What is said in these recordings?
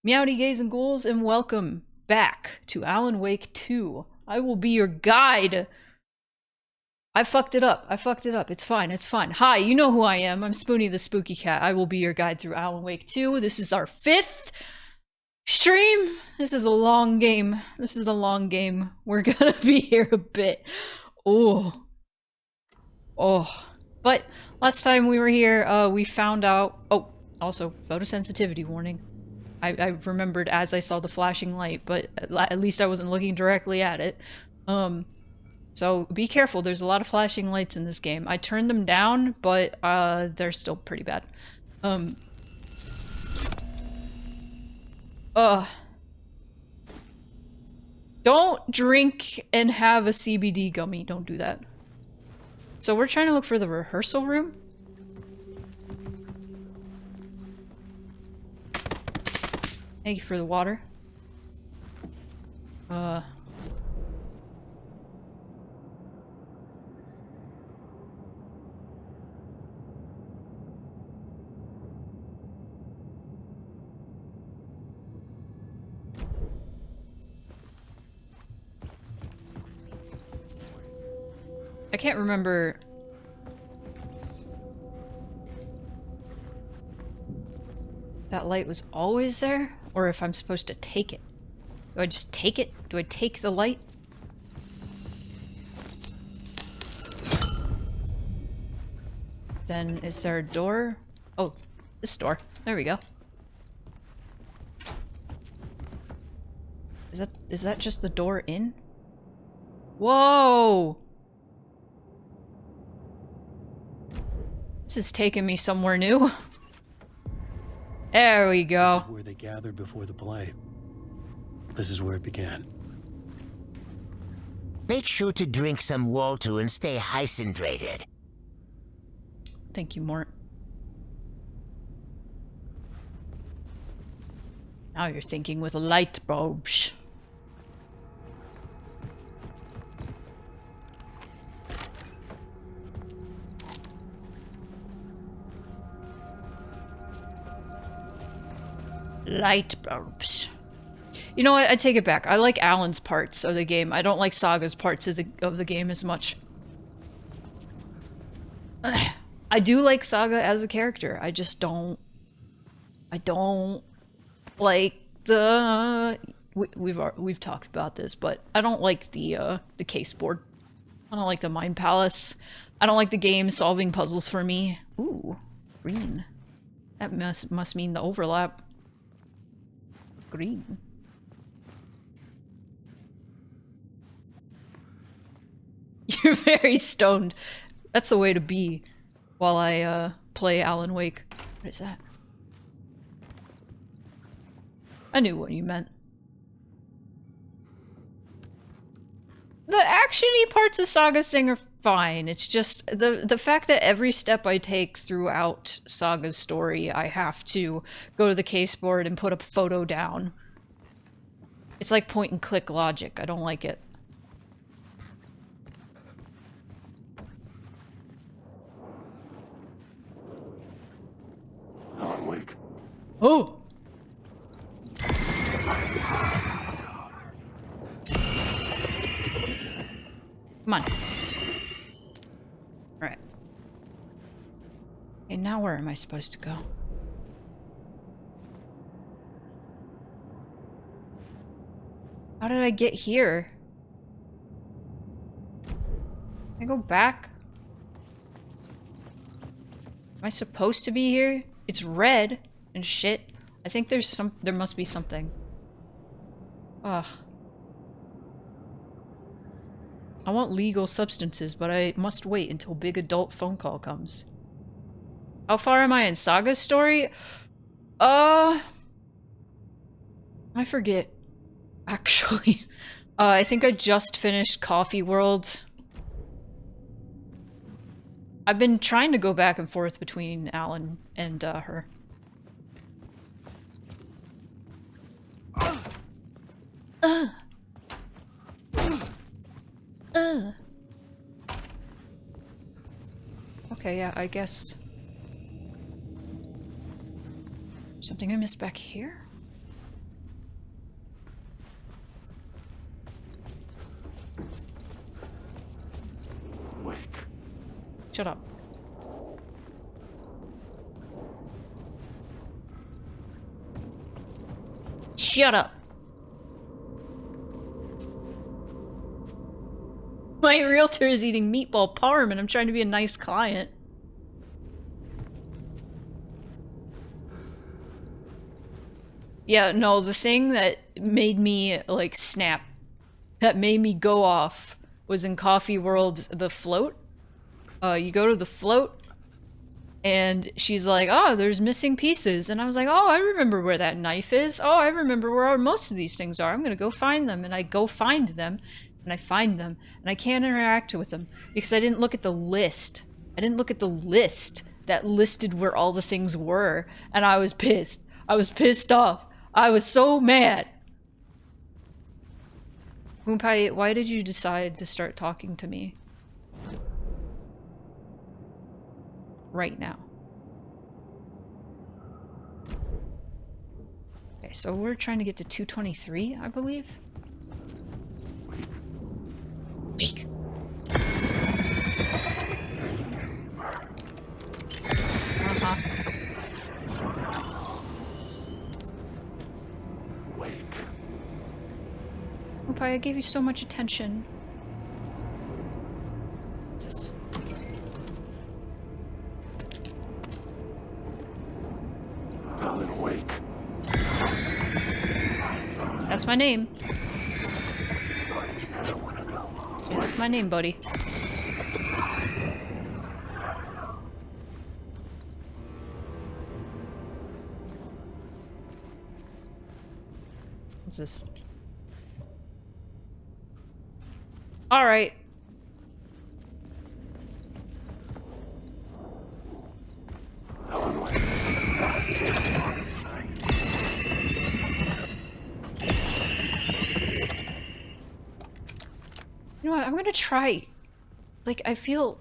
Meowdy gays and ghouls, and welcome back to Alan Wake 2. I will be your guide. I fucked it up. It's fine. It's fine. Hi, you know who I am. I'm Spoony the Spooky Cat. I will be your guide through Alan Wake 2. This is our 5th stream. This is a long game. We're gonna be here a bit. Oh. But last time we were here, we found out... Oh, also, photosensitivity warning. I remembered as I saw the flashing light, but at least I wasn't looking directly at it. So be careful, there's a lot of flashing lights in this game. I turned them down, but they're still pretty bad. Don't drink and have a CBD gummy, don't do that. So we're trying to look for the rehearsal room? Thank you for the water. I can't remember. That light was always there? Or if I'm supposed to take it. Do I just take it? Do I take the light? Then is there a door? Oh, this door. There we go. Is that just the door in? Whoa! This is taking me somewhere new. There we go. This is where they gathered before the play. This is where it began. Make sure to drink some water and stay hydrated. Thank you, Mort. Now you're thinking with light bulbs. Light bulbs. You know what? I take it back. I like Alan's parts of the game. I don't like Saga's parts of the game as much. I do like Saga as a character. I just don't... I don't like the... We've talked about this, but I don't like the case board. I don't like the Mind Palace. I don't like the game solving puzzles for me. Ooh, green. That must mean the overlap. Green. You're very stoned. That's the way to be while I play Alan Wake. What is that? I knew what you meant. The action-y parts of Saga's thing are fine. It's just the fact that every step I take throughout Saga's story, I have to go to the case board and put a photo down. It's like point and click logic. I don't like it. Alan Wake. Oh! Come on. Alright. Okay, now where am I supposed to go? How did I get here? Can I go back? Am I supposed to be here? It's red and shit. I think there must be something. Ugh. I want legal substances, but I must wait until big adult phone call comes. How far am I in Saga's story? I forget. Actually. I think I just finished Coffee World. I've been trying to go back and forth between Alan and her. Okay, yeah, I guess. Something I missed back here? Shut up. Shut up. My realtor is eating meatball parm and I'm trying to be a nice client. Yeah, no, the thing that made me, like, snap, that made me go off, was in Coffee World, the float. You go to the float, and she's like, oh, there's missing pieces. And I was like, oh, I remember where that knife is. Oh, I remember where most of these things are. I'm gonna go find them. And I go find them, and I find them, and I can't interact with them, because I didn't look at the list. I didn't look at the list that listed where all the things were, and I was pissed. I was pissed off. I was so mad. Moonpie, why did you decide to start talking to me? Right now. Okay, so we're trying to get to 223, I believe. Wake. Moonpie, I gave you so much attention. What's this? Alan Wake. That's my name. Yeah, that's my name, buddy. What's this? All right. You know what? I'm gonna try. Like, I feel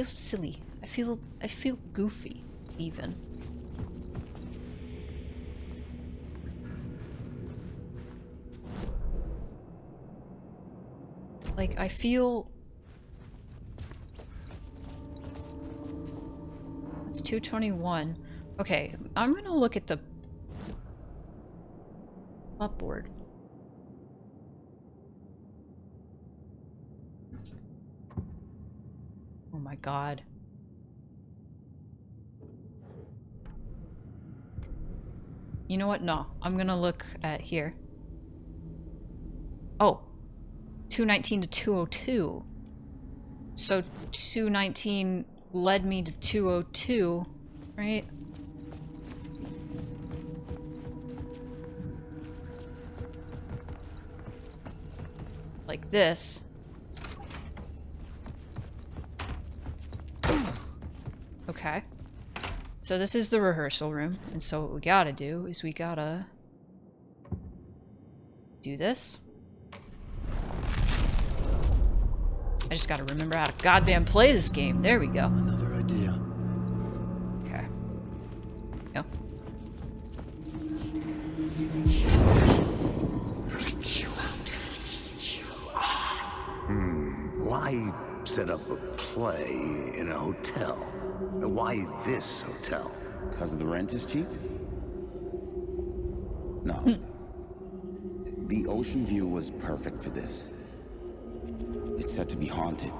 silly. I feel goofy, even. Like, I feel... It's 221. Okay, I'm gonna look at the upboard. Oh my god. You know what? No, I'm gonna look at here. Oh. 219 to 202. So 219 led me to 202, right? Like this. Okay. So this is the rehearsal room, and so what we gotta do is we gotta do this. I just gotta remember how to goddamn play this game. There we go. Another idea. Okay. Go. Why set up a play in a hotel? Why this hotel? Because the rent is cheap? No. The ocean view was perfect for this. It's said to be haunted.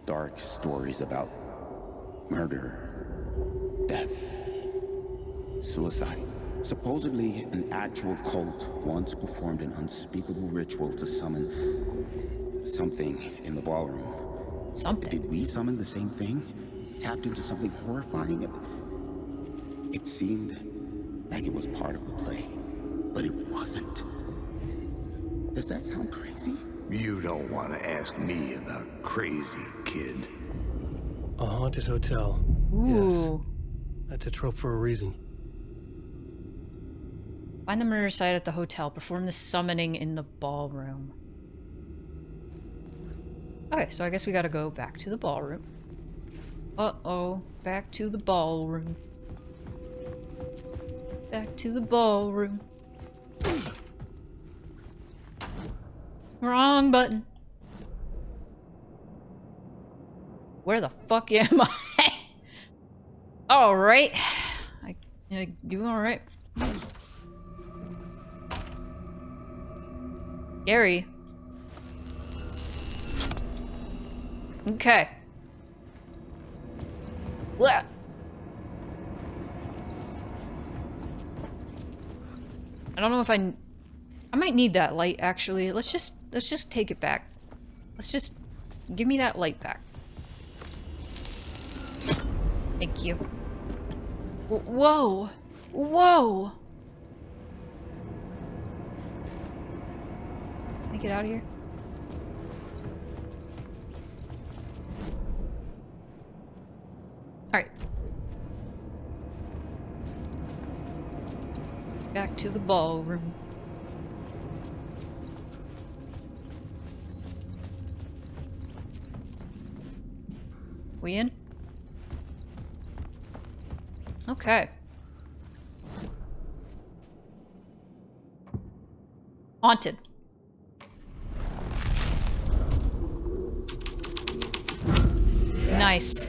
Dark stories about murder, death, suicide. Supposedly, an actual cult once performed an unspeakable ritual to summon something in the ballroom. Something. Did we summon the same thing? Tapped into something horrifying? It seemed like it was part of the play, but it wasn't. Does that sound crazy? You don't want to ask me about crazy, kid. A haunted hotel. Ooh. Yes. That's a trope for a reason. Find the murder site at the hotel. Perform the summoning in the ballroom. Okay, so I guess we gotta go back to the ballroom. Uh-oh. Back to the ballroom. Back to the ballroom. Wrong button. Where the fuck am I? Alright. You alright? Gary. Okay. Blah. I don't know if I might need that light actually. Let's just take it back. Let's just give me that light back. Thank you. Whoa. Whoa. Can I get out of here? Alright. Back to the ballroom. We in? Okay. Haunted. Nice.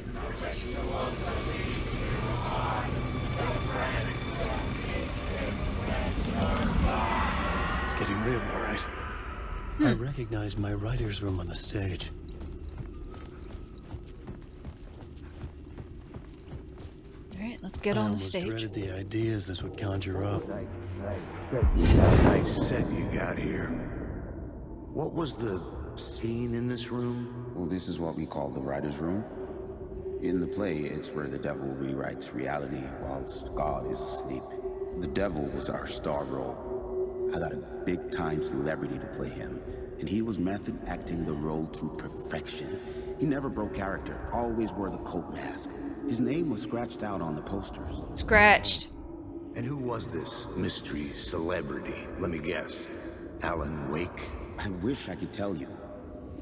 It's getting real, all right. I recognize my writer's room on the stage. Alright, let's get I on the almost stage. dreaded the ideas this would conjure up. Nice set you got here. What was the scene in this room? Well, this is what we call the writer's room. In the play, it's where the devil rewrites reality whilst God is asleep. The devil was our star role. I got a big-time celebrity to play him, and he was method acting the role to perfection. He never broke character, always wore the cult mask. His name was scratched out on the posters. Scratched. And who was this mystery celebrity? Let me guess. Alan Wake? I wish I could tell you,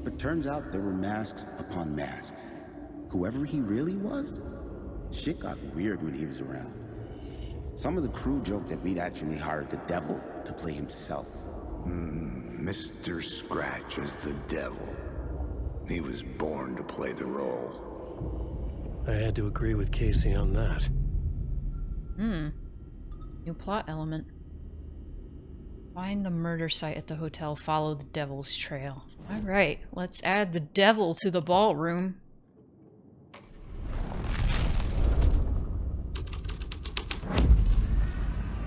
but turns out there were masks upon masks. Whoever he really was, shit got weird when he was around. Some of the crew joked that we'd actually hired the devil to play himself. Mr. Scratch as the devil. He was born to play the role. I had to agree with Casey on that. New plot element. Find the murder site at the hotel. Follow the devil's trail. Alright, let's add the devil to the ballroom.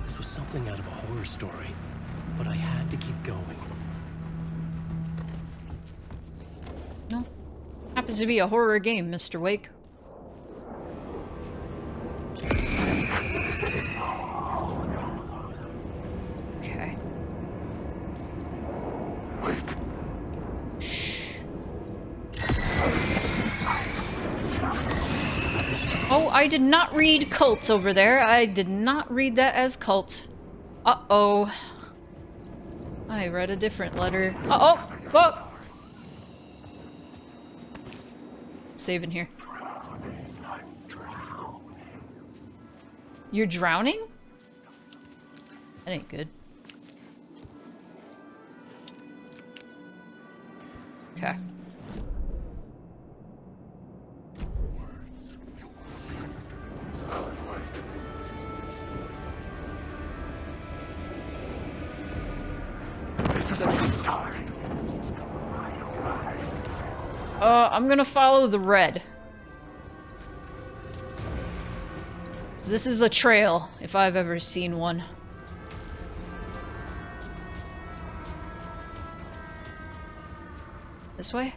This was something out of a horror story, but I had to keep going. No. Happens to be a horror game, Mr. Wake. Okay. Shh. Oh, I did not read cult over there. I did not read that as cult. Uh-oh. I read a different letter. Uh-oh! Fuck! Save in here. You're drowning? That ain't good. Okay. I'm gonna follow the red. This is a trail, if I've ever seen one. This way?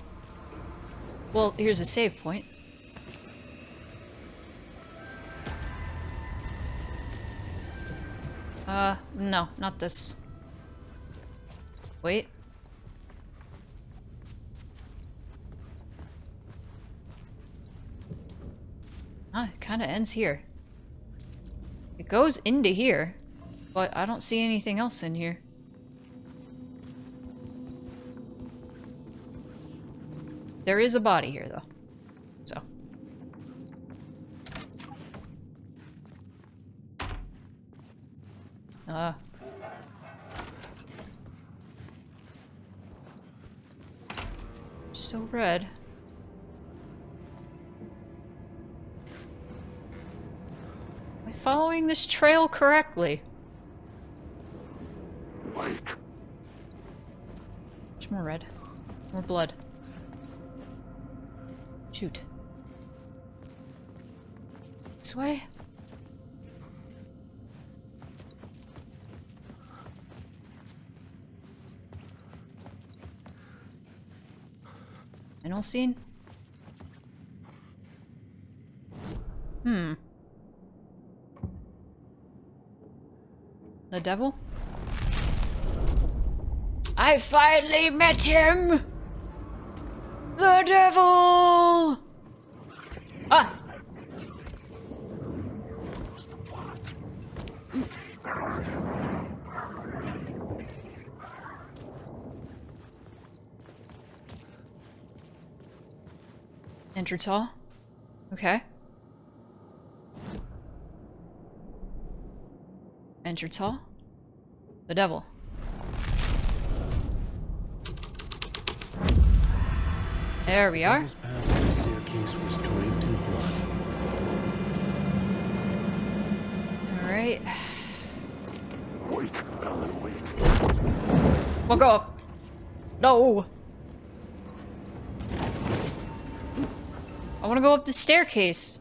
Well, here's a save point. No, not this. Wait. Ah, it kinda ends here. It goes into here, but I don't see anything else in here. There is a body here, though. So. Still red. following this trail correctly? Wake. Much more red. More blood. Shoot. This way? Final scene? The devil? I finally met him! The devil! Ah! Entrance hall? Okay. Entrance hall? The devil. There we are. Devil's path to the staircase was draped in blood. Alright. Wake, Alan, wake. Fuck off! No! I wanna go up the staircase.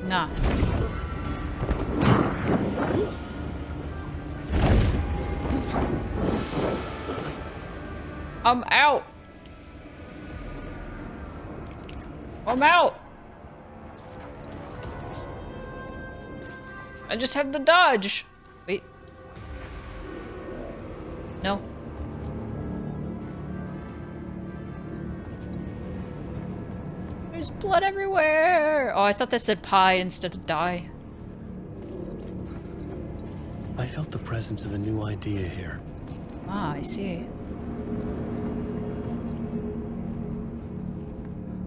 Nah. I'm out! I'm out! I just have to dodge. Wait. No. There's blood everywhere! Oh, I thought that said pie instead of die. I felt the presence of a new idea here. Ah, I see.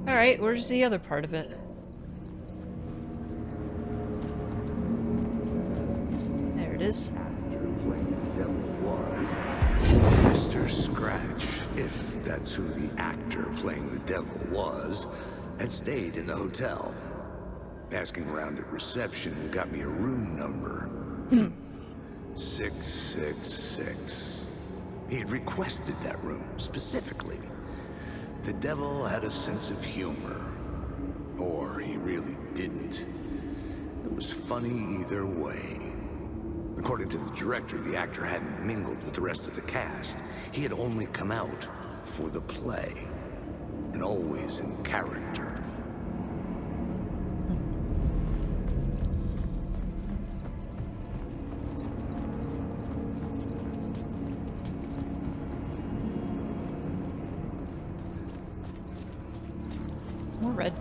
Alright, where's the other part of it? There it is. Mr. Scratch, if that's who the actor playing the devil was, had stayed in the hotel. Asking around at reception got me a room number. 666. He had requested that room, specifically. The devil had a sense of humor. Or he really didn't. It was funny either way. According to the director, the actor hadn't mingled with the rest of the cast. He had only come out for the play. And always in character. More red.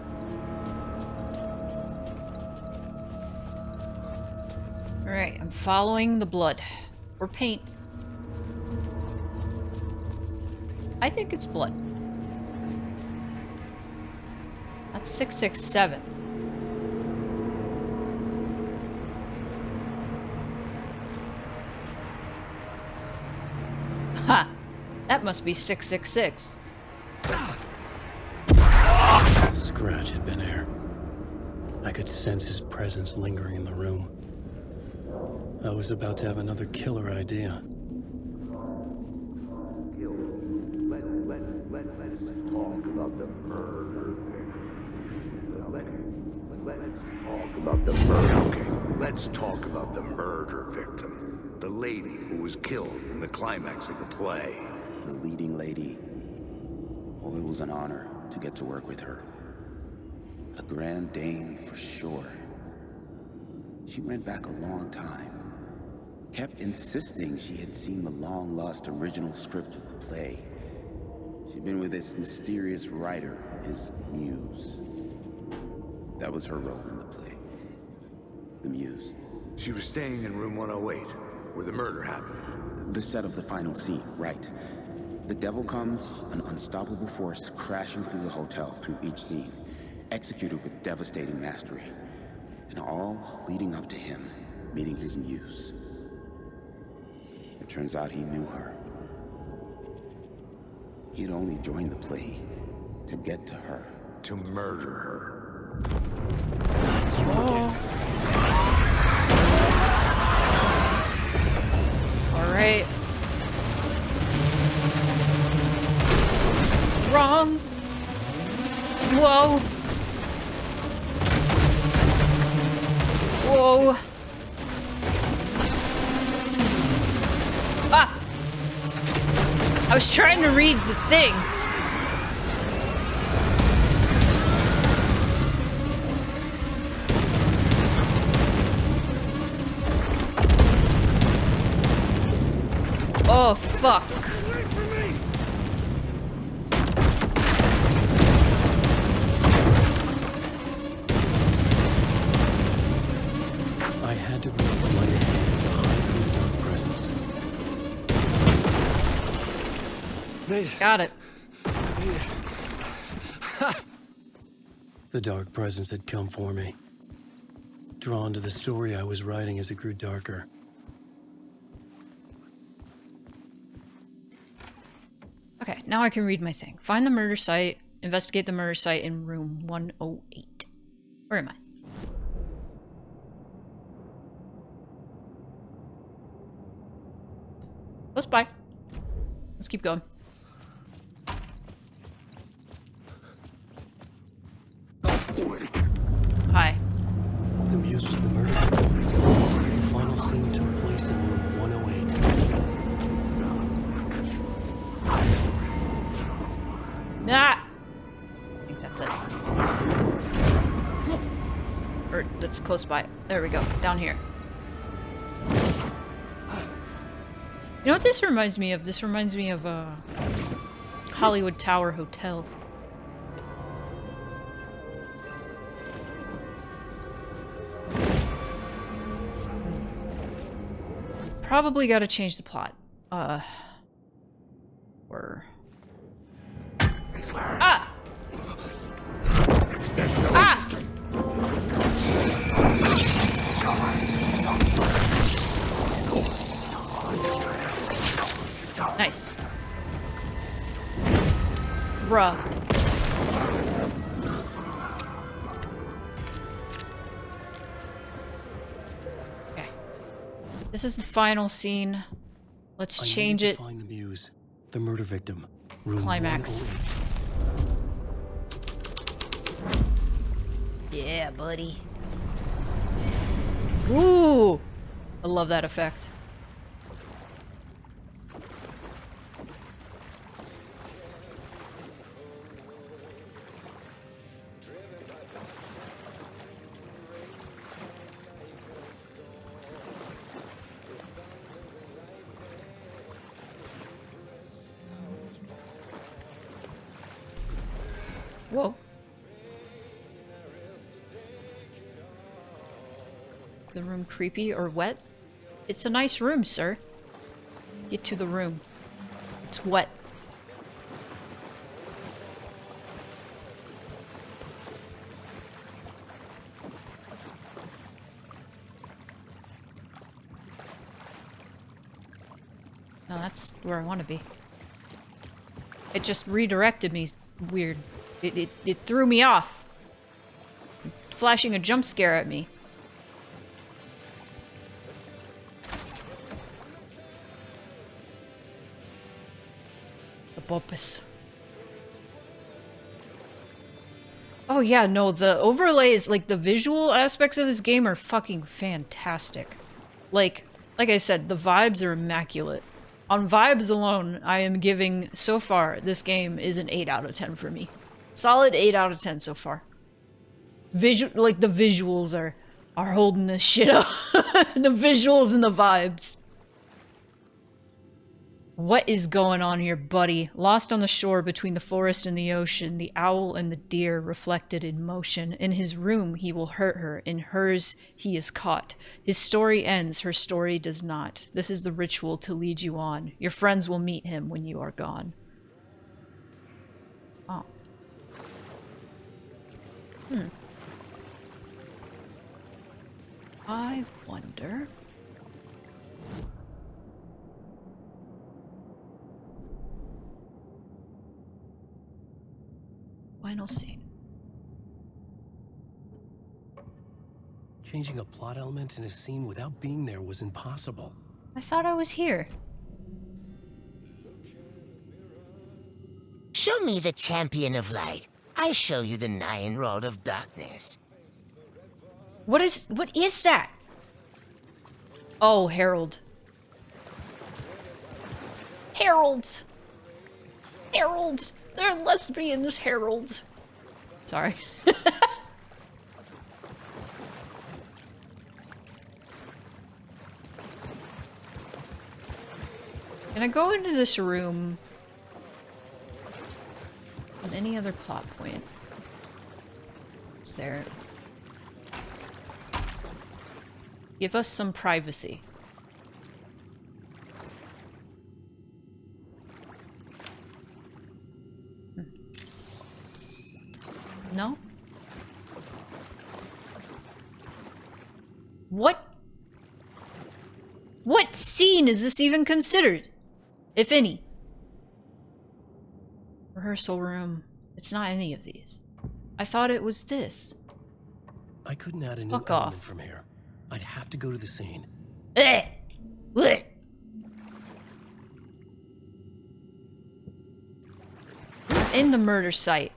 Alright, I'm following the blood. Or paint. I think it's blood. That's 667. Ha! That must be 666. Scratch had been here. I could sense his presence lingering in the room. I was about to have another killer idea. Let's talk about the murder. Let's talk about the murder. Okay, let's talk about the murder victim. The lady who was killed in the climax of the play. The leading lady. Oh, it was an honor to get to work with her. A grand dame for sure. She went back a long time. Kept insisting she had seen the long-lost original script of the play. She'd been with this mysterious writer, his muse. That was her role in the play. The muse. She was staying in room 108, where the murder happened. The set of the final scene, right. The devil comes, an unstoppable force crashing through the hotel through each scene, executed with devastating mastery, and all leading up to him meeting his muse. It turns out he knew her. He'd only joined the play to get to her. To murder her. Oh. Alright. Wrong. Whoa. Whoa. Ah! I was trying to read the thing. Oh, fuck. I had to reach the light hand to hide from the dark presence. Got it. The dark presence had come for me. Drawn to the story I was writing as it grew darker. Okay, now I can read my thing. Find the murder site. Investigate the murder site in room 108. Where am I? Close by. Let's keep going. Hi. The muse was the murder victim. The final scene took place in room 108. Ah! I think that's it. Or that's close by. There we go. Down here. You know what this reminds me of? This reminds me of Hollywood Tower Hotel. Probably gotta change the plot. Or... Ah! Ah! Nice. Bruh. Okay. This is the final scene. Let's I change needed it. to find the muse, the murder victim. Room Climax. 108. Yeah, buddy. Ooh! I love that effect. Whoa. The room creepy or wet? It's a nice room, sir. Get to the room. It's wet. No, that's where I want to be. It just redirected me weird. It threw me off. Flashing a jump scare at me. The Bumpus. Oh yeah, no, the overlays, like the visual aspects of this game are fucking fantastic. Like I said, the vibes are immaculate. On vibes alone, I am giving, so far, this game is an 8 out of 10 for me. Solid 8 out of 10 so far. Like the visuals are holding this shit up. The visuals and the vibes. What is going on here, buddy? Lost on the shore between the forest and the ocean, the owl and the deer reflected in motion. In his room, he will hurt her. In hers, he is caught. His story ends, her story does not. This is the ritual to lead you on. Your friends will meet him when you are gone. Oh. I wonder... Changing a plot element in a scene without being there was impossible. I thought I was here. Show me the champion of light. I show you the nine rod of darkness. What is that? Oh, Harold. Harold! Harold! They're lesbians, Harold. Sorry. Can I go into this room on any other plot point? Is there? Give us some privacy. No? What? What scene is this even considered? If any. Rehearsal room. It's not any of these. I thought it was this. I couldn't add a new Fuck element off. from here. I'd have to go to the scene. Eh! Blech. In the murder site.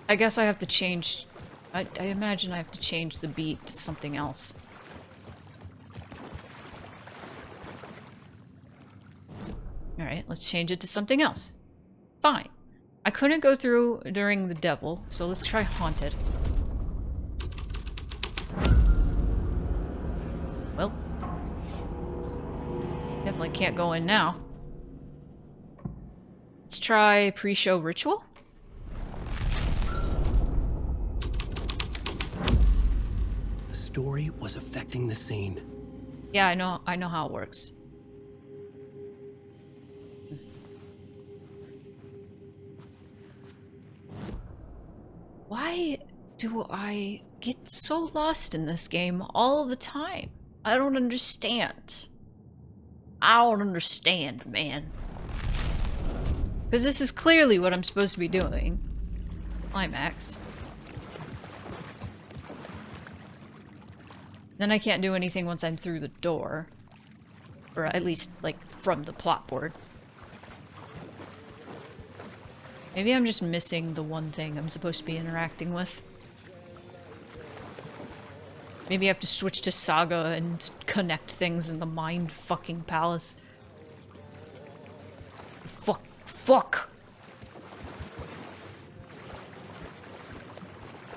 I guess I have to change... I imagine I have to change the beat to something else. Alright, let's change it to something else. Fine. I couldn't go through during the devil, so let's try haunted. Well. Definitely can't go in now. Let's try pre-show ritual. The story was affecting the scene. Yeah, I know how it works. Why do I get so lost in this game all the time? I don't understand. I don't understand, man. Because this is clearly what I'm supposed to be doing. Climax. Then I can't do anything once I'm through the door. Or at least, like, from the plot board. Maybe I'm just missing the one thing I'm supposed to be interacting with. Maybe I have to switch to Saga and connect things in the mind fucking palace. Fuck!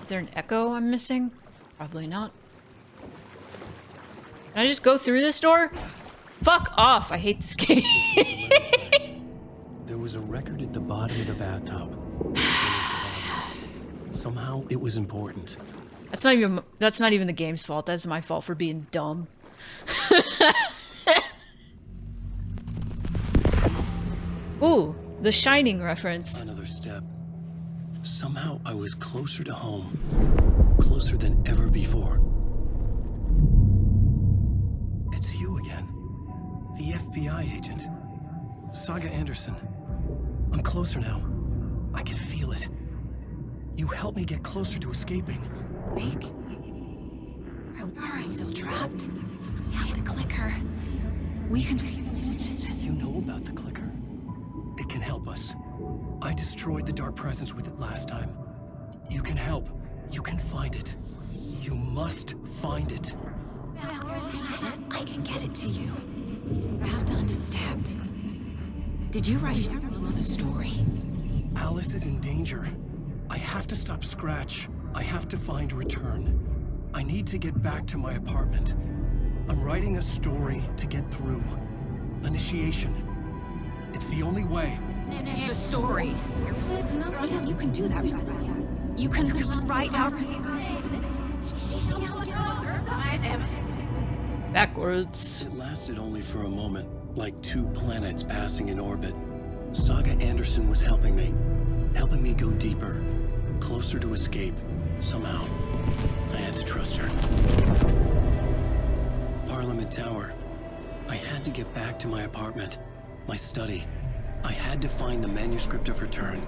Is there an echo I'm missing? Probably not. Can I just go through this door? Fuck off! I hate this game. There was a record at the bottom of the bathtub. Somehow it was important. That's not even the game's fault. That's my fault for being dumb. Ooh, the Shining reference. Another step. Somehow I was closer to home. Closer than ever before. It's you again. The FBI agent. Saga Anderson. I'm closer now. I can feel it. You helped me get closer to escaping. Wake? Are I still trapped? Yeah, the clicker. We can... You know about the clicker. It can help us. I destroyed the dark presence with it last time. You can help. You can find it. You must find it. I can get it to you. I have to understand. Did you write the story? Alice is in danger. I have to stop Scratch. I have to find Return. I need to get back to my apartment. I'm writing a story to get through. Initiation. It's the only way. The story. You can do that. You can write out... Backwards. It lasted only for a moment, like two planets passing in orbit. Saga Anderson was helping me go deeper, closer to escape. Somehow, I had to trust her. Parliament Tower. I had to get back to my apartment, my study. I had to find the manuscript of Return.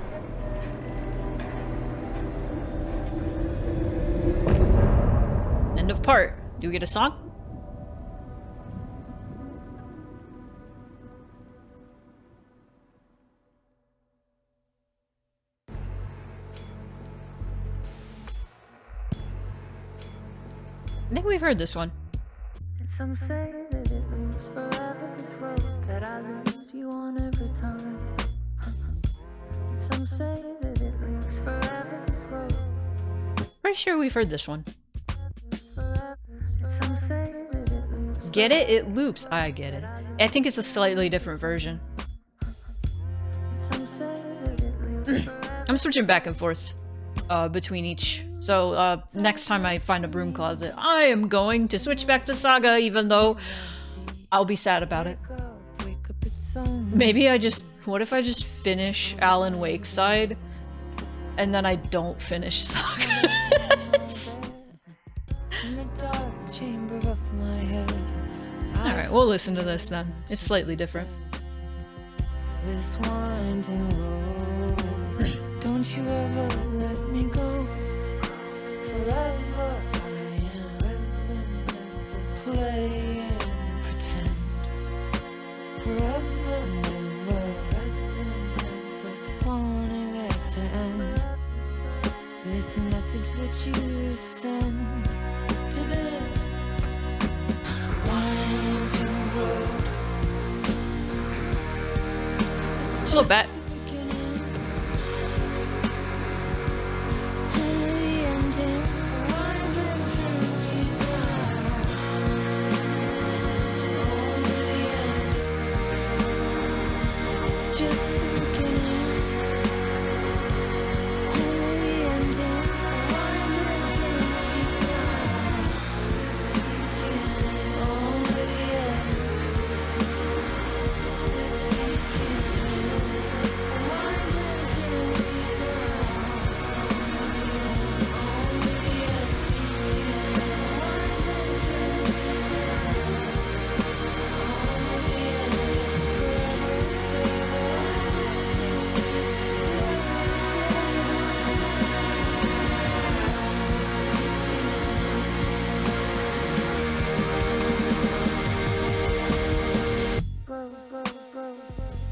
part. Do we get a song? I think we've heard this one. And some say that it moves forever, this road that I lose you on every time. And some say that it moves forever, this road. Pretty sure we've heard this one. Forever. And some say that it moves Get it? It loops. I get it. I think it's a slightly different version. some say that it moves forever. I'm switching back and forth between each. So next time I find a broom closet, I am going to switch back to Saga, even though I'll be sad about it. Maybe I just... What if I just finish Alan Wake's side, and then I don't finish Saga? Alright, we'll listen to this then. It's slightly different. This winding road, don't you ever let me go. Forever I am living, play and pretend. Forever, never wanting it to end. This message that you send to this winding road. It's a little bit.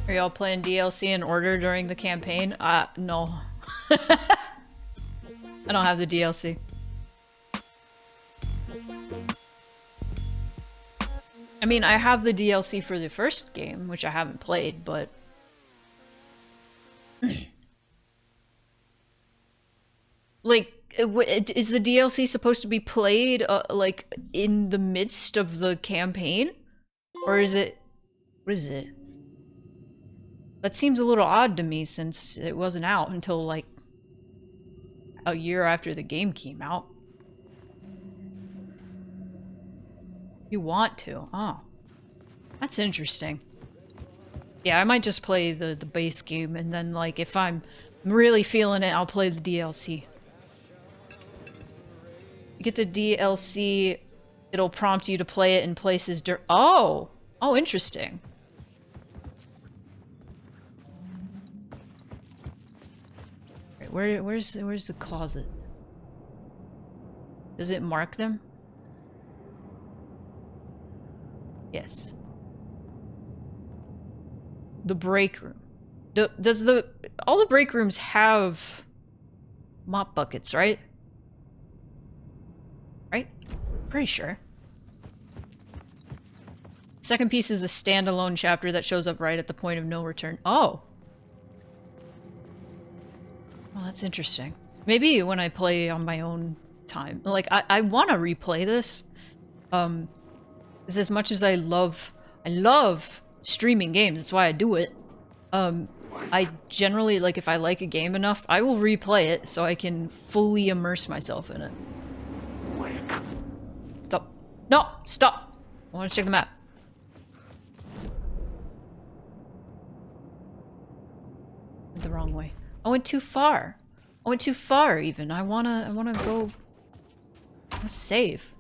Are y'all playing DLC in order during the campaign? No. I don't have the DLC. I mean, I have the DLC for the first game, which I haven't played, but... like, is the DLC supposed to be played, like, in the midst of the campaign? Or is it... what is it? That seems a little odd to me since it wasn't out until like a year after the game came out. You want to? Oh. That's interesting. Yeah, I might just play the base game and then like if I'm really feeling it, I'll play the DLC. You get the DLC, it'll prompt you to play it in places Oh! Oh, interesting. Where's the closet? Does it mark them? Yes. The break room. Does all the break rooms have mop buckets, right? Right? Pretty sure. Second piece is a standalone chapter that shows up right at the point of no return. Oh! Well, that's interesting. Maybe when I play on my own time. Like, I want to replay this. Because as much as I love streaming games, that's why I do it. I generally, like, if I like a game enough, I will replay it so I can fully immerse myself in it. Stop. No! Stop! I want to check the map. Went the wrong way. I went too far. I went too far, even. I wanna go... I wanna save.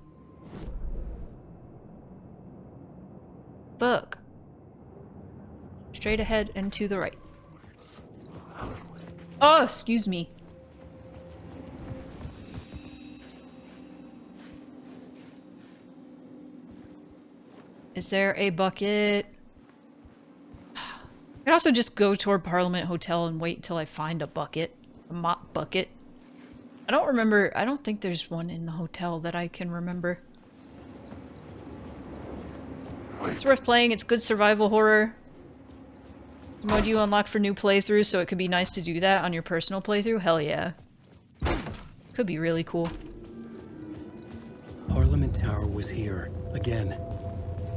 Fuck. Straight ahead and to the right. Oh, excuse me. Is there a bucket? I could also just go toward Parliament Hotel and wait until I find a bucket. A mop bucket. I don't remember. I don't think there's one in the hotel that I can remember. It's worth playing. It's good survival horror. Mode you unlock for new playthroughs, so it could be nice to do that on your personal playthrough. Hell yeah. Could be really cool. Parliament Tower was here, again.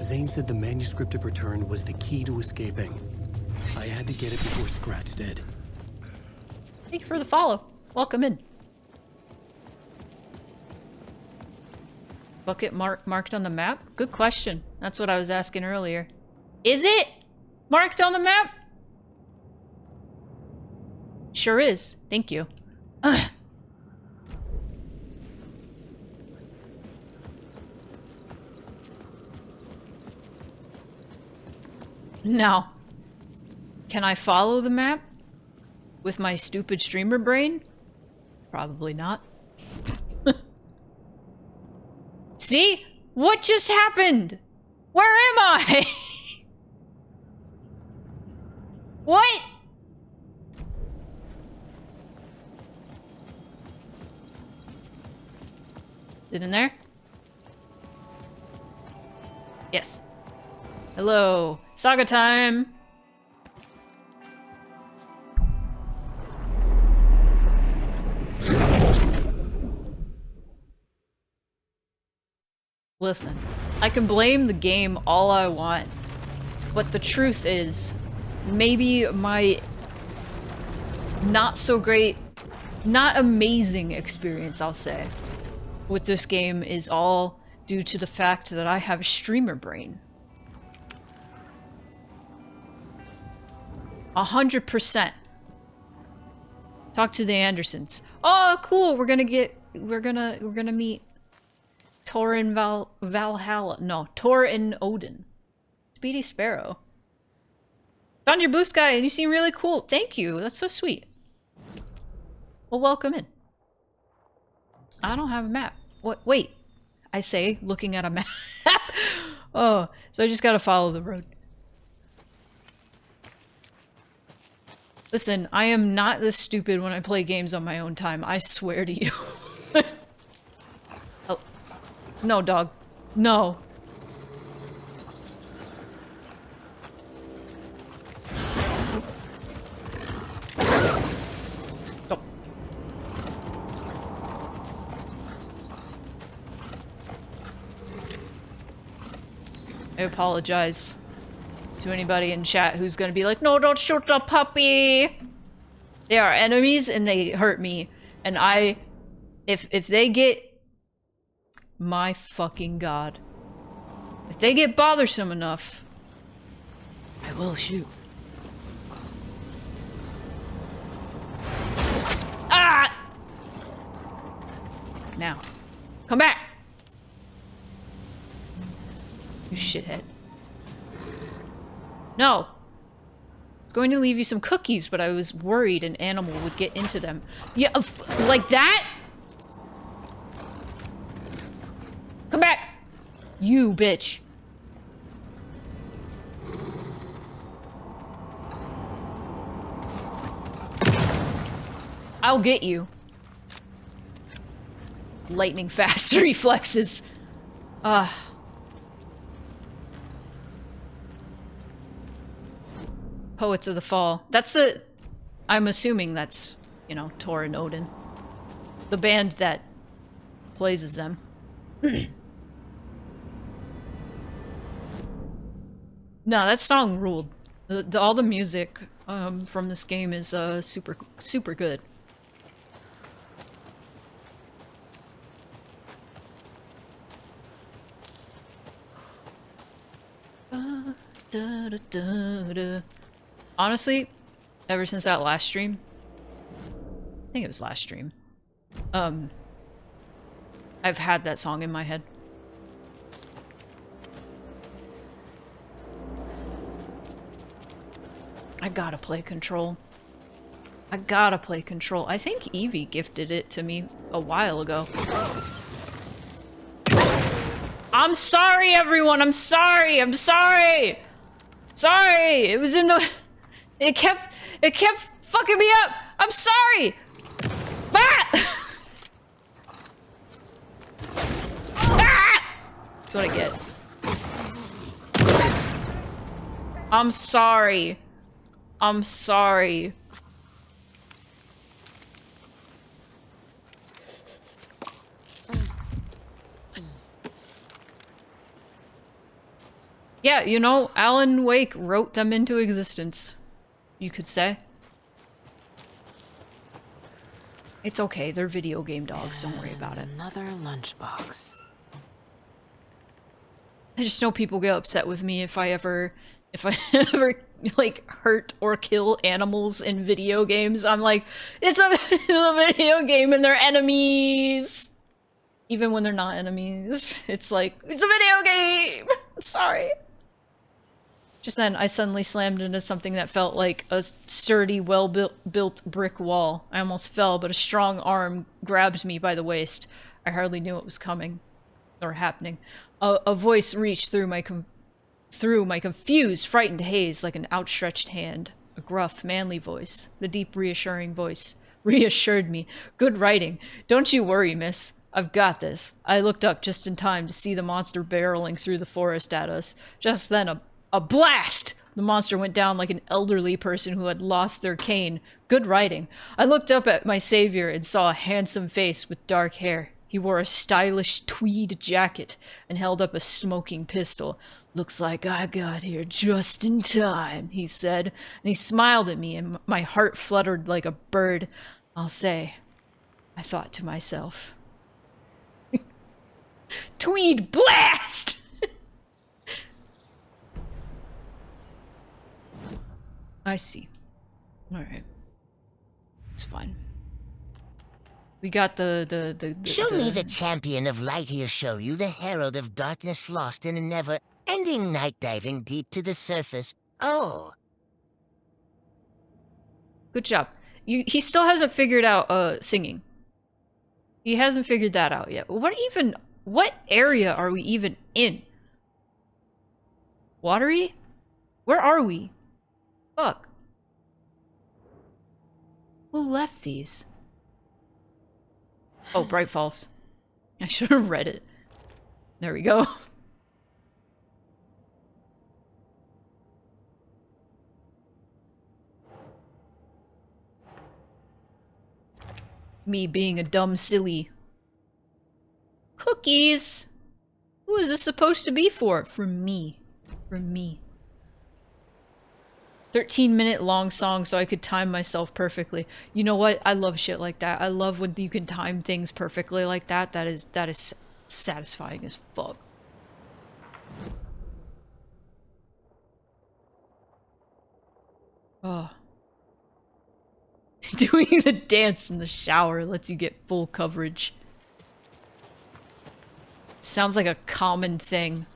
Zane said the manuscript of return was the key to escaping. I had to get it before Scratch did. Thank you for the follow. Welcome in. Bucket marked on the map? Good question. That's what I was asking earlier. Is it marked on the map? Sure is. Thank you. Now, can I follow the map with my stupid streamer brain? Probably not. See? What just happened? Where am I? What? Is it in there? Yes. Hello. Saga time! Listen, I can blame the game all I want, but the truth is, maybe my not so great, not amazing experience, I'll say, with this game is all due to the fact that I have streamer brain. 100%. Talk to the Andersons. Oh, cool! We're gonna meet Tor and Valhalla. No, Tor and Odin. Speedy Sparrow. Found your blue sky and you seem really cool. Thank you. That's so sweet. Well, welcome in. I don't have a map. What? Wait. I say, looking at a map. Oh, so I just gotta follow the road. Listen, I am not this stupid when I play games on my own time. I swear to you. Oh. No, dog. No. Stop. I apologize to anybody in chat who's gonna be like, no, don't shoot the puppy! They are enemies and they hurt me. And if they get... My fucking god. If they get bothersome enough, I will shoot. Ah! Now. Come back! You shithead. No! I was going to leave you some cookies, but I was worried an animal would get into them. Yeah, like that? Come back! You bitch. I'll get you. Lightning fast reflexes. Poets of the Fall. That's a... I'm assuming that's, you know, Tor and Odin. The band that plays as them. No, that song ruled. All the music from this game is super good. Honestly, ever since that last stream, I think it was last stream, I've had that song in my head. I gotta play Control. I gotta play Control. I think Evie gifted it to me a while ago. I'm sorry, everyone. I'm sorry. I'm sorry. Sorry. It was in the... It kept fucking me up. I'm sorry. Ah! Ah! That's what I get. I'm sorry. I'm sorry. Yeah, you know, Alan Wake wrote them into existence, you could say. It's okay, they're video game dogs, don't worry about it. Another lunchbox. I just know people get upset with me if I ever like hurt or kill animals in video games. I'm like, it's a video game and they're enemies. Even when they're not enemies. It's like, it's a video game! Sorry. Just then, I suddenly slammed into something that felt like a sturdy, well-built brick wall. I almost fell, but a strong arm grabbed me by the waist. I hardly knew what was coming. Or happening. A voice reached through my confused, frightened haze like an outstretched hand. A gruff, manly voice. The deep, reassuring voice. Reassured me. Good writing. Don't you worry, miss. I've got this. I looked up just in time to see the monster barreling through the forest at us. Just then, a blast! The monster went down like an elderly person who had lost their cane. Good writing. I looked up at my savior and saw a handsome face with dark hair. He wore a stylish tweed jacket and held up a smoking pistol. Looks like I got here just in time, he said, and he smiled at me and my heart fluttered like a bird. I'll say, I thought to myself, tweed blast! I see. Alright. It's fine. We got the Show me the champion of light here, show you the herald of darkness lost in a never-ending night diving deep to the surface. Oh. Good job. He still hasn't figured out singing. He hasn't figured that out yet. What area are we even in? Watery? Where are we? Fuck. Who left these? Oh, Bright Falls. I should have read it. There we go. Me being a dumb silly. Cookies! Who is this supposed to be for? For me. For me. 13-minute long song so I could time myself perfectly. You know what? I love shit like that. I love when you can time things perfectly like that. That is satisfying as fuck. Oh. Doing the dance in the shower lets you get full coverage. Sounds like a common thing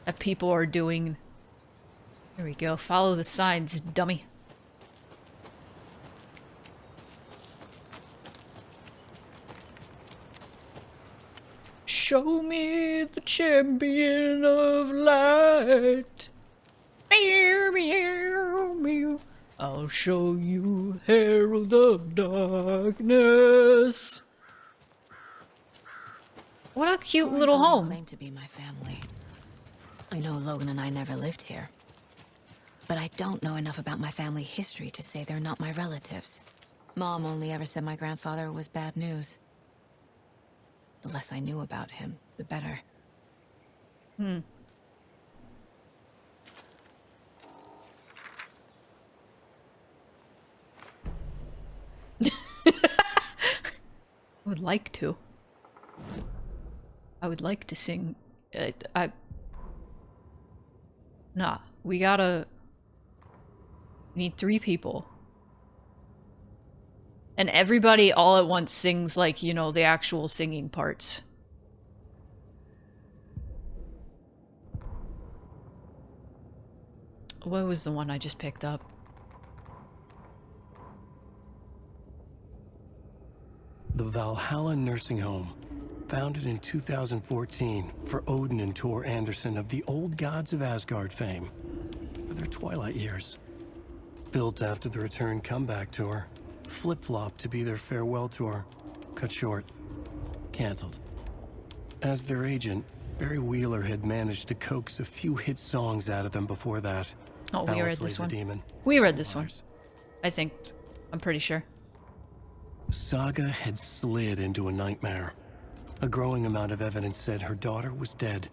that people are doing. There we go. Follow the signs, dummy. Show me the champion of light. I'll show you herald of darkness. What a cute little home. Claim to be my family. I know Logan and I never lived here. But I don't know enough about my family history to say they're not my relatives. Mom only ever said my grandfather was bad news. The less I knew about him, the better. Hmm. I would like to. I would like to sing. Nah, we need 3 people. And everybody all at once sings, like, you know, the actual singing parts. What was the one I just picked up? The Valhalla Nursing Home. Founded in 2014 for Odin and Tor Anderson of the Old Gods of Asgard fame, for their twilight years. Built after the return comeback tour, flip-flopped to be their farewell tour, cut short, canceled. As their agent, Barry Wheeler had managed to coax a few hit songs out of them before that. Oh, we read this the one. Demon, We read this one. Mars. I think. I'm pretty sure. Saga had slid into a nightmare. A growing amount of evidence said her daughter was dead.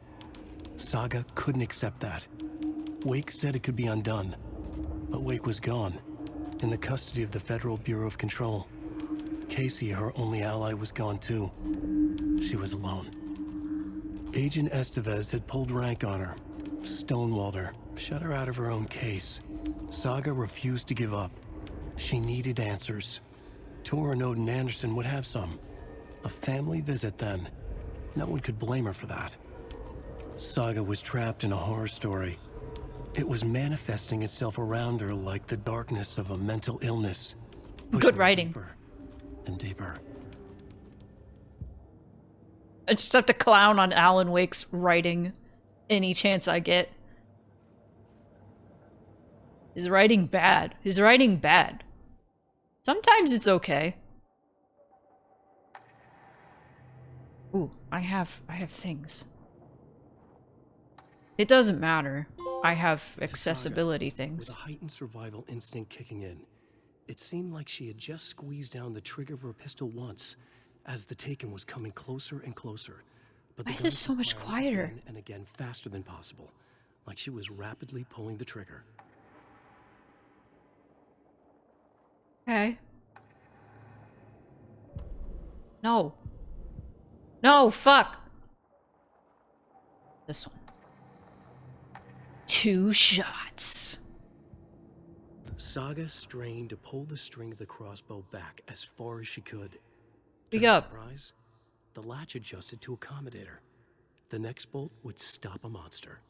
Saga couldn't accept that. Wake said it could be undone. But Wake was gone, in the custody of the Federal Bureau of Control. Casey, her only ally, was gone too. She was alone. Agent Estevez had pulled rank on her, stonewalled her, shut her out of her own case. Saga refused to give up. She needed answers. Tor and Odin Anderson would have some. A family visit then. No one could blame her for that. Saga was trapped in a horror story. It was manifesting itself around her like the darkness of a mental illness. Good writing. Deeper and deeper. I just have to clown on Alan Wake's writing any chance I get. His writing bad. His writing bad. Sometimes it's okay. Ooh, I have things. It doesn't matter. I have accessibility things. With a heightened survival instinct kicking in, it seemed like she had just squeezed down the trigger of her pistol once, as the Taken was coming closer and closer. But Why is this so much quieter? Again and again, faster than possible, like she was rapidly pulling the trigger. Okay. No. No, fuck. This one. 2 shots. Saga strained to pull the string of the crossbow back as far as she could. Speak To her up. surprise, the latch adjusted to accommodate her. The next bolt would stop a monster.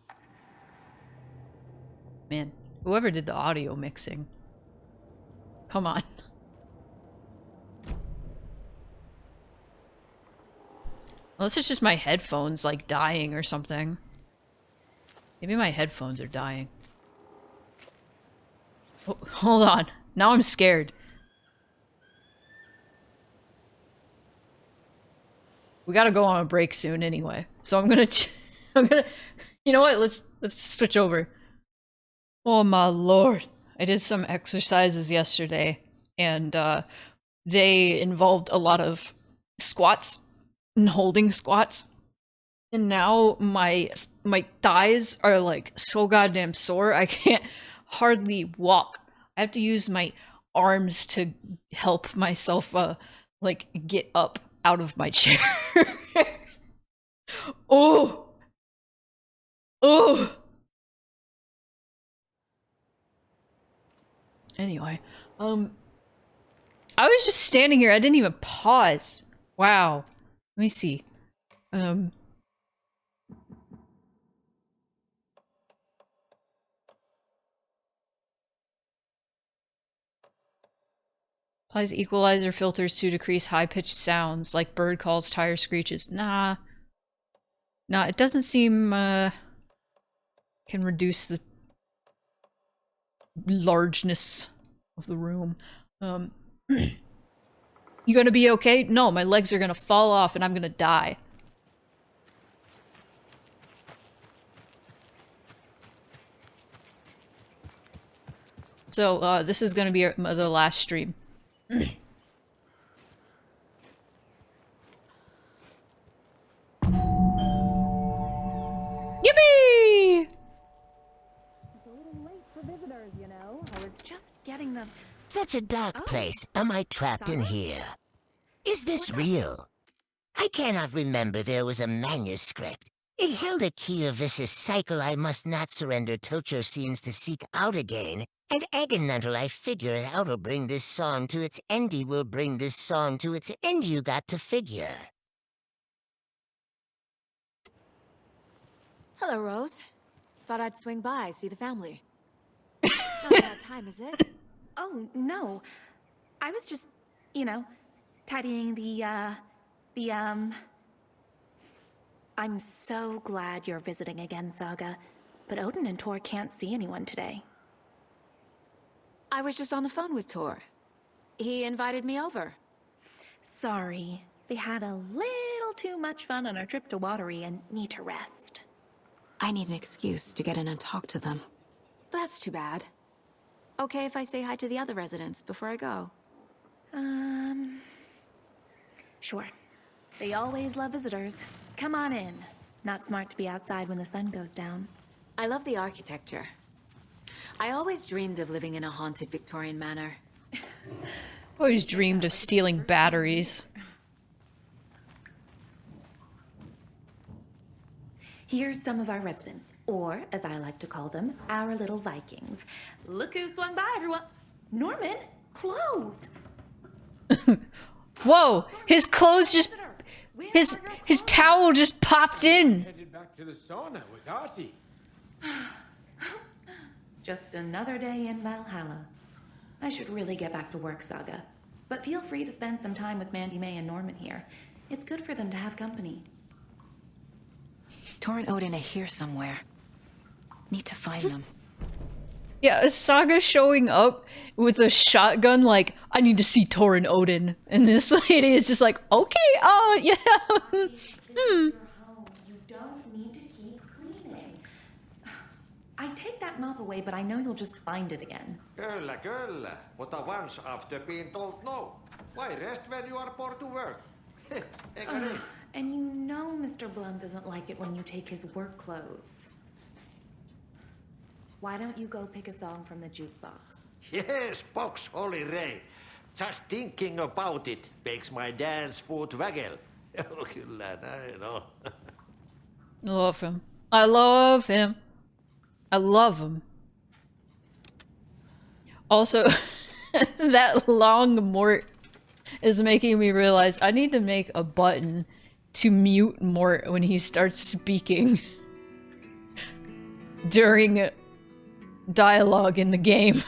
Man, whoever did the audio mixing. Come on. Unless it's just my headphones, like, dying or something. Maybe my headphones are dying. Oh, hold on. Now I'm scared. We gotta go on a break soon anyway. So I'm gonna... You know what? Let's switch over. Oh my lord. I did some exercises yesterday, and they involved a lot of squats and holding squats. And now my thighs are like so goddamn sore, I can't hardly walk. I have to use my arms to help myself like get up out of my chair. Oh. Oh. Anyway, I was just standing here. I didn't even pause. Wow. Let me see. Applies equalizer filters to decrease high-pitched sounds, like bird calls, tire screeches. Nah. Nah, it doesn't seem, can reduce the largeness of the room. You gonna be okay? No, my legs are gonna fall off and I'm gonna die. So, this is gonna be the last stream. Yippee! Just getting the... Such a dark place. Am I trapped in here? Is this real? I cannot remember there was a manuscript. It held a key of vicious cycle I must not surrender torture scenes to seek out again. And again until I figure out how to bring this song to its end, will bring this song to its end, you got to figure. Hello, Rose. Thought I'd swing by, see the family. Not about time, is it? Oh, no. I was just, you know, tidying the I'm so glad you're visiting again, Saga. But Odin and Tor can't see anyone today. I was just on the phone with Tor. He invited me over. Sorry. They had a little too much fun on our trip to Watery and need to rest. I need an excuse to get in and talk to them. That's too bad. Okay if I say hi to the other residents before I go? Sure. They always love visitors. Come on in. Not smart to be outside when the sun goes down. I love the architecture. I always dreamed of living in a haunted Victorian manor. Always dreamed of stealing batteries. Here's some of our residents, or as I like to call them, our little Vikings. Look who swung by, everyone. Norman, clothes. Whoa, his clothes just, his towel just popped in. Headed back to the sauna with Artie. Just another day in Valhalla. I should really get back to work, Saga. But feel free to spend some time with Mandy May and Norman here. It's good for them to have company. Tor and Odin are here somewhere. Need to find them. Yeah, Saga showing up with a shotgun like, I need to see Tor and Odin. And this lady is just like, okay, yeah. You don't need to keep cleaning. I take that mop away, but I know you'll just find it again. Kyllä, kyllä. Mutta once after being told no. Why rest when you are bored to work? Eikä niin? And you know Mr. Blum doesn't like it when you take his work clothes. Why don't you go pick a song from the jukebox? Yes, box Olli Ray. Just thinking about it makes my dance foot waggle. Kyllä näin on. I love him. I love him. I love him. Also, that long Mort is making me realize I need to make a button to mute Mort when he starts speaking during dialogue in the game.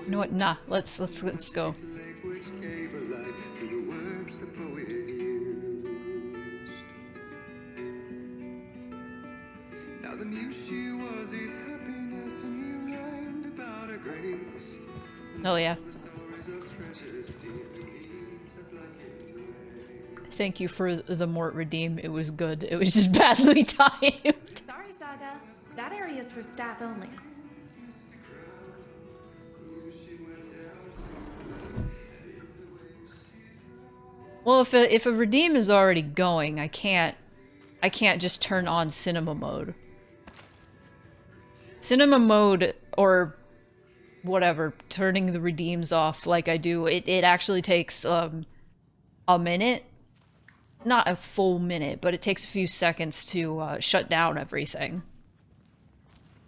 You know what? Nah, let's go. Oh yeah. Thank you for the Mort redeem. It was good. It was just badly timed. Sorry, Saga. That area is for staff only. Well, if a redeem is already going, I can't just turn on cinema mode. Cinema mode, or whatever, turning the redeems off like I do, it actually takes a minute. Not a full minute, but it takes a few seconds to shut down everything.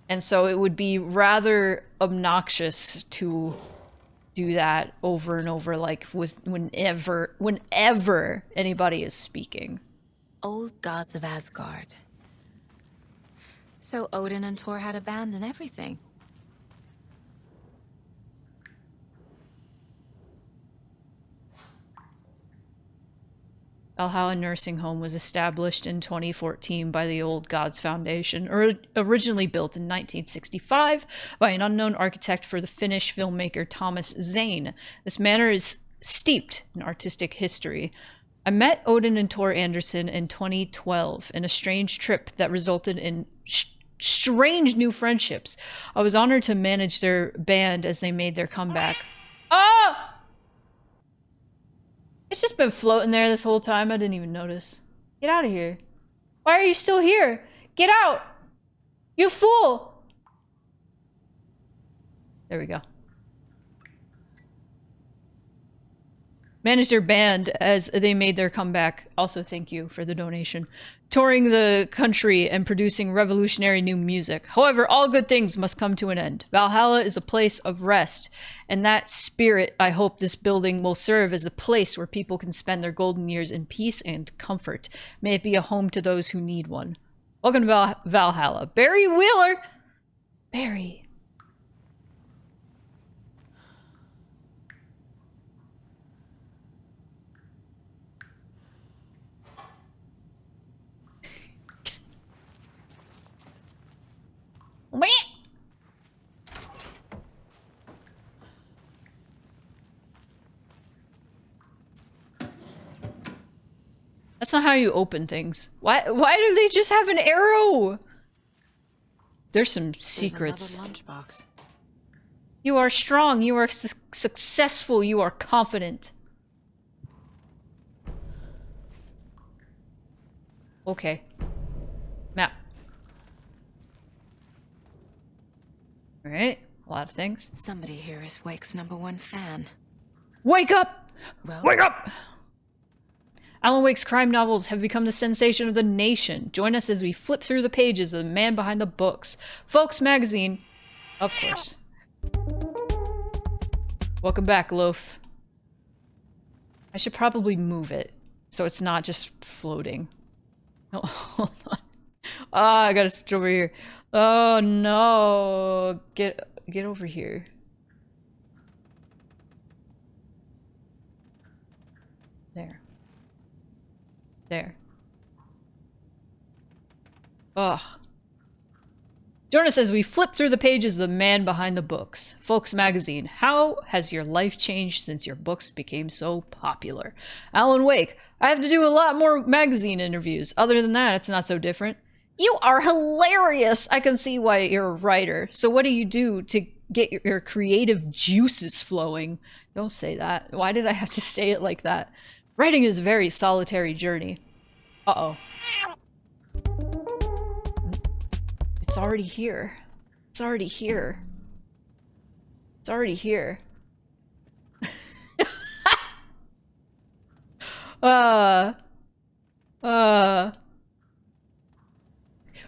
And so it would be rather obnoxious to do that over and over, like with whenever anybody is speaking. Old gods of Asgard. So Odin and Tor had a band and everything. Valhalla Nursing Home was established in 2014 by the Old Gods Foundation, originally built in 1965 by an unknown architect for the Finnish filmmaker Thomas Zane. This manor is steeped in artistic history. I met Odin and Tor Anderson in 2012 in a strange trip that resulted in strange new friendships. I was honored to manage their band as they made their comeback. Oh! It's just been floating there this whole time. I didn't even notice. Get out of here. Why are you still here? Get out! You fool! There we go. Managed their band as they made their comeback. Also, thank you for the donation. Touring the country and producing revolutionary new music. However, all good things must come to an end. Valhalla is a place of rest, and that spirit, I hope this building will serve as a place where people can spend their golden years in peace and comfort. May it be a home to those who need one. Welcome to Valhalla. Barry Wheeler! Barry not how you open things. Why do they just have an arrow? There's some secrets. There's another lunchbox. You are strong, you are successful, you are confident. Okay. Map. Alright, a lot of things. Somebody here is Wake's #1 fan. Wake up! Well, Wake up! Alan Wake's crime novels have become the sensation of the nation. Join us as we flip through the pages of the man behind the books. Folks magazine, of course. Welcome back, Loaf. I should probably move it so it's not just floating. Oh, hold on. Ah, I gotta switch over here. Oh no. Get over here. There. There. Ugh. Join us as we flip through the pages of the man behind the books. Folks magazine. How has your life changed since your books became so popular? Alan Wake. I have to do a lot more magazine interviews. Other than that, it's not so different. You are hilarious! I can see why you're a writer. So what do you do to get your creative juices flowing? Don't say that. Why did I have to say it like that? Writing is a very solitary journey. Uh-oh. It's already here. It's already here. It's already here.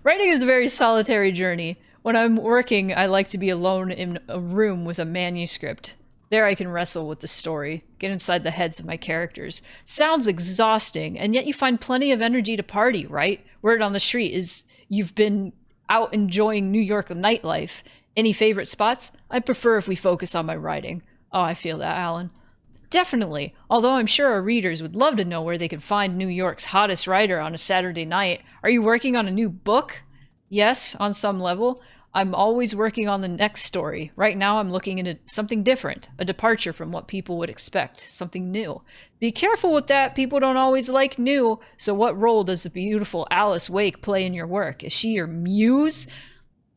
Writing is a very solitary journey. When I'm working, I like to be alone in a room with a manuscript. There I can wrestle with the story, get inside the heads of my characters. Sounds exhausting, and yet you find plenty of energy to party, right? Word on the street is you've been out enjoying New York nightlife. Any favorite spots? I prefer if we focus on my writing. Oh, I feel that, Alan. Definitely, although I'm sure our readers would love to know where they can find New York's hottest writer on a Saturday night. Are you working on a new book? Yes, on some level. I'm always working on the next story. Right now I'm looking into something different, a departure from what people would expect, something new. Be careful with that, people don't always like new. So what role does the beautiful Alice Wake play in your work? Is she your muse?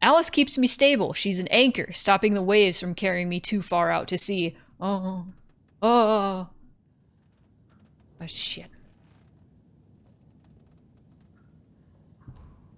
Alice keeps me stable. She's an anchor, stopping the waves from carrying me too far out to sea. Oh. Oh. Oh, shit.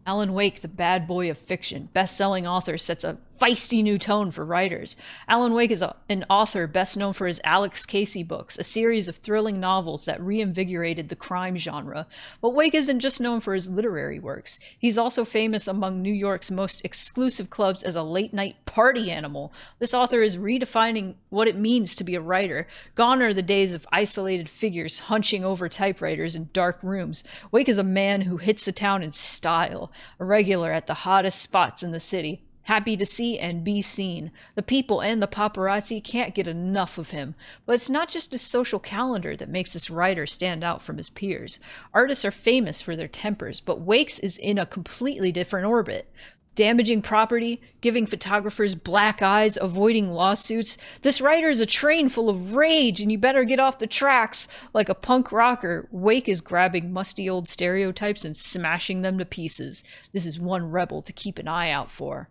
Alan Wake, the bad boy of fiction, best-selling author, sets a feisty new tone for writers. Alan Wake is an author best known for his Alex Casey books, a series of thrilling novels that reinvigorated the crime genre. But Wake isn't just known for his literary works. He's also famous among New York's most exclusive clubs as a late-night party animal. This author is redefining what it means to be a writer. Gone are the days of isolated figures hunching over typewriters in dark rooms. Wake is a man who hits the town in style, a regular at the hottest spots in the city. Happy to see and be seen. The people and the paparazzi can't get enough of him. But it's not just his social calendar that makes this writer stand out from his peers. Artists are famous for their tempers, but Wake's is in a completely different orbit. Damaging property, giving photographers black eyes, avoiding lawsuits. This writer is a train full of rage, and you better get off the tracks. Like a punk rocker, Wake is grabbing musty old stereotypes and smashing them to pieces. This is one rebel to keep an eye out for.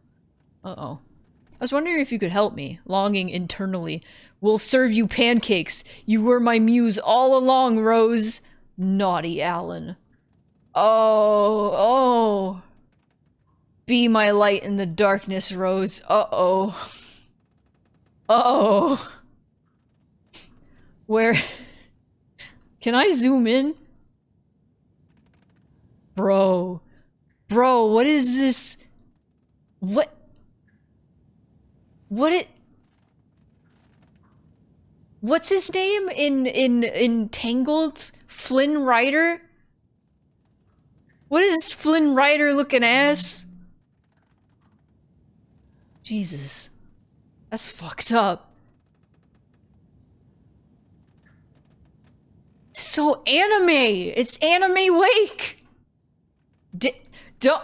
Uh-oh. I was wondering if you could help me, longing internally. We'll serve you pancakes. You were my muse all along, Rose. Naughty Alan. Oh. Be my light in the darkness, Rose. Uh-oh. Uh-oh. Where? Can I zoom in? Bro, what is this? What's his name in Tangled? Flynn Rider? What is Flynn Rider looking ass? Jesus. That's fucked up. So anime! It's Anime Wake! Don't...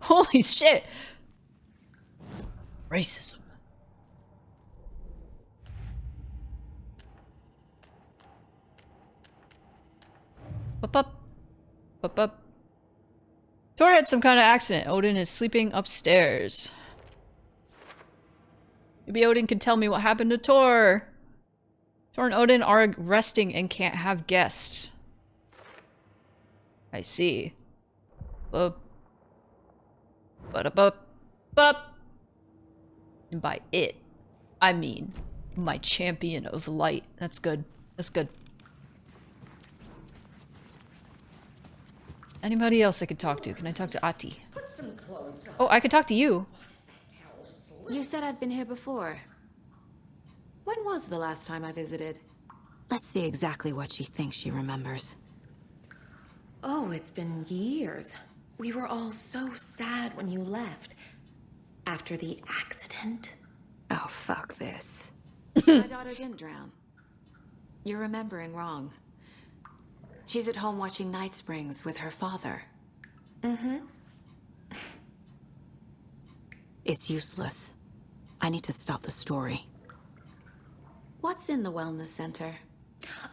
Holy shit! Racism. Up. Tor had some kind of accident. Odin is sleeping upstairs. Maybe Odin can tell me what happened to Tor. Tor and Odin are resting and can't have guests. I see. Bup. Ba-da-bup. Bup. And by it, I mean my champion of light. That's good. That's good. Anybody else I could talk to? Can I talk to Ati? Put some clothes on. Oh, I could talk to you. You said I'd been here before. When was the last time I visited? Let's see exactly what she thinks she remembers. Oh, it's been years. We were all so sad when you left. After the accident. Oh, fuck this. My daughter didn't drown. You're remembering wrong. She's at home watching Night Springs with her father. Mm-hmm. It's useless. I need to stop the story. What's in the wellness center?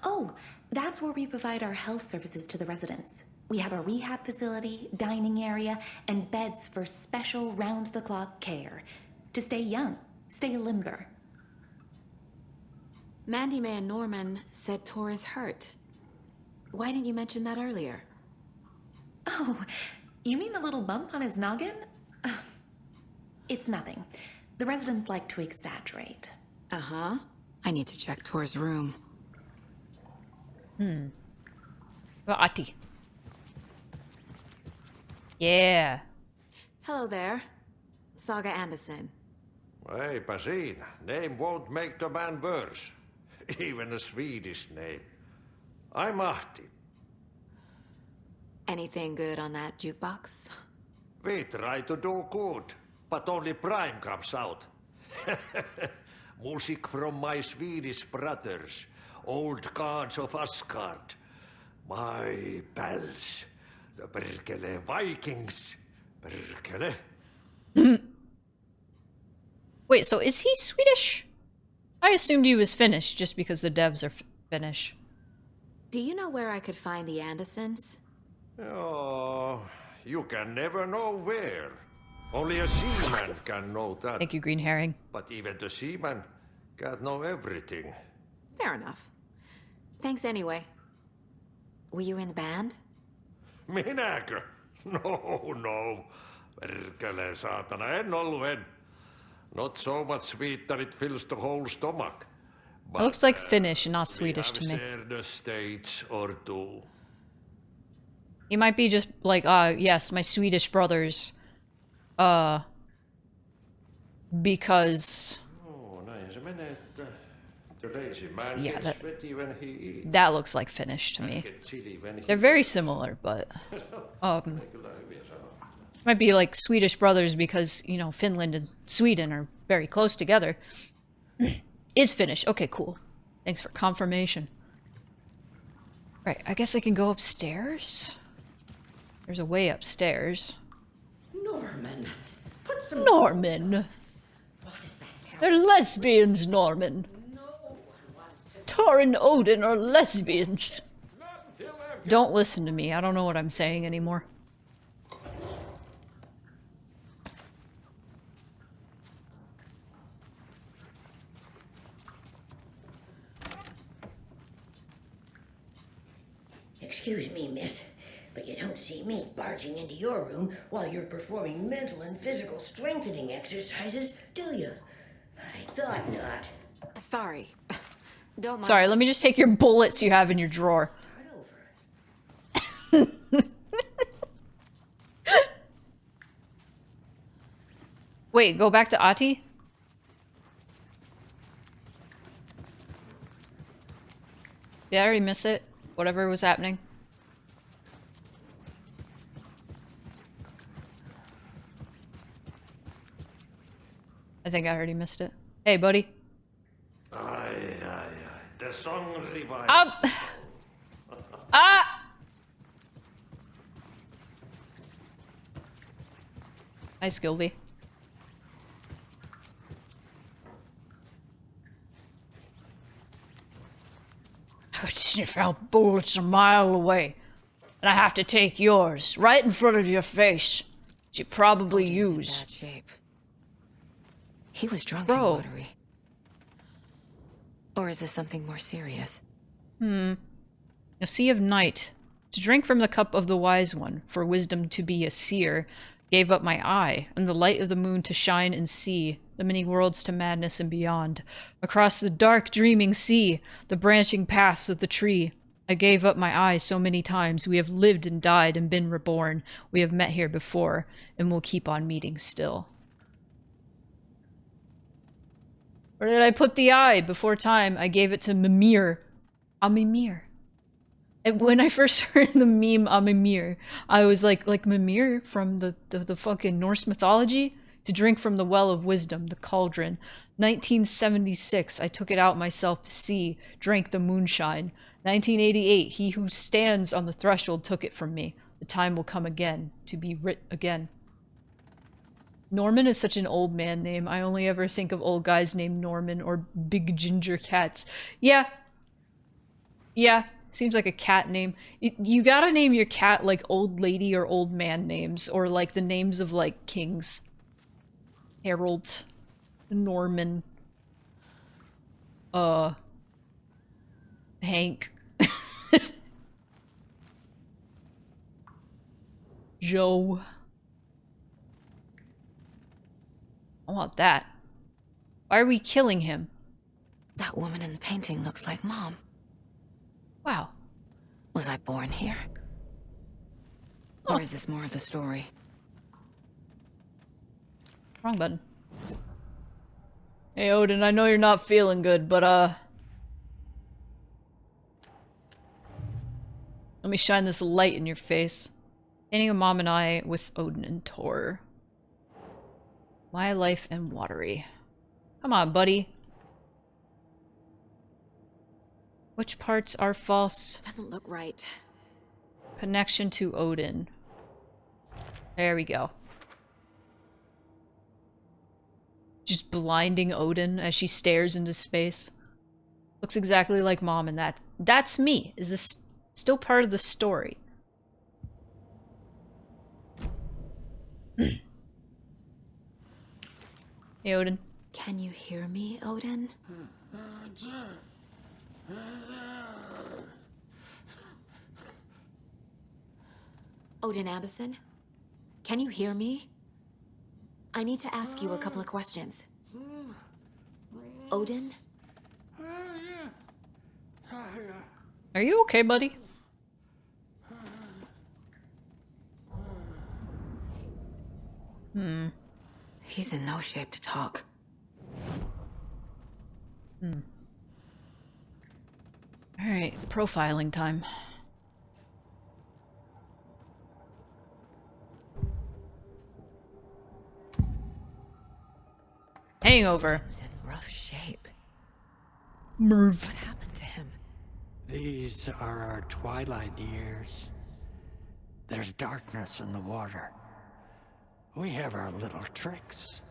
Oh, that's where we provide our health services to the residents. We have a rehab facility, dining area, and beds for special round-the-clock care. To stay young, stay limber. Mandy May and Norman said Tor is hurt. Why didn't you mention that earlier? Oh, you mean the little bump on his noggin? It's nothing. The residents like to exaggerate. Uh-huh. I need to check Tor's room. Well, Ati. Yeah. Hello there. Saga Anderson. Eipä siinä. Name won't make the man worse. Even a Swedish name. I'm Ahti. Anything good on that jukebox? We try to do good, but only Prime comes out. Music from my Swedish brothers, old gods of Asgard. My pals, the Perkele Vikings. Perkele. Wait, so is he Swedish? I assumed he was Finnish just because the devs are Finnish. Do you know where I could find the Andersons? Oh, you can never know where. Only a seaman can know that. Thank you, Green Herring. But even the seaman can't know everything. Fair enough. Thanks anyway. Were you in the band? Minäkö? No. Perkele saatana, en ollut. Not so much sweet that it fills the whole stomach. It looks like Finnish and not Swedish to me. We have shared a stage or two. He might be just like, yes, my Swedish brothers. Because... Oh, näin se menee, että the lazy man yeah, gets sweaty when he eats. that looks like Finnish to me. They're very similar, but... might be like Swedish brothers because, you know, Finland and Sweden are very close together. Is Finnish. Okay, cool. Thanks for confirmation. Right, I guess I can go upstairs? There's a way upstairs. Norman, put some... Norman! They're lesbians, Norman! Tor and Odin are lesbians! Don't listen to me, I don't know what I'm saying anymore. Excuse me, miss, but you don't see me barging into your room while you're performing mental and physical strengthening exercises, do you? I thought not. Sorry. Don't mind. Sorry, let me just take your bullets you have in your drawer. Wait, go back to Ati? Did I already miss it? Whatever was happening? I think I already missed it. Hey, buddy. Aye. The song revives. Ah! Nice, Gilby. I could sniff out bullets a mile away. And I have to take yours, right in front of your face. Which you probably Odin's use. in bad shape. He was drunk Bro. and watery. Or is this something more serious? A sea of night. To drink from the cup of the wise one, for wisdom to be a seer, gave up my eye, and the light of the moon to shine and see, the many worlds to madness and beyond. Across the dark, dreaming sea, the branching paths of the tree, I gave up my eye so many times. We have lived and died and been reborn. We have met here before, and will keep on meeting still. Where did I put the eye? Before time, I gave it to Mimir. A Mimir. And when I first heard the meme a Mimir, I was like Mimir from the fucking Norse mythology? To drink from the well of wisdom, the cauldron. 1976, I took it out myself to see, drank the moonshine. 1988, he who stands on the threshold took it from me. The time will come again, to be writ again. Norman is such an old man name. I only ever think of old guys named Norman or big ginger cats. Yeah. Yeah. Seems like a cat name. You gotta name your cat like old lady or old man names, or like the names of like kings. Harold. Norman. Hank. Joe. I want that. Why are we killing him? That woman in the painting looks like Mom. Wow. Was I born here? Or is this more of the story? Wrong button. Hey Odin, I know you're not feeling good, but let me shine this light in your face. Painting a Mom and I with Odin and Tor. My life and watery. Come on, buddy. Which parts are false? Doesn't look right. Connection to Odin. There we go. Just blinding Odin as she stares into space. Looks exactly like Mom, and that's me. Is this still part of the story? Hey, Odin. Can you hear me, Odin? Odin Anderson? Can you hear me? I need to ask you a couple of questions. Odin? Are you okay, buddy? He's in no shape to talk. Alright, profiling time. Hangover. He's in rough shape. Merv. What happened to him? These are our twilight years. There's darkness in the water. We have our little tricks.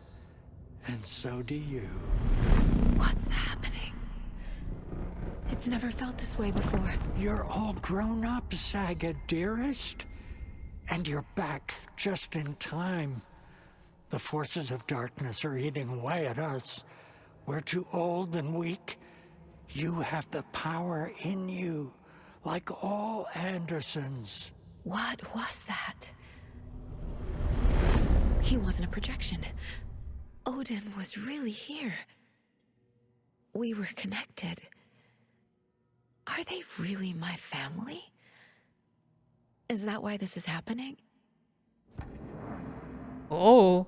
And so do you. What's happening? It's never felt this way before. You're all grown up, Saga, dearest. And you're back just in time. The forces of darkness are eating away at us. We're too old and weak. You have the power in you, like all Andersons. What was that? He wasn't a projection. Odin was really here. We were connected. Are they really my family? Is that why this is happening? Oh.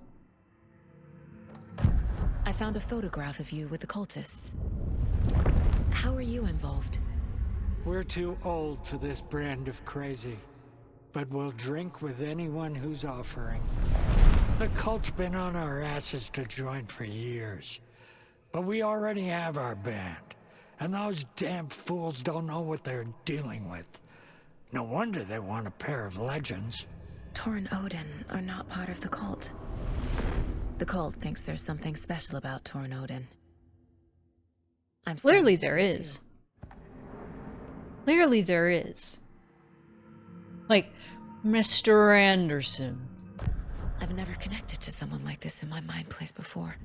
I found a photograph of you with the cultists. How are you involved? We're too old for this brand of crazy, but we'll drink with anyone who's offering. The cult's been on our asses to join for years, but we already have our band, and those damn fools don't know what they're dealing with. No wonder they want a pair of legends. Tor and Odin are not part of the cult. The cult thinks there's something special about Tor and Odin. I'm Clearly starting to there see it, is. too. Clearly there is. Like, Mr. Anderson. I've never connected to someone like this in my mind place before.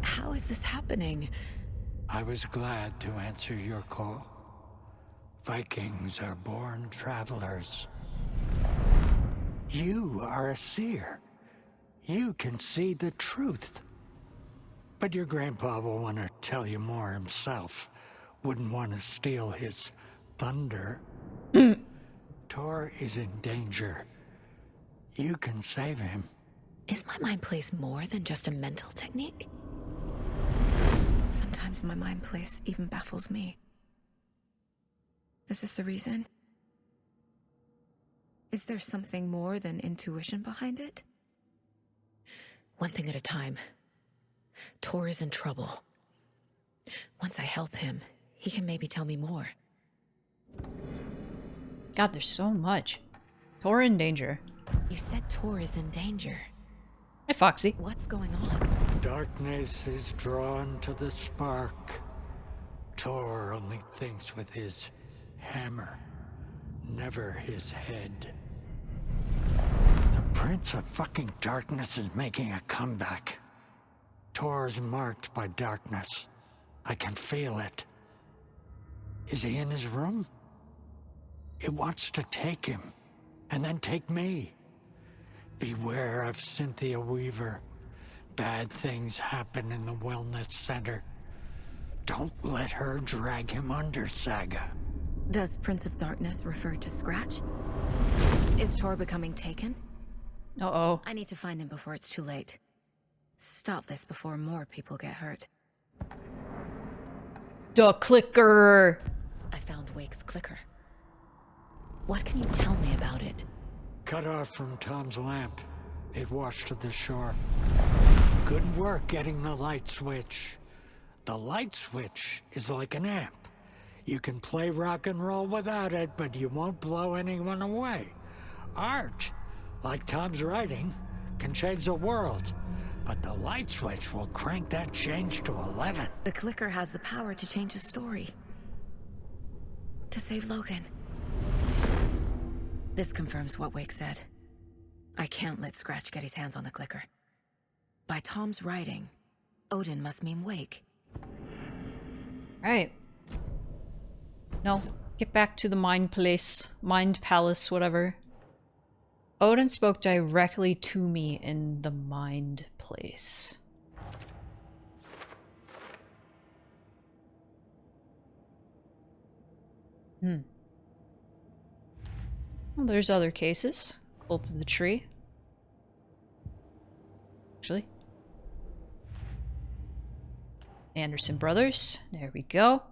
How is this happening? I was glad to answer your call. Vikings are born travelers. You are a seer. You can see the truth. But your grandpa will want to tell you more himself. Wouldn't want to steal his thunder. Tor is in danger. You can save him. Is my mind place more than just a mental technique? Sometimes my mind place even baffles me. Is this the reason? Is there something more than intuition behind it? One thing at a time. Tor is in trouble. Once I help him, he can maybe tell me more. God, there's so much. Tor in danger. You said Tor is in danger. Hey, Foxy. What's going on? Darkness is drawn to the spark. Tor only thinks with his hammer, never his head. The Prince of fucking Darkness is making a comeback. Tor's marked by darkness. I can feel it. Is he in his room? It wants to take him, and then take me. Beware of Cynthia Weaver. Bad things happen in the wellness center. Don't let her drag him under, Saga. Does Prince of Darkness refer to Scratch? Is Tor becoming taken? Uh-oh. I need to find him before it's too late. Stop this before more people get hurt. The clicker! I found Wake's clicker. What can you tell me about it? Cut off from Tom's lamp. It washed to the shore. Good work getting the light switch. The light switch is like an amp. You can play rock and roll without it, but you won't blow anyone away. Art, like Tom's writing, can change the world. But the light switch will crank that change to 11. The clicker has the power to change the story. To save Logan. This confirms what Wake said. I can't let Scratch get his hands on the clicker. By Tom's writing, Odin must mean Wake. Right. No. Get back to the mind place. Mind palace, whatever. Odin spoke directly to me in the mind place. Well, there's other cases. Cult of the Tree. Actually. Anderson Brothers. There we go.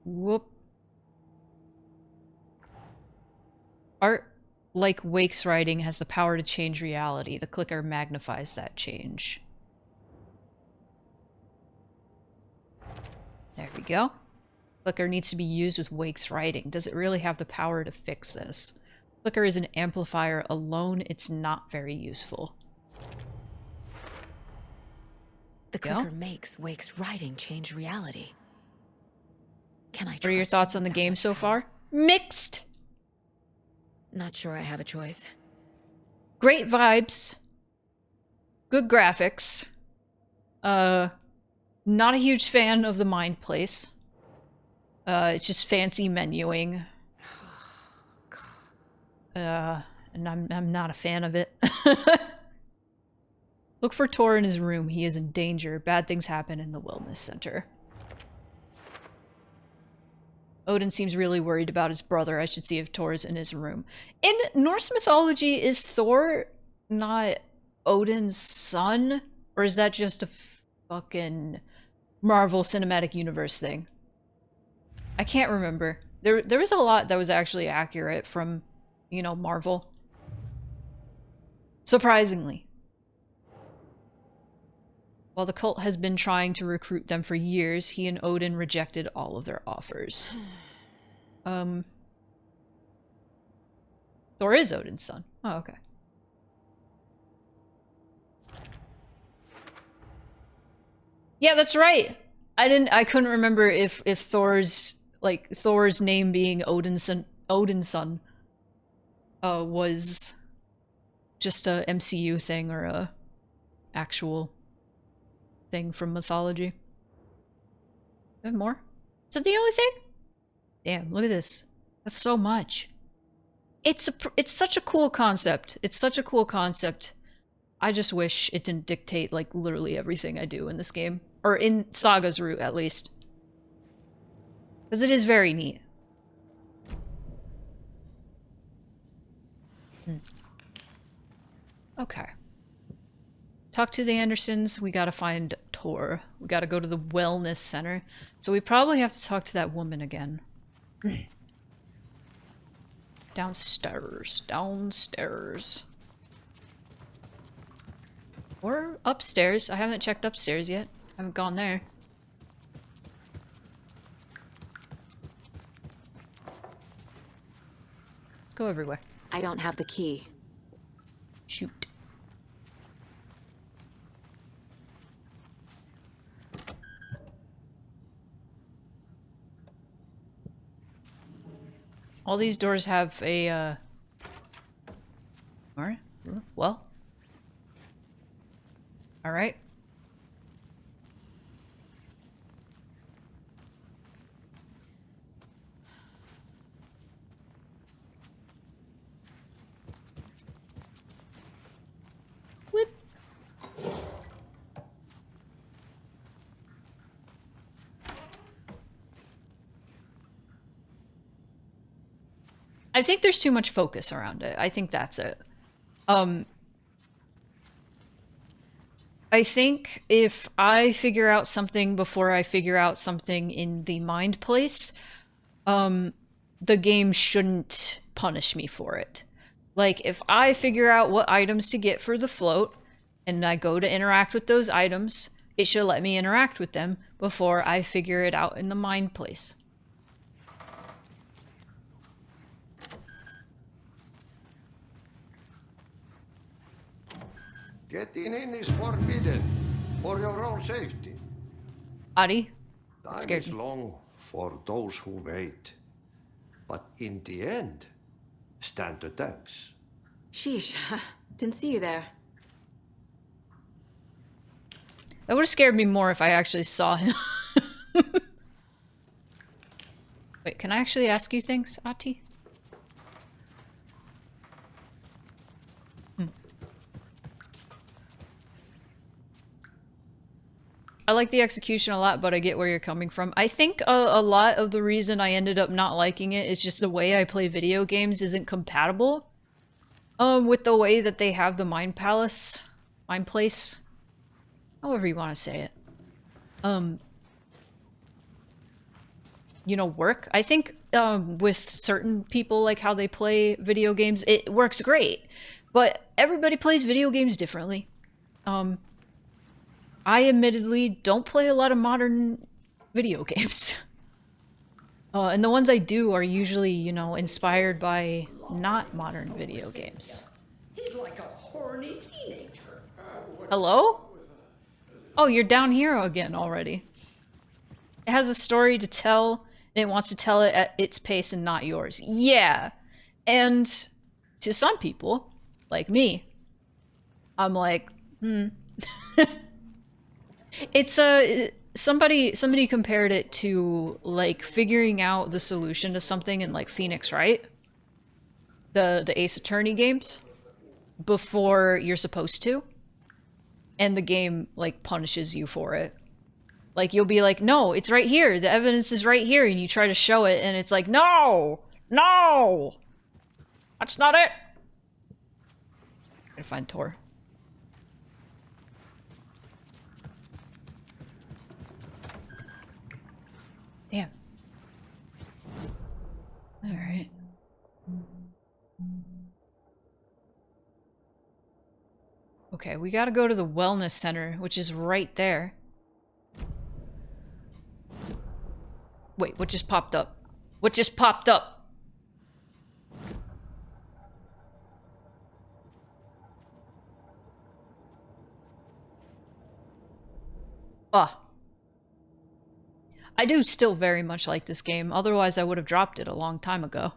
Whoop. Art, like Wake's writing, has the power to change reality. The clicker magnifies that change. There we go. Clicker needs to be used with Wake's writing. Does it really have the power to fix this? Clicker is an amplifier alone. It's not very useful. The clicker makes Wake's writing change reality. Can I What are your thoughts on the game so far? Mixed! Not sure I have a choice. Great vibes. Good graphics. Not a huge fan of the mind place. It's just fancy menuing. And I'm not a fan of it. Look for Tor in his room. He is in danger. Bad things happen in the wellness center. Odin seems really worried about his brother. I should see if Thor is in his room. In Norse mythology, is Thor not Odin's son? Or is that just a fucking Marvel Cinematic Universe thing? I can't remember. There was a lot that was actually accurate from, you know, Marvel. Surprisingly. While the cult has been trying to recruit them for years, he and Odin rejected all of their offers. The Thor is Odin's son. Oh, okay. Yeah, that's right. I couldn't remember if Thor's name being Odin's son was just a MCU thing or a actual thing from mythology. And more? Is that the only thing? Damn, look at this. That's so much. It's such a cool concept. It's such a cool concept. I just wish it didn't dictate like literally everything I do in this game. Or in Saga's route, at least. Because it is very neat. Okay. Talk to the Andersons. We gotta find Tor. We gotta go to the wellness center. So we probably have to talk to that woman again. Downstairs. Downstairs. Or upstairs. I haven't checked upstairs yet. I haven't gone there. Let's go everywhere. I don't have the key. Shoot. All these doors have a, Alright. Well. Alright. What? I think there's too much focus around it. I think that's it. I think if I figure out something before I figure out something in the mind place, the game shouldn't punish me for it. Like, if I figure out what items to get for the float, and I go to interact with those items, it should let me interact with them before I figure it out in the mind place. Getting in is forbidden, for your own safety. Adi? Time is long for those who wait. But in the end, stand the thanks. Sheesh. Didn't see you there. That would have scared me more if I actually saw him. Wait, can I actually ask you things, Ati? I like the execution a lot, but I get where you're coming from. I think a lot of the reason I ended up not liking it is just the way I play video games isn't compatible with the way that they have the Mind Palace, Mind Place, however you want to say it. You know, work. I think with certain people, like how they play video games, it works great. But everybody plays video games differently. I admittedly don't play a lot of modern video games. And the ones I do are usually, you know, inspired by not modern video games. He's like a horny teenager. Hello? Oh, you're down here again already. It has a story to tell, and it wants to tell it at its pace and not yours. Yeah. And to some people, like me, I'm like, It's somebody compared it to like figuring out the solution to something in like Phoenix, right? The Ace Attorney games before you're supposed to, and the game like punishes you for it. Like you'll be like, no, it's right here. The evidence is right here, and you try to show it, and it's like, no, no, that's not it. I'm gonna find Tor. Damn. Alright. Okay, we gotta go to the wellness center, which is right there. Wait, what just popped up? What just popped up? Ah. I do still very much like this game, otherwise I would have dropped it a long time ago.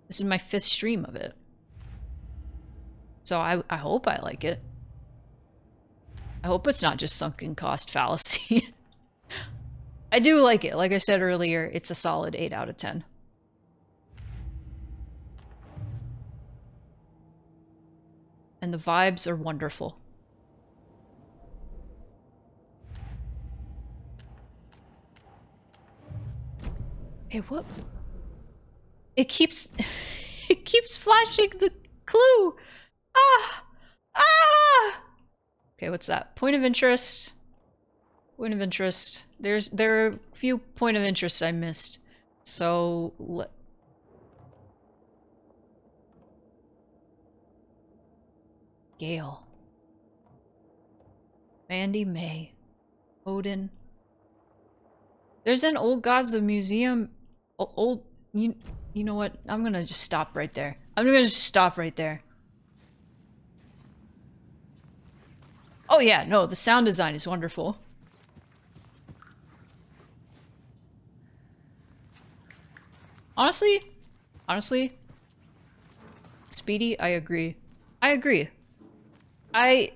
This is my 5th stream of it. So I hope I like it. I hope it's not just sunken cost fallacy. I do like it. Like I said earlier, it's a solid 8 out of 10. And the vibes are wonderful. Hey, what? It keeps... it keeps flashing the clue! Ah! Ah! Okay, what's that? Point of interest. Point of interest. There are a few point of interests I missed. So... Gale. Mandy May. Odin. There's an Old Gods of Museum... Old... You know what? I'm gonna just stop right there. I'm gonna just stop right there. Oh yeah, no, the sound design is wonderful. Honestly, Speedy, I agree. I agree.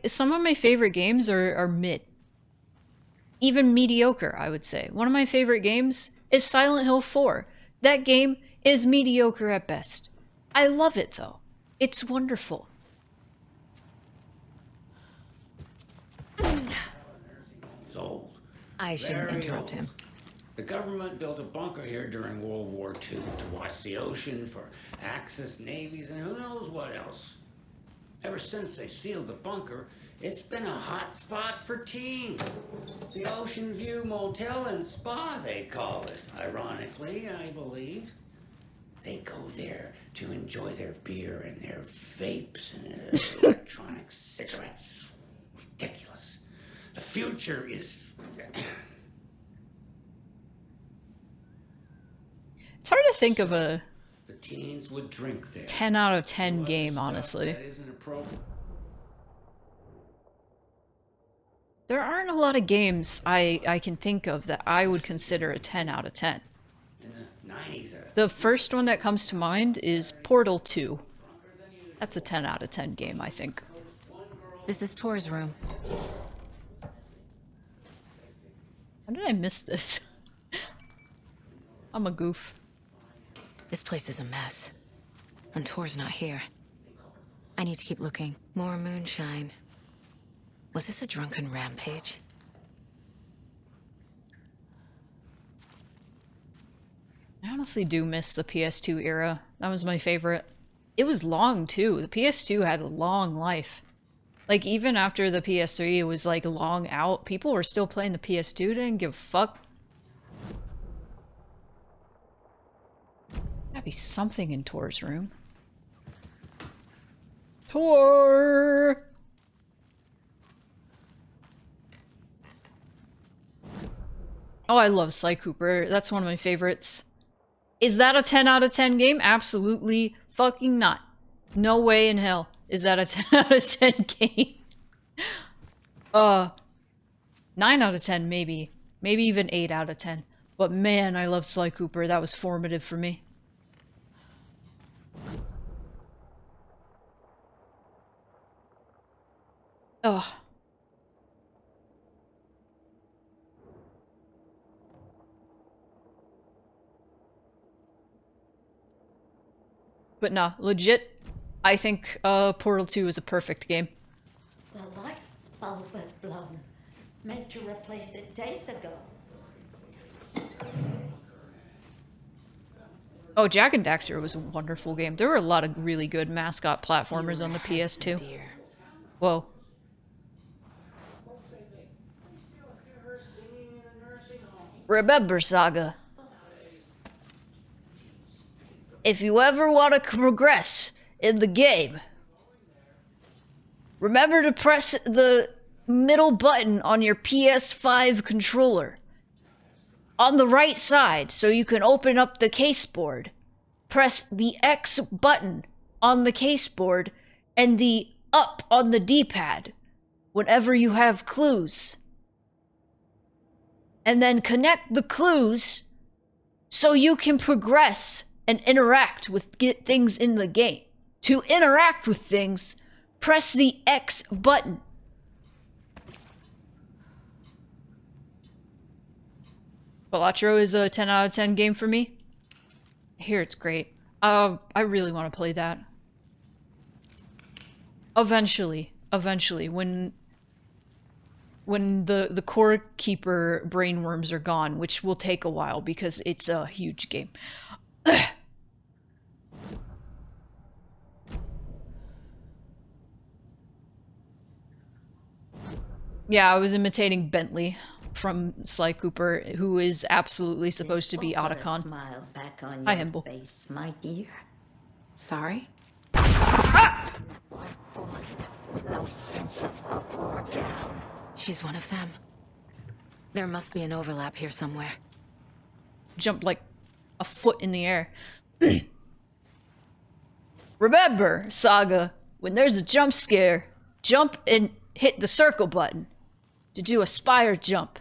Some of my favorite games are mid. Even mediocre, I would say. One of my favorite games is Silent Hill 4. That game is mediocre at best. I love it though. It's wonderful. It's old. I shouldn't Very interrupt old. him. The government built a bunker here during World War II to watch the ocean for Axis navies and who knows what else. Ever since they sealed the bunker, it's been a hot spot for teens. The Ocean View Motel and Spa, they call it. Ironically, I believe. They go there to enjoy their beer and their vapes and electronic cigarettes. Ridiculous. The future is... It's hard to think of a The teens would drink there. 10 out of 10 game, honestly. That isn't appropriate. There aren't a lot of games I can think of that I would consider a 10 out of 10. In the 90s, The first one that comes to mind is Portal 2. That's a 10 out of 10 game, I think. This is Tor's room. How did I miss this? I'm a goof. This place is a mess. And Tor's not here. I need to keep looking. More moonshine. Was this a drunken rampage? I honestly do miss the PS2 era. That was my favorite. It was long, too. The PS2 had a long life. Like, even after the PS3 was, like, long out, people were still playing the PS2, didn't give a fuck. Gotta be something in Tor's room. Tor! Oh, I love Sly Cooper. That's one of my favorites. Is that a 10 out of 10 game? Absolutely fucking not. No way in hell is that a 10 out of 10 game. 9 out of 10 maybe. Maybe even 8 out of 10. But man, I love Sly Cooper. That was formative for me. Ugh. But nah, legit, I think Portal 2 is a perfect game. The light bulb had blown. Meant to replace it days ago. Oh, Jack and Daxter was a wonderful game. There were a lot of really good mascot platformers on the PS2. Whoa. Remember, Saga. If you ever want to progress in the game, remember to press the middle button on your PS5 controller. On the right side, so you can open up the caseboard. Press the X button on the caseboard and the up on the D-pad whenever you have clues and then connect the clues so you can progress and interact with things in the game. To interact with things, press the X button. Balatro is a 10 out of 10 game for me. I hear it's great. I really want to play that. Eventually, when the core keeper brainworms are gone, which will take a while because it's a huge game. Yeah, I was imitating Bentley from Sly Cooper, who is absolutely supposed to be Otacon. Smile back on Hi, your Himble. face, my dear. Sorry? She's one of them. There must be an overlap here somewhere. Jumped like a foot in the air. Remember, Saga, when there's a jump scare, jump and hit the circle button to do a spire jump.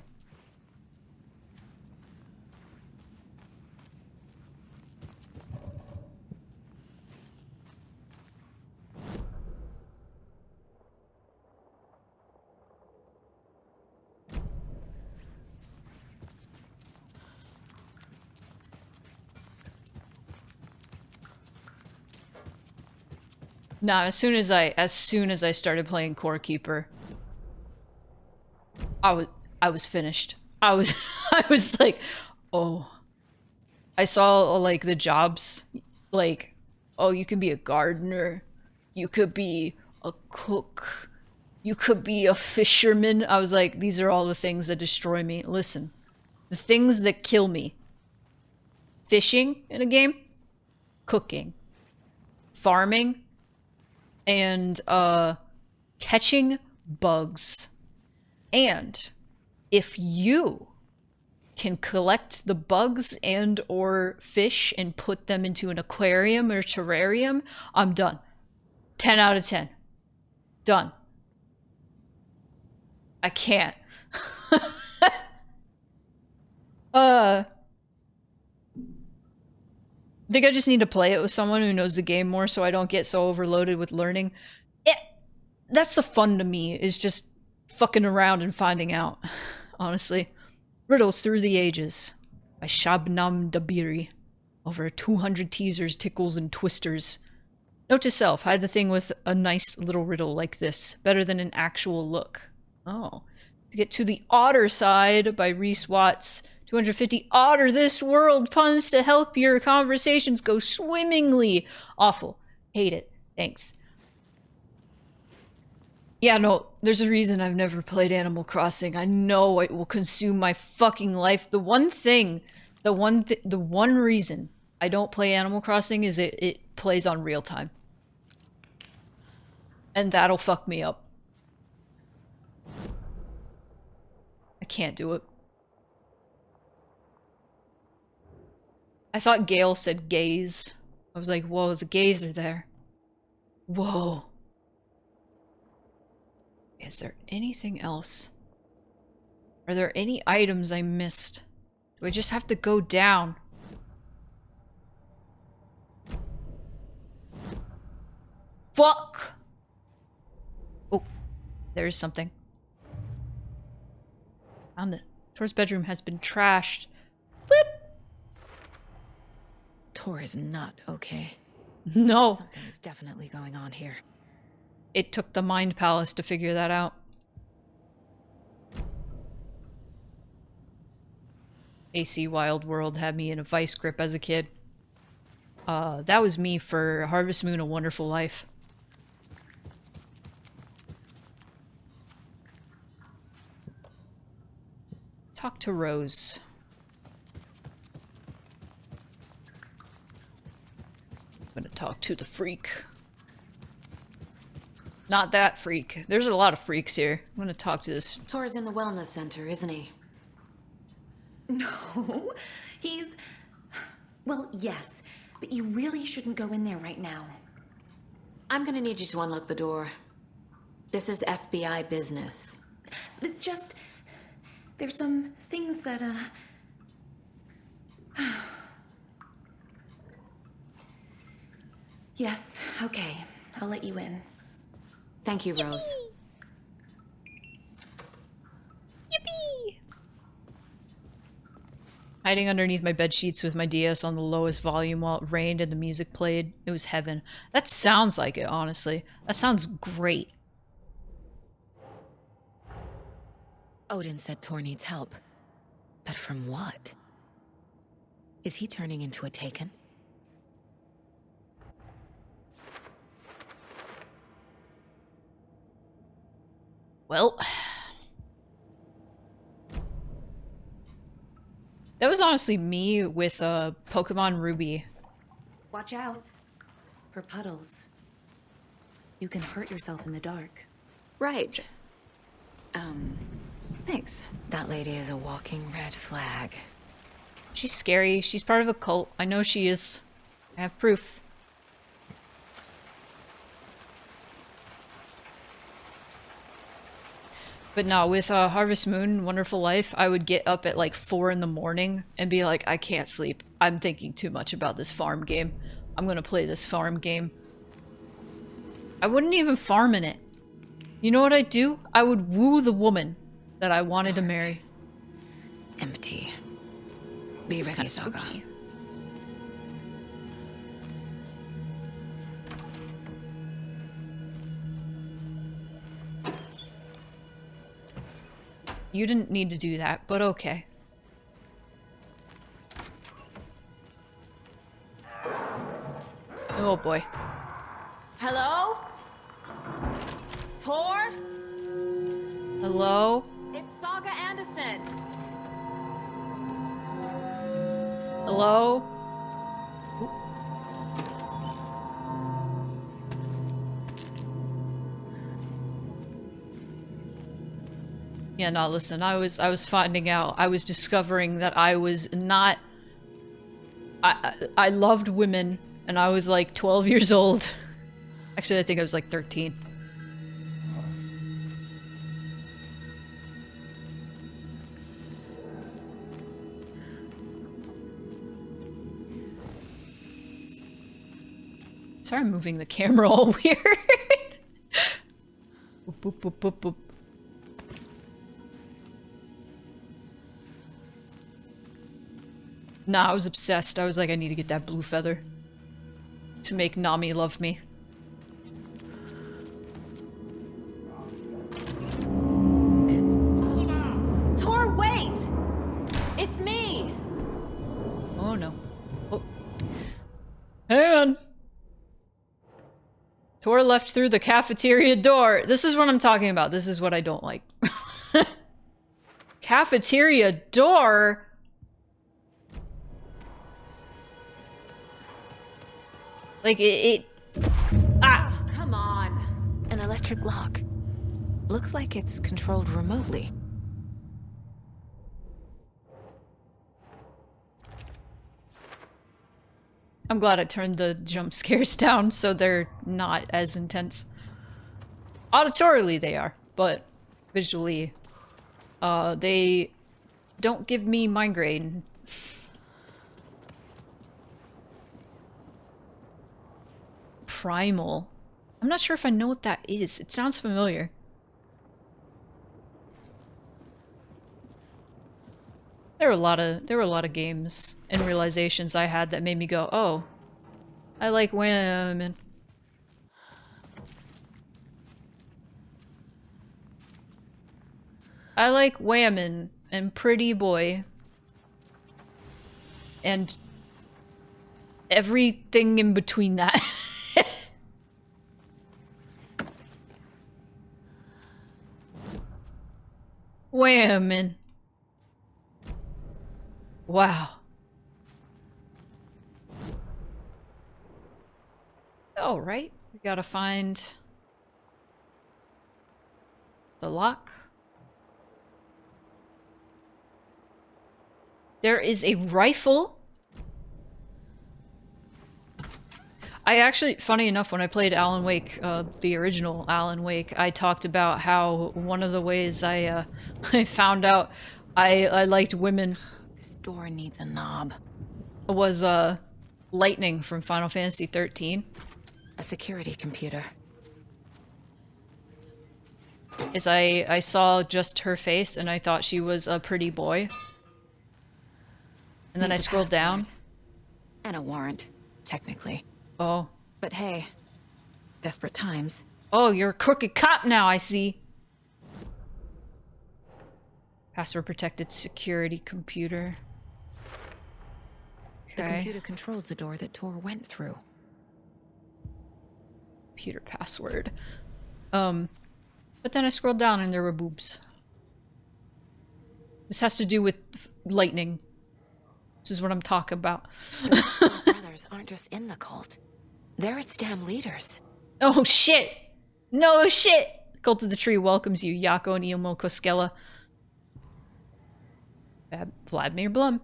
Nah, as soon as I started playing Core Keeper, I was finished. I was like, oh. I saw like the jobs, like, oh, you can be a gardener, you could be a cook, you could be a fisherman. I was like, these are all the things that destroy me. Listen, the things that kill me: fishing in a game, cooking, farming, and catching bugs. And if you can collect the bugs and or fish and put them into an aquarium or terrarium, I'm done. 10 out of 10. Done. I can't. I think I just need to play it with someone who knows the game more so I don't get so overloaded with learning. That's the fun to me, is just fucking around and finding out, honestly. Riddles Through the Ages by Shabnam Dabiri. Over 200 teasers, tickles, and twisters. Note to self, hide the thing with a nice little riddle like this. Better than an actual look. Oh. To get to the otter side by Reese Watts. 250 otter this world puns to help your conversations go swimmingly. Awful. Hate it. Thanks. Yeah, no, there's a reason I've never played Animal Crossing. I know it will consume my fucking life. The one reason I don't play Animal Crossing is it plays on real time. And that'll fuck me up. I can't do it. I thought Gale said gays. I was like, whoa, the gays are there. Whoa. Is there anything else? Are there any items I missed? Do I just have to go down? Fuck! Oh, there's something. Found it. Tor's bedroom has been trashed. Whip! Tor is not okay. No. Something is definitely going on here. It took the Mind Palace to figure that out. AC Wild World had me in a vice grip as a kid. That was me for Harvest Moon: A Wonderful Life. Talk to Rose. I'm gonna talk to the freak. Not that freak. There's a lot of freaks here. I'm gonna talk to this. Tor's in the wellness center, isn't he? No, he's... Well, yes, but you really shouldn't go in there right now. I'm gonna need you to unlock the door. This is FBI business. It's just... There's some things that, Yes, okay. I'll let you in. Thank you, Rose. Yippee! Hiding underneath my bed sheets with my DS on the lowest volume while it rained and the music played. It was heaven. That sounds like it, honestly. That sounds great. Odin said Tor needs help. But from what? Is he turning into a Taken? Well... That was honestly me with Pokemon Ruby. Watch out for puddles. You can hurt yourself in the dark. Right. Thanks. That lady is a walking red flag. She's scary. She's part of a cult. I know she is. I have proof. But no, with Harvest Moon, Wonderful Life, I would get up at like 4 in the morning and be like, I can't sleep. I'm thinking too much about this farm game. I'm gonna play this farm game. I wouldn't even farm in it. You know what I'd do? I would woo the woman that I wanted to marry. Empty. Be ready, Saga. Spooky. You didn't need to do that, but okay. Oh boy. Hello? Tor? Hello? It's Saga Anderson. Hello? Yeah, no, listen, I was finding out, I was discovering that I was not... I loved women, and I was like 12 years old. Actually, I think I was like 13. Sorry I'm moving the camera all weird. Boop, boop, boop, boop, boop. Nah, I was obsessed. I was like, I need to get that blue feather to make Nami love me. Tor, wait! It's me! Oh no. Oh. Hang on. Tor left through the cafeteria door. This is what I'm talking about. This is what I don't like. Cafeteria door? Like, Ah! Come on! An electric lock. Looks like it's controlled remotely. I'm glad I turned the jump scares down so they're not as intense. Auditorily they are, but visually, they don't give me migraine. Primal. I'm not sure if I know what that is. It sounds familiar. There were a lot of games and realizations I had that made me go, "Oh, I like women." I like women and pretty boy and everything in between that. Women. Wow. All right, we gotta find the lock. There is a rifle. I actually, funny enough, when I played Alan Wake, the original Alan Wake, I talked about how one of the ways I found out I liked women. This door needs a knob. Was Lightning from Final Fantasy 13. A security computer. Is I saw just her face and I thought she was a pretty boy. And then I Needs a scrolled down. password. And a warrant, technically. Oh. But hey, desperate times. Oh, you're a crooked cop now, I see. Password protected security computer. The computer controls the door that Tor went through. Computer password. But then I scrolled down and there were boobs. This has to do with lightning. This is what I'm talking about. The brothers aren't just in the cult. They're its damn leaders. Oh shit! No shit! Cult of the Tree welcomes you, Yako and Ilmo Koskela. Vladimir Blum.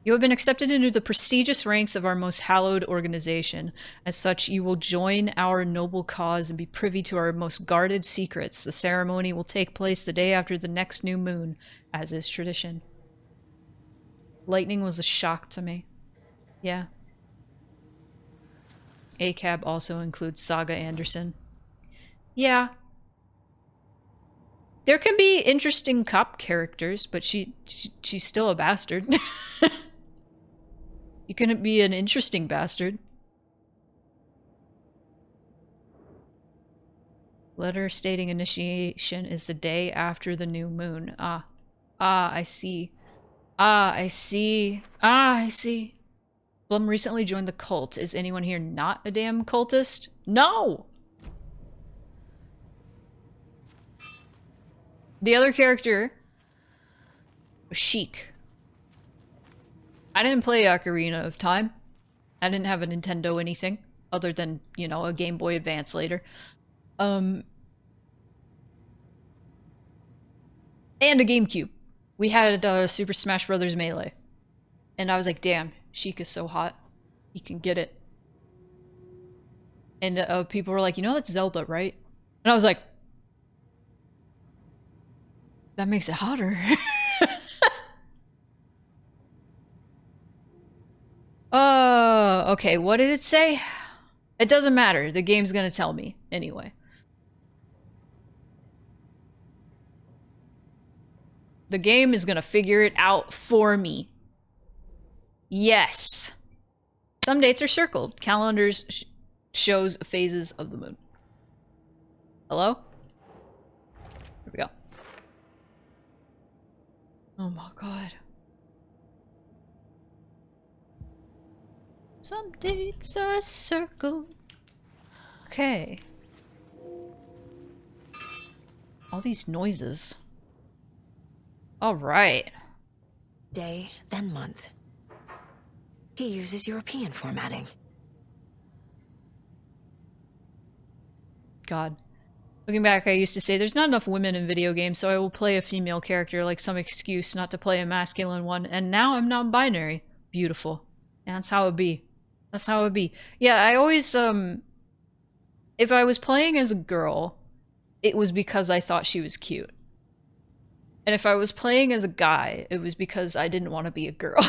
You have been accepted into the prestigious ranks of our most hallowed organization. As such, you will join our noble cause and be privy to our most guarded secrets. The ceremony will take place the day after the next new moon, as is tradition. Lightning was a shock to me. Yeah. ACAB also includes Saga Anderson. Yeah. There can be interesting cop characters, but she's still a bastard. You couldn't be an interesting bastard. Letter stating initiation is the day after the new moon. Ah. Ah, I see. Ah, I see. Ah, I see. Blum recently joined the cult. Is anyone here not a damn cultist? No! The other character was Sheik. I didn't play Ocarina of Time. I didn't have a Nintendo anything other than, you know, a Game Boy Advance later. And a GameCube. We had Super Smash Bros. Melee. And I was like, damn, Sheik is so hot. He can get it. And people were like, you know that's Zelda, right? And I was like, that makes it hotter. Okay, what did it say? It doesn't matter. The game's gonna tell me anyway. The game is gonna figure it out for me. Yes. Some dates are circled. Calendars shows phases of the moon. Hello? Here we go. Oh my god. Some dates are circled. Okay. All these noises. All right. Day, then month. He uses European formatting. God. Looking back, I used to say there's not enough women in video games, so I will play a female character like some excuse not to play a masculine one, and now I'm non-binary. Beautiful. And that's how it be. That's how it be. Yeah, I always, if I was playing as a girl, it was because I thought she was cute. And if I was playing as a guy, it was because I didn't want to be a girl.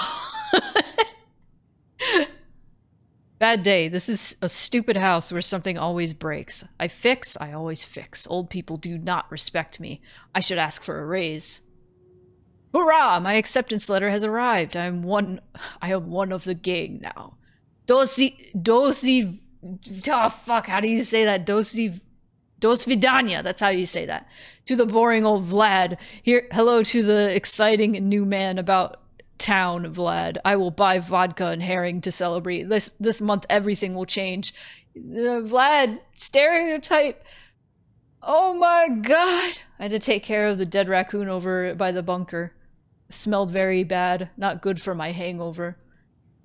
Bad day. This is a stupid house where something always breaks. I always fix. Old people do not respect me. I should ask for a raise. Hurrah! My acceptance letter has arrived. I am one of the gang now. Dosi, oh fuck, how do you say that? Dos vidania, that's how you say that. To the boring old Vlad. Hello to the exciting new man about town, Vlad. I will buy vodka and herring to celebrate. This month everything will change. Vlad, stereotype. Oh my god. I had to take care of the dead raccoon over by the bunker. Smelled very bad. Not good for my hangover.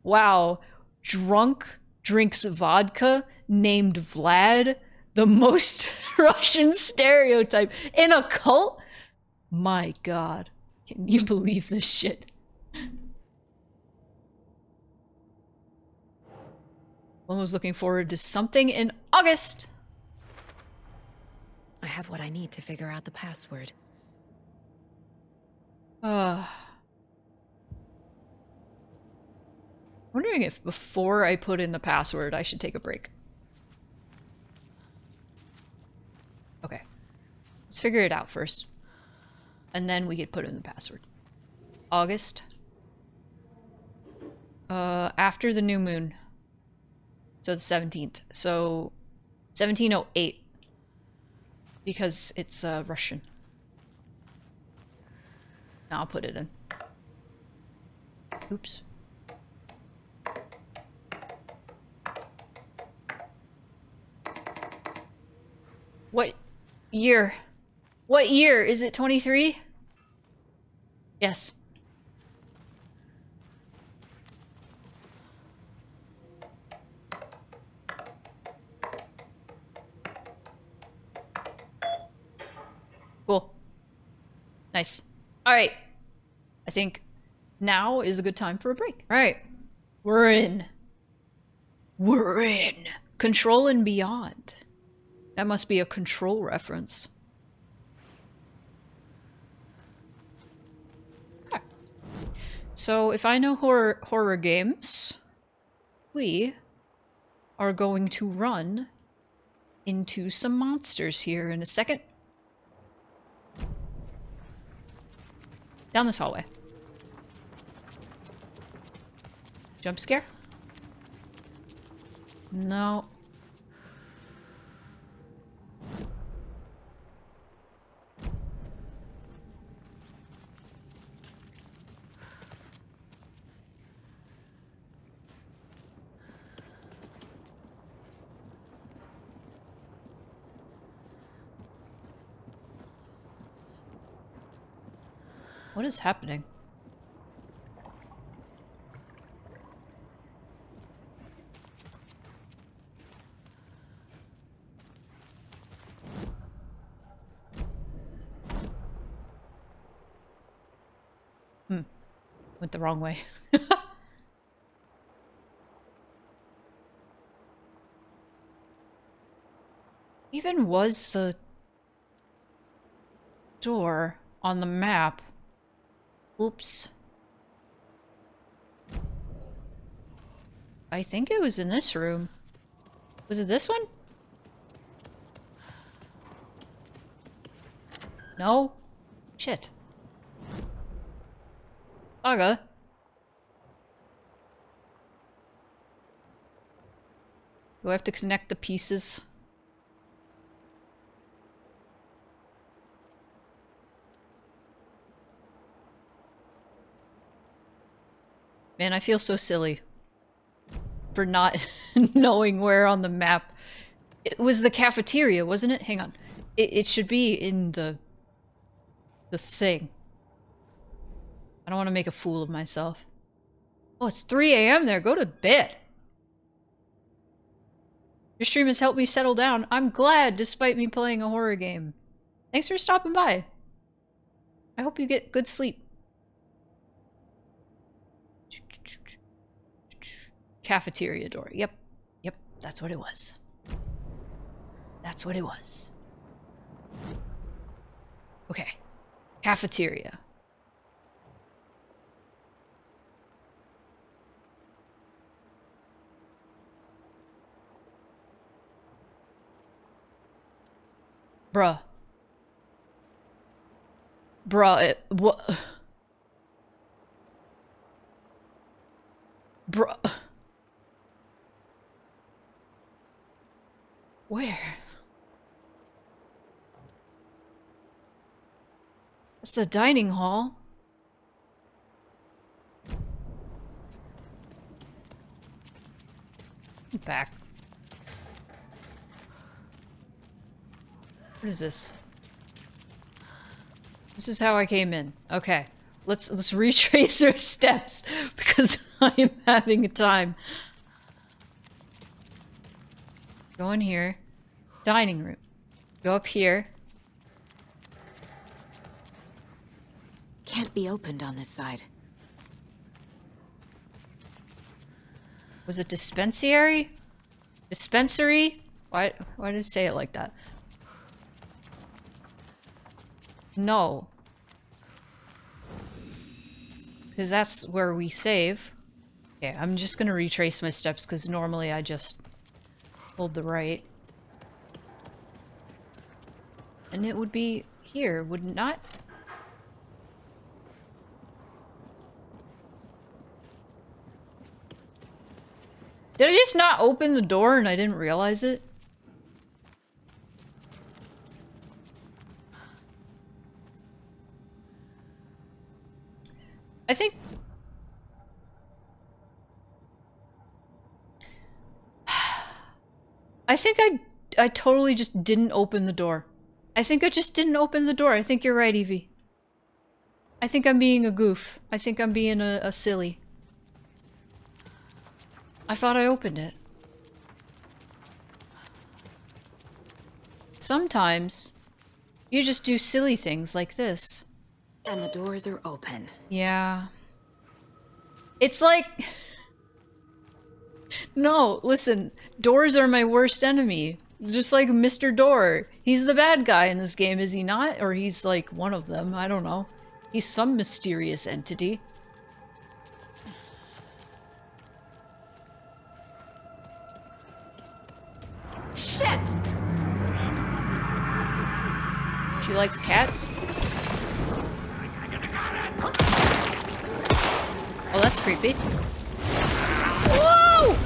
Wow. Drunk drinks vodka named Vlad. The most Russian stereotype in a cult? My god. Can you believe this shit? One was looking forward to something in August. I have what I need to figure out the password. Wondering if before I put in the password, I should take a break. Okay. Let's figure it out first. And then we could put in the password. August. After the new moon. So the 17th. So 1708. Because it's Russian. Now I'll put it in. Oops. What year? What year? Is it 23? Yes. Cool. Nice. Alright. I think now is a good time for a break. Alright. We're in. We're in. Control and Beyond. That must be a Control reference. Okay. So if I know horror games, we are going to run into some monsters here in a second. Down this hallway. Jump scare? No. What is happening? Went the wrong way. Even was the door on the map? Oops. I think it was in this room. Was it this one? No? Shit. Saga. Do I have to connect the pieces? Man, I feel so silly for not knowing where on the map. It was the cafeteria, wasn't it? Hang on. It should be in the thing. I don't want to make a fool of myself. Oh, it's 3 a.m. there. Go to bed. Your stream has helped me settle down. I'm glad, despite me playing a horror game. Thanks for stopping by. I hope you get good sleep. Cafeteria door. Yep. Yep. That's what it was. That's what it was. Okay. Cafeteria. Bruh. Bruh, what? Bruh. Where? It's the dining hall. Back. What is this? This is how I came in. Okay. Let's retrace our steps because I'm having a time. Go in here. Dining room. Go up here. Can't be opened on this side. Was it dispensary? Dispensary? Why did it say it like that? No. Because that's where we save. Okay, I'm just gonna retrace my steps because normally I just hold the right. And it would be here, would it not? Did I just not open the door and I didn't realize it? I think... I think I totally just didn't open the door. I think I just didn't open the door. I think you're right, Evie. I think I'm being a goof. I think I'm being a silly. I thought I opened it. Sometimes, you just do silly things like this. And the doors are open. Yeah. It's like... No, listen. Doors are my worst enemy. Just like Mr. Door. He's the bad guy in this game, is he not? Or he's like one of them, I don't know. He's some mysterious entity. Shit! She likes cats? Oh, that's creepy. Whoa!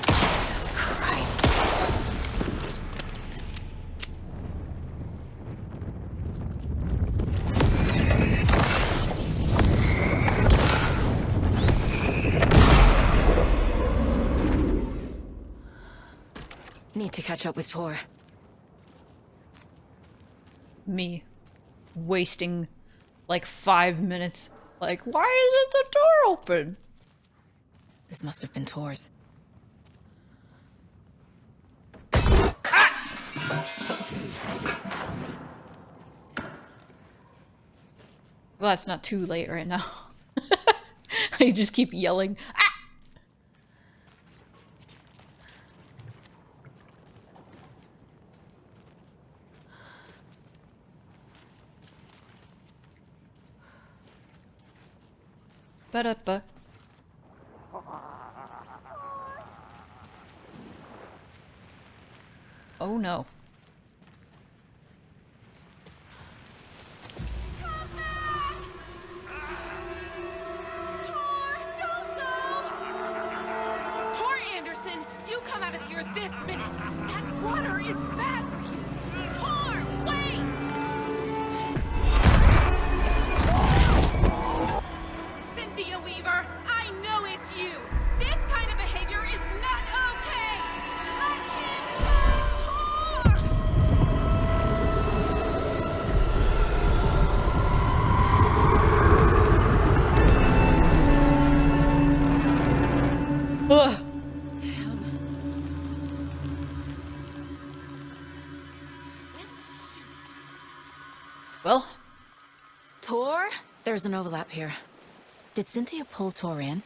Jesus Christ. Need to catch up with Tor. Me. Wasting like 5 minutes. Like, why isn't the door open? This must have been Tor's. Well, it's not too late right now. I just keep yelling. Ah! Ba-da-ba. Oh no. Tor Anderson, you come out of here this minute. That water is bad for you. Tor, wait! Cynthia Weaver, I know it's you. This kind of behavior is not okay. Let him go, Tor! Ugh. Well, Tor? There's an overlap here. Did Cynthia pull Tor in?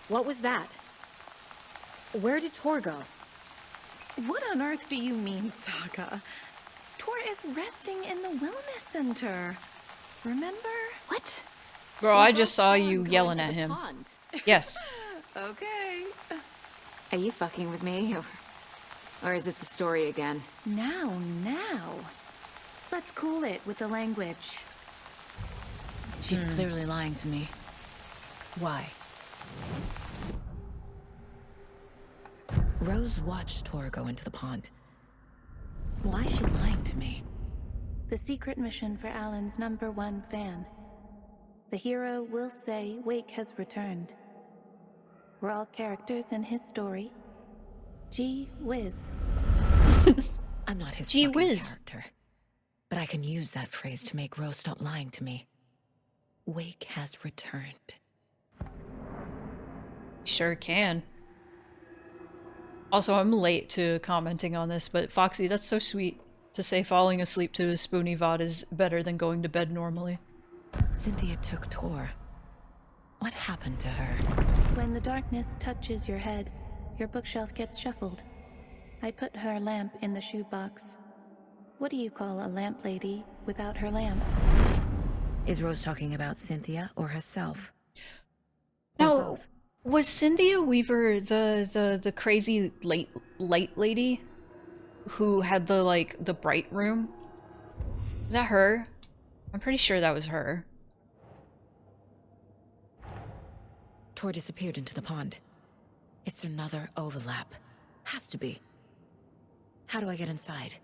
What was that? Where did Tor go? What on earth do you mean, Saga? Tor is resting in the wellness center. Remember? What? girl, I just saw you yelling at him. Yes. Okay. Are you fucking with me? Or is this the story again? Now. Let's cool it with the language. She's clearly lying to me. Why? Rose watched Tor go into the pond. Why is she lying to me? The secret mission for Alan's #1 fan. The hero will say Wake has returned. We're all characters in his story. Gee whiz. I'm not his Gee fucking whiz. character. But I can use that phrase to make Rose stop lying to me. Wake has returned. Sure can. Also, I'm late to commenting on this, but Foxy, that's so sweet to say falling asleep to a Spoony VOD is better than going to bed normally. Cynthia took Tor. What happened to her? When the darkness touches your head, your bookshelf gets shuffled. I put her lamp in the shoebox. What do you call a lamp lady without her lamp? Is Rose talking about Cynthia or herself? Now, was Cynthia Weaver the crazy light lady who had the bright room? Was that her? I'm pretty sure that was her. Tor disappeared into the pond. It's another overlap. Has to be. How do I get inside?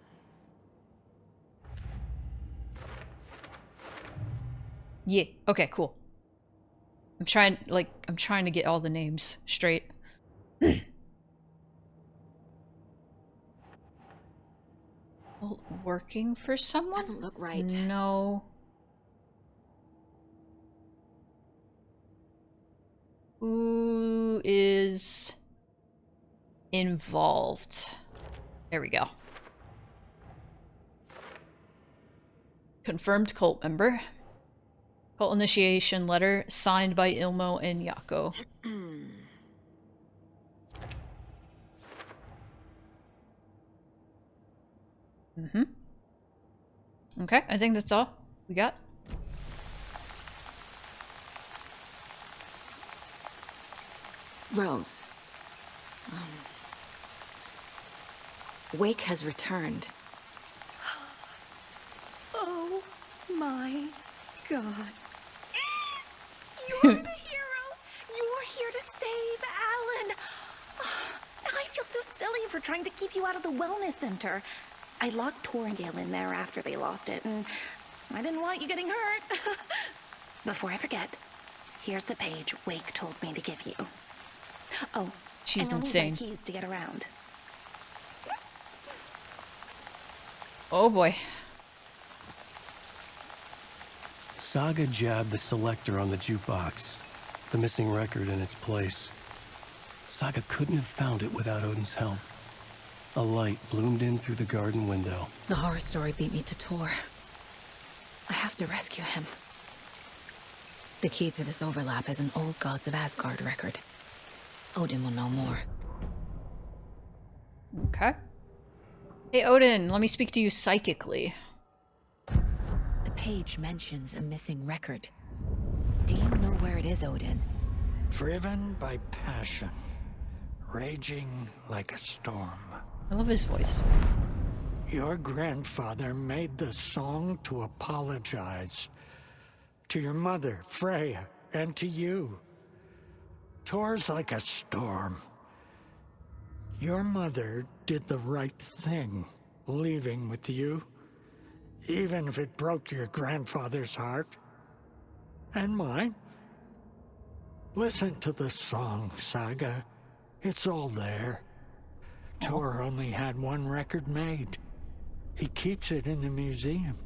Yeah, okay, cool. I'm trying to get all the names straight. Working for someone? Doesn't look right. No. Who is involved? There we go. Confirmed cult member. Cult initiation letter signed by Ilmo and Yako. Okay, I think that's all we got. Rose. Wake has returned. Oh my God. You're the hero! You're here to save Alan! Now I feel so silly for trying to keep you out of the wellness center. I locked Torringale in there after they lost it, and I didn't want you getting hurt. Before I forget, here's the page Wake told me to give you. Oh, she's and insane. I'll need my keys to get around. Oh boy. Saga jabbed the selector on the jukebox, the missing record in its place. Saga couldn't have found it without Odin's help. A light bloomed in through the garden window. The horror story beat me to Tor. I have to rescue him. The key to this overlap is an old Gods of Asgard record. Odin will know more. Okay. Hey Odin, let me speak to you psychically. The page mentions a missing record. Do you know where it is, Odin? Driven by passion, raging like a storm. I love his voice. Your grandfather made the song to apologize. To your mother, Freya, and to you. Tor's like a storm. Your mother did the right thing, leaving with you. Even if it broke your grandfather's heart. And mine. Listen to the song, Saga. It's all there. Tor only had one record made. He keeps it in the museum.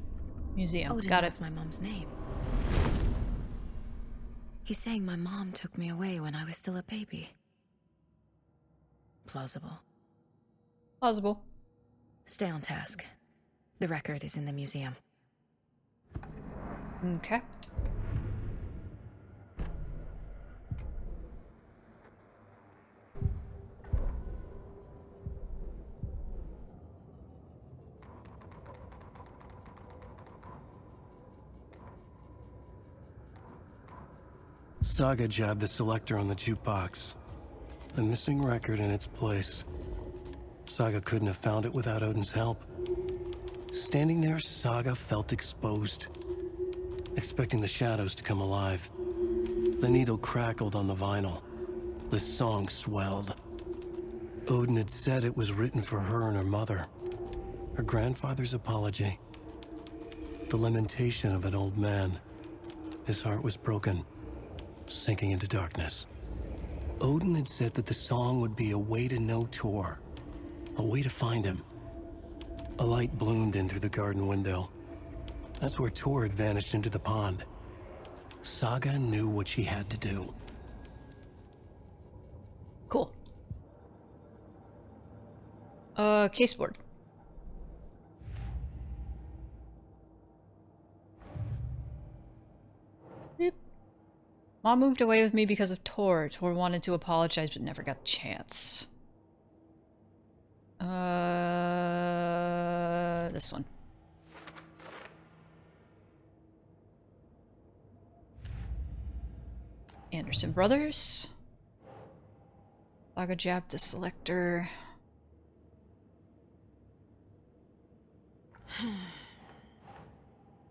Museum, Odin got knows it. my mom's name. He's saying my mom took me away when I was still a baby. Plausible. Plausible. Stay on task. The record is in the museum. Okay. Saga jabbed the selector on the jukebox, the missing record in its place. Saga couldn't have found it without Odin's help. Standing there, Saga felt exposed, expecting the shadows to come alive. The needle crackled on the vinyl. The song swelled. Odin had said it was written for her and her mother. Her grandfather's apology. The lamentation of an old man. His heart was broken, sinking into darkness. Odin had said that the song would be a way to know Tor, a way to find him. A light bloomed in through the garden window. That's where Tor had vanished into the pond. Saga knew what she had to do. Cool. Caseboard. Beep. Come Mom moved away with me because of Tor. Tor wanted to apologize but never got the chance. This one. Anderson Brothers. Saga jabbed the selector.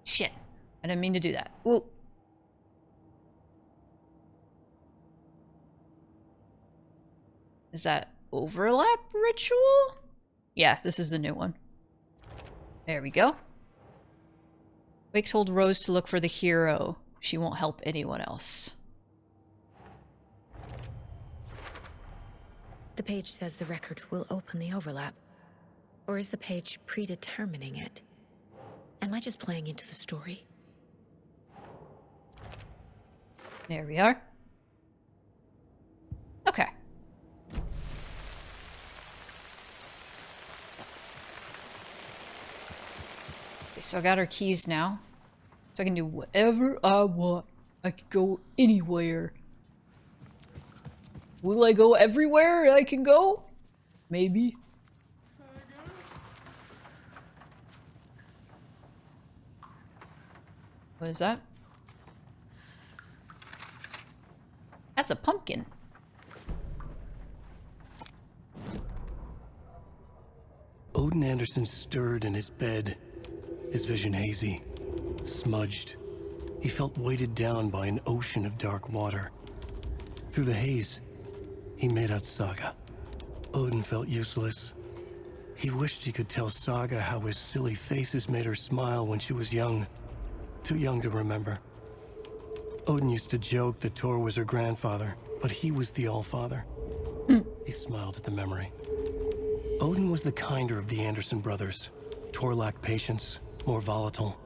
Shit. I didn't mean to do that. Ooh. Is that overlap ritual? Yeah, this is the new one. There we go. Wake told Rose to look for the hero. She won't help anyone else. The page says the record will open the overlap. Or is the page predetermining it? Am I just playing into the story? There we are. Okay. Okay, so I got our keys now. So I can do whatever I want. I can go anywhere. Will I go everywhere I can go? Maybe. What is that? That's a pumpkin. Odin Anderson stirred in his bed, his vision hazy, smudged. He felt weighted down by an ocean of dark water. Through the haze, he made out Saga. Odin felt useless. He wished he could tell Saga how his silly faces made her smile when she was young. Too young to remember. Odin used to joke that Tor was her grandfather, but he was the Allfather. He smiled at the memory. Odin was the kinder of the Anderson brothers. Tor lacked patience, more volatile.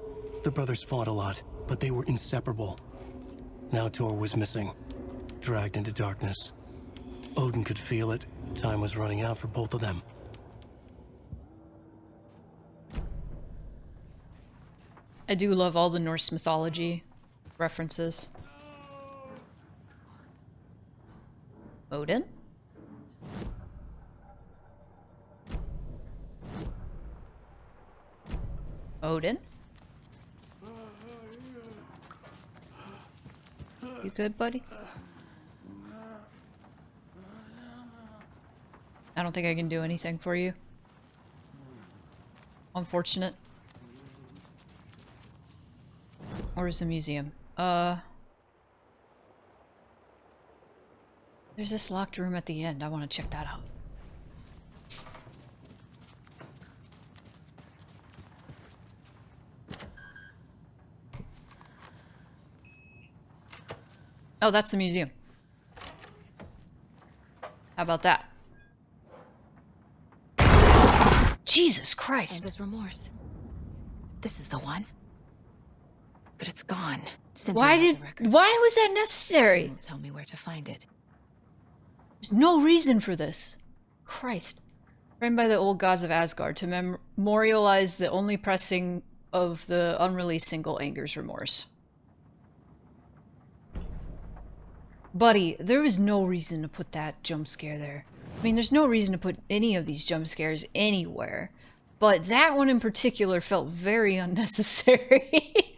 The brothers fought a lot, but they were inseparable. Now Tor was missing, dragged into darkness. Odin could feel it. Time was running out for both of them. I do love all the Norse mythology references. Odin? Odin? You good, buddy? I don't think I can do anything for you. Unfortunate. Or is the museum? There's this locked room at the end. I want to check that out. Oh, that's the museum. How about that? Jesus Christ! Anger's remorse. This is the one. But it's gone. Why was that necessary? Will tell me where to find it. There's no reason for this. Christ. Framed by the old gods of Asgard to memorialize the only pressing of the unreleased single Anger's remorse. Buddy, there was no reason to put that jump scare there. I mean, there's no reason to put any of these jump scares anywhere. But that one in particular felt very unnecessary.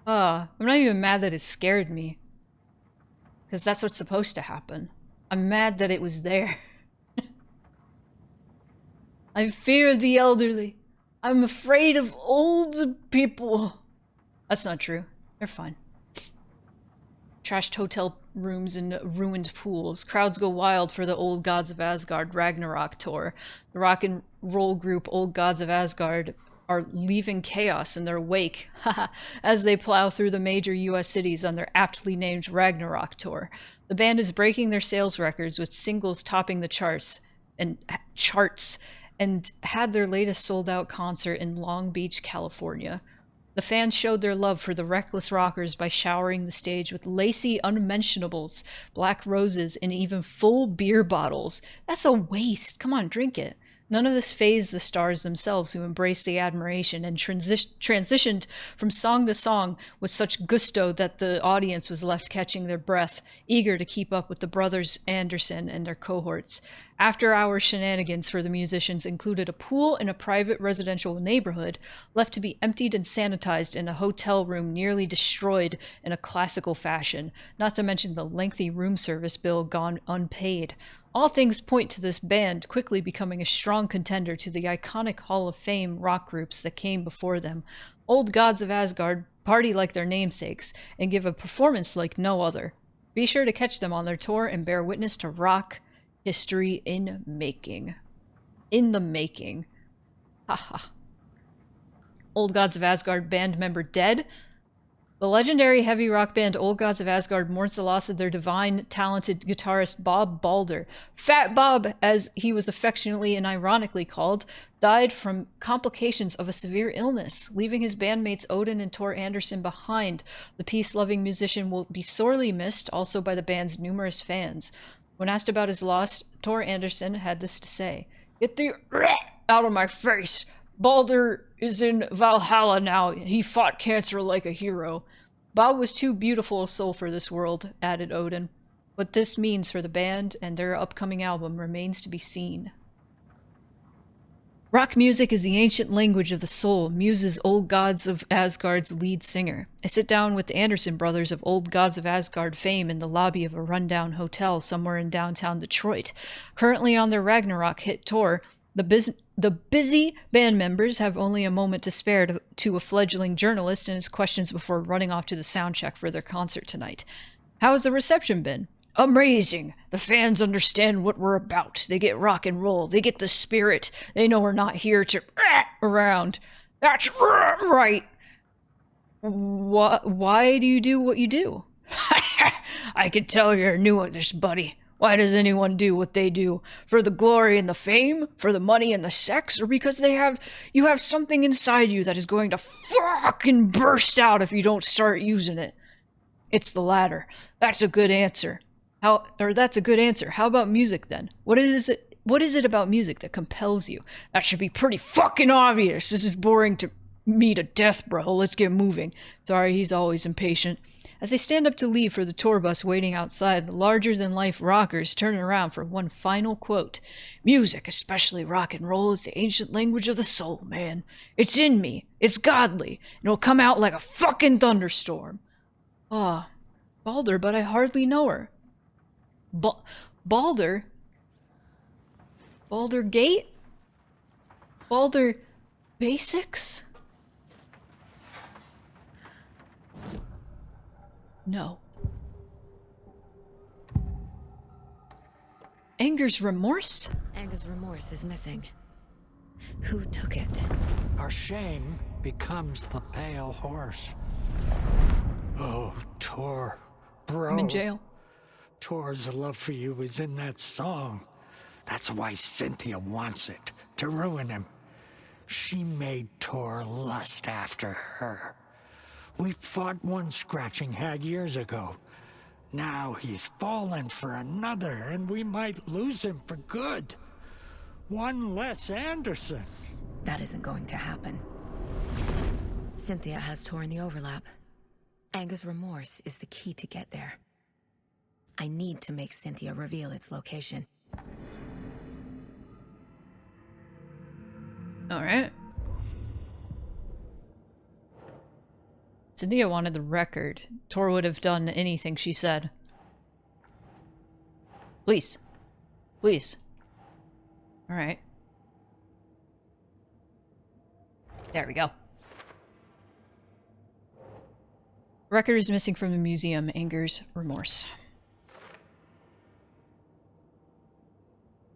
I'm not even mad that it scared me. Because that's what's supposed to happen. I'm mad that it was there. I fear the elderly. I'm afraid of old people. That's not true. They're fine. Trashed hotel rooms and ruined pools. Crowds go wild for the Old Gods of Asgard Ragnarok tour. The rock and roll group Old Gods of Asgard are leaving chaos in their wake as they plow through the major US cities on their aptly named Ragnarok tour. The band is breaking their sales records with singles topping the charts and had their latest sold-out concert in Long Beach, California. The fans showed their love for the reckless rockers by showering the stage with lacy unmentionables, black roses, and even full beer bottles. That's a waste. Come on, drink it. None of this fazed the stars themselves, who embraced the admiration and transitioned from song to song with such gusto that the audience was left catching their breath, eager to keep up with the brothers Anderson and their cohorts. After-hour shenanigans for the musicians included a pool in a private residential neighborhood, left to be emptied and sanitized in a hotel room nearly destroyed in a classical fashion, not to mention the lengthy room service bill gone unpaid. All things point to this band quickly becoming a strong contender to the iconic Hall of Fame rock groups that came before them. Old Gods of Asgard party like their namesakes and give a performance like no other. Be sure to catch them on their tour and bear witness to rock history in making. In the making. Haha. Old Gods of Asgard band member dead? The legendary heavy rock band Old Gods of Asgard mourns the loss of their divine, talented guitarist Bob Balder. Fat Bob, as he was affectionately and ironically called, died from complications of a severe illness, leaving his bandmates Odin and Tor Anderson behind. The peace-loving musician will be sorely missed, also by the band's numerous fans. When asked about his loss, Tor Anderson had this to say: "Get the out of my face! Balder is in Valhalla now. He fought cancer like a hero." Bob was too beautiful a soul for this world, added Odin. What this means for the band and their upcoming album remains to be seen. Rock music is the ancient language of the soul, muses Old Gods of Asgard's lead singer. I sit down with the Anderson brothers of Old Gods of Asgard fame in the lobby of a rundown hotel somewhere in downtown Detroit. Currently on their Ragnarok hit tour, the busy band members have only a moment to spare to a fledgling journalist and his questions before running off to the sound check for their concert tonight. How has the reception been? Amazing. The fans understand what we're about. They get rock and roll. They get the spirit. They know we're not here to around. That's right. Why do you do what you do? I can tell you're new at this, buddy. Why does anyone do what they do? For the glory and the fame? For the money and the sex? Or because you have something inside you that is going to fucking burst out if you don't start using it? It's the latter. That's a good answer. That's a good answer. How about music then? What is it about music that compels you? That should be pretty fucking obvious. This is boring to me to death, bro. Let's get moving. Sorry, he's always impatient. As they stand up to leave for the tour bus waiting outside, the larger-than-life rockers turn around for one final quote. Music, especially rock and roll, is the ancient language of the soul, man. It's in me. It's godly. And it'll come out like a fucking thunderstorm. Ah, Balder, but I hardly know her. Balder? Balder Gate? Balder Basics? No. Anger's remorse? Anger's remorse is missing. Who took it? Our shame becomes the pale horse. Oh, Tor, bro. I'm in jail. Tor's love for you is in that song. That's why Cynthia wants it, to ruin him. She made Tor lust after her. We fought one scratching hag years ago. Now he's fallen for another, and we might lose him for good. One less Anderson. That isn't going to happen. Cynthia has Tor in the overlap. Anger's remorse is the key to get there. I need to make Cynthia reveal its location. Alright. Cynthia wanted the record. Tor would have done anything she said. Please. Please. Alright. There we go. Record is missing from the museum. Anger's remorse.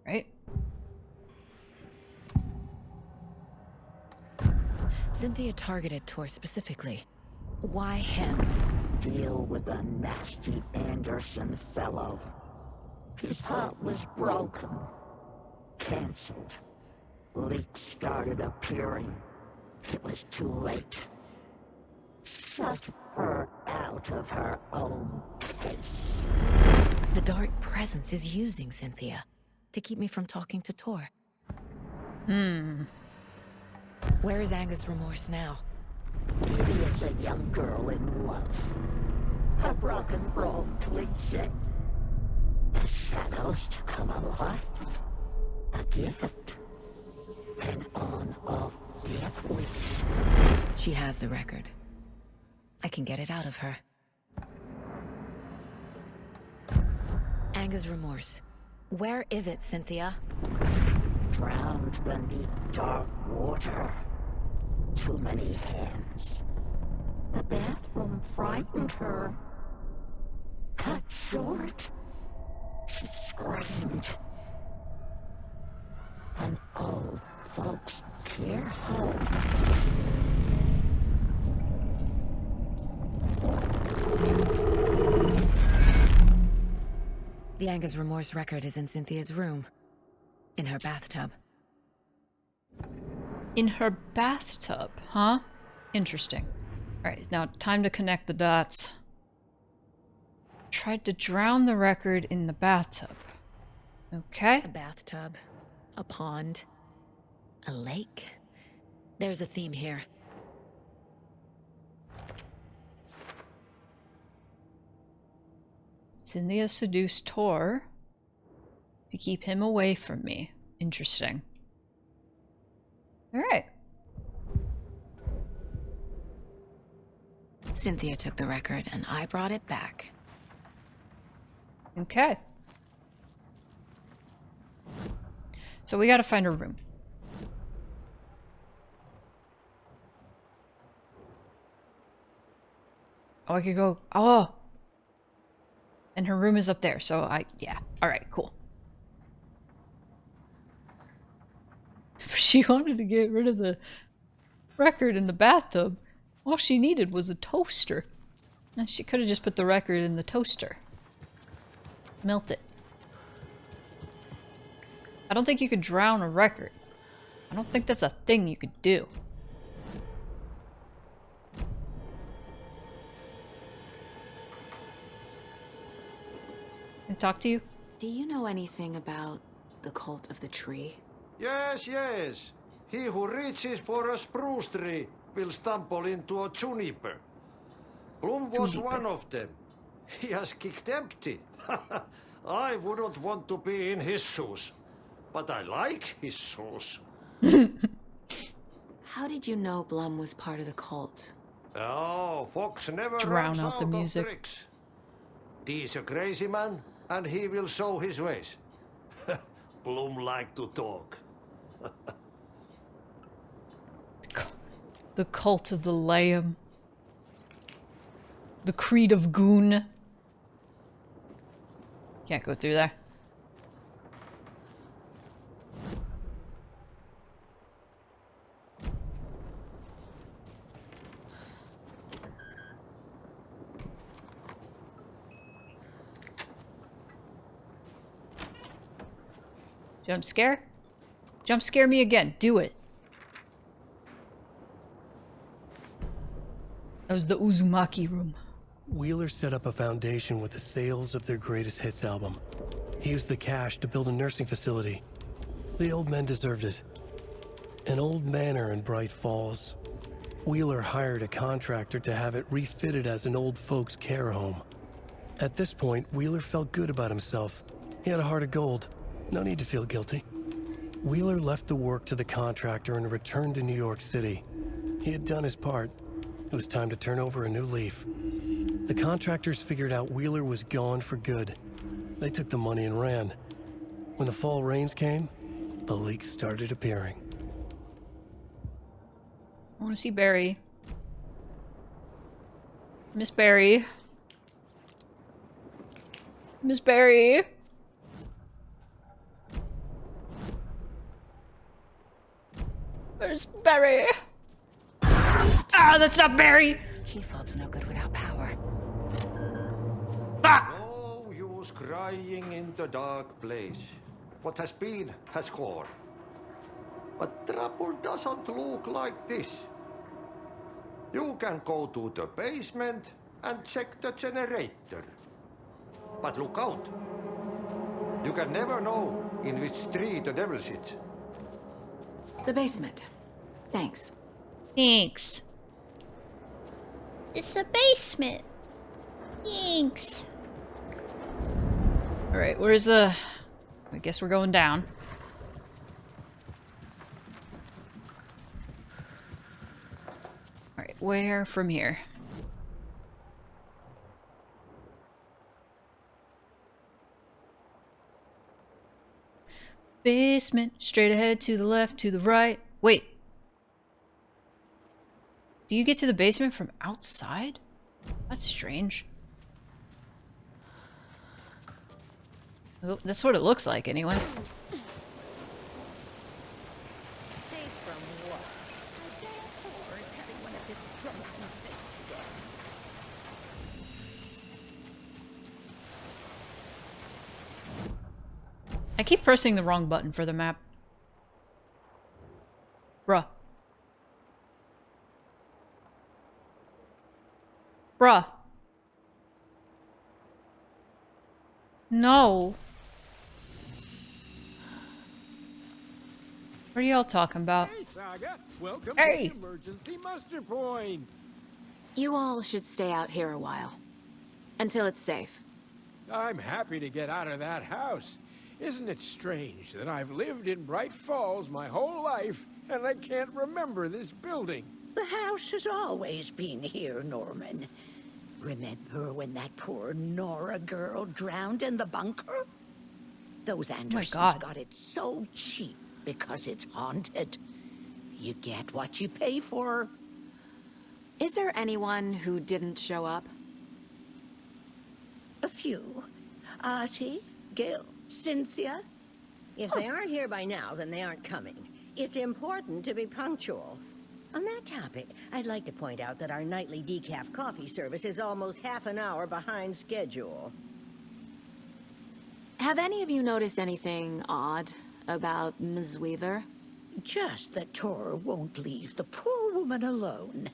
Right? Cynthia targeted Tor specifically. Why him? Deal with the nasty Anderson fellow. His heart was broken. Cancelled. Leaks started appearing. It was too late. Shut her out of her own case. The dark presence is using Cynthia to keep me from talking to Tor. Where is Angus Remorse now? Kitty is a young girl in love. Her rock and roll twitching. The shadows to come alive. A gift. An on-off death wish. She has the record. I can get it out of her. Angus Remorse. Where is it, Cynthia? Drowned beneath dark water. Too many hands. The bathroom frightened her. Cut short. She screamed. An old folks' care home. The Angus Remorse record is in Cynthia's room. In her bathtub. In her bathtub, huh? Interesting. Alright, now time to connect the dots. Tried to drown the record in the bathtub. Okay. A bathtub. A pond. A lake. There's a theme here. Cynthia seduced Tor to keep him away from me. Interesting. Alright. Cynthia took the record and I brought it back. Okay. So we gotta find her room. Oh, I could go. Oh! And her room is up there, so yeah. Alright, cool. She wanted to get rid of the record in the bathtub. All she needed was a toaster. And she could have just put the record in the toaster. Melt it. I don't think you could drown a record. I don't think that's a thing you could do. Can I talk to you? Do you know anything about the cult of the tree? Yes, yes. He who reaches for a spruce tree will stumble into a juniper. Bloom was one of them. He has kicked empty. I wouldn't want to be in his shoes. But I like his shoes. How did you know Blum was part of the cult? Oh, Fox never Drown runs out the of music. tricks. He's a crazy man, and he will show his ways. Bloom like to talk. The cult of the Lamb. The creed of Goon. Can't go through there. Jump scare? Jump scare me again. Do it. That was the Uzumaki room. Wheeler set up a foundation with the sales of their greatest hits album. He used the cash to build a nursing facility. The old men deserved it. An old manor in Bright Falls. Wheeler hired a contractor to have it refitted as an old folks' care home. At this point, Wheeler felt good about himself. He had a heart of gold. No need to feel guilty. Wheeler left the work to the contractor and returned to New York City. He had done his part. It was time to turn over a new leaf. The contractors figured out Wheeler was gone for good. They took the money and ran. When the fall rains came, the leaks started appearing. I want to see Barry. Miss Barry. Miss Barry. Where's Barry? Ah, that's not Barry! Key fob's no good without power. No use crying in the dark place. What has been has gone. But trouble doesn't look like this. You can go to the basement and check the generator. But look out. You can never know in which tree the devil sits. The basement. Thanks. Thanks. It's the basement. Thanks. Alright, where's the... I guess we're going down. Alright, where from here? Basement, straight ahead, to the left, to the right. Wait. Do you get to the basement from outside? That's strange. Well, that's what it looks like, anyway. Safe from what? A dance floor is having one of his drunken fits again. I keep pressing the wrong button for the map. Bruh. Bruh. No. What are y'all talking about? Hey, Saga. Welcome Hey. to the emergency muster point. You all should stay out here a while. Until it's safe. I'm happy to get out of that house. Isn't it strange that I've lived in Bright Falls my whole life and I can't remember this building? The house has always been here, Norman. Remember when that poor Nora girl drowned in the bunker? Those Andersons God. got it so cheap because it's haunted. You get what you pay for. Is there anyone who didn't show up? A few. Artie, Gil, Cynthia. If they aren't here by now, then they aren't coming. It's important to be punctual. On that topic, I'd like to point out that our nightly decaf coffee service is almost half an hour behind schedule. Have any of you noticed anything odd about Ms. Weaver? Just that Tor won't leave the poor woman alone.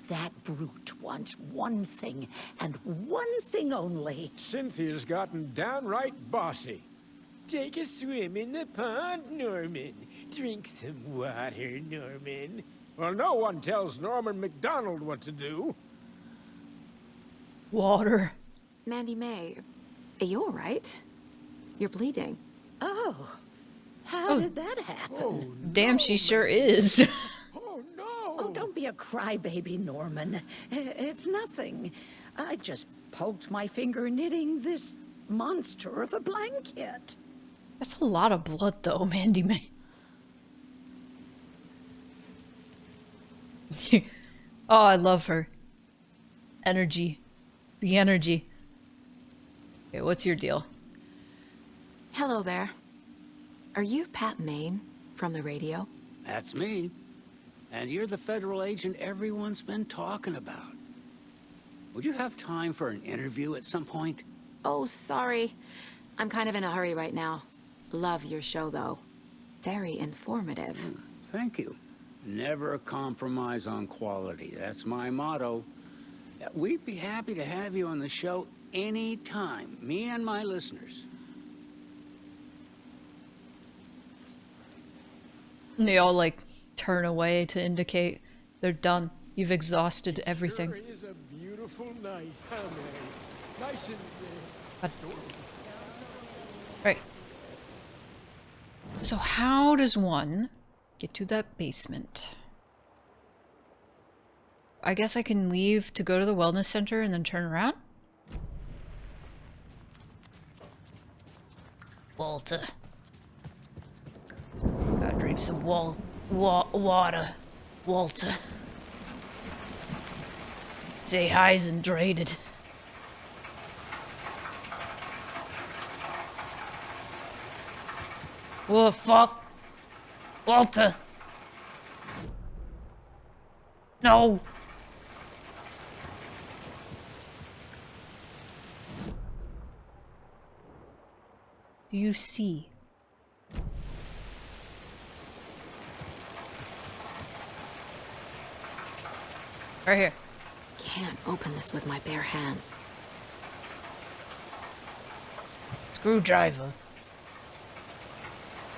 That brute wants one thing, and one thing only. Cynthia's gotten downright bossy. Take a swim in the pond, Norman. Drink some water, Norman. Well, no one tells Norman McDonald what to do. Water. Mandy May, are you all right? You're bleeding. Oh, how did that happen? Damn, she sure is. Oh, don't be a crybaby, Norman. It's nothing. I just poked my finger knitting this monster of a blanket. That's a lot of blood, though, Mandy May. Oh, I love her. Energy. The energy. Okay, what's your deal? Hello there. Are you Pat Maine from the radio? That's me. And you're the federal agent everyone's been talking about. Would you have time for an interview at some point? Oh, sorry. I'm kind of in a hurry right now. Love your show, though. Very informative. Thank you. Never compromise on quality. That's my motto. We'd be happy to have you on the show anytime, me and my listeners. And they all, like, turn away to indicate they're done. You've exhausted everything. Sure is a beautiful night, huh, Mary? Nice and... Right. So how does one get to that basement? I guess I can leave to go to the wellness center and then turn around? Walter. Gotta drink some water. Walter. Stay hydrated. What the fuck? Walter! No! Do you see? Right here. Can't open this with my bare hands. Screwdriver.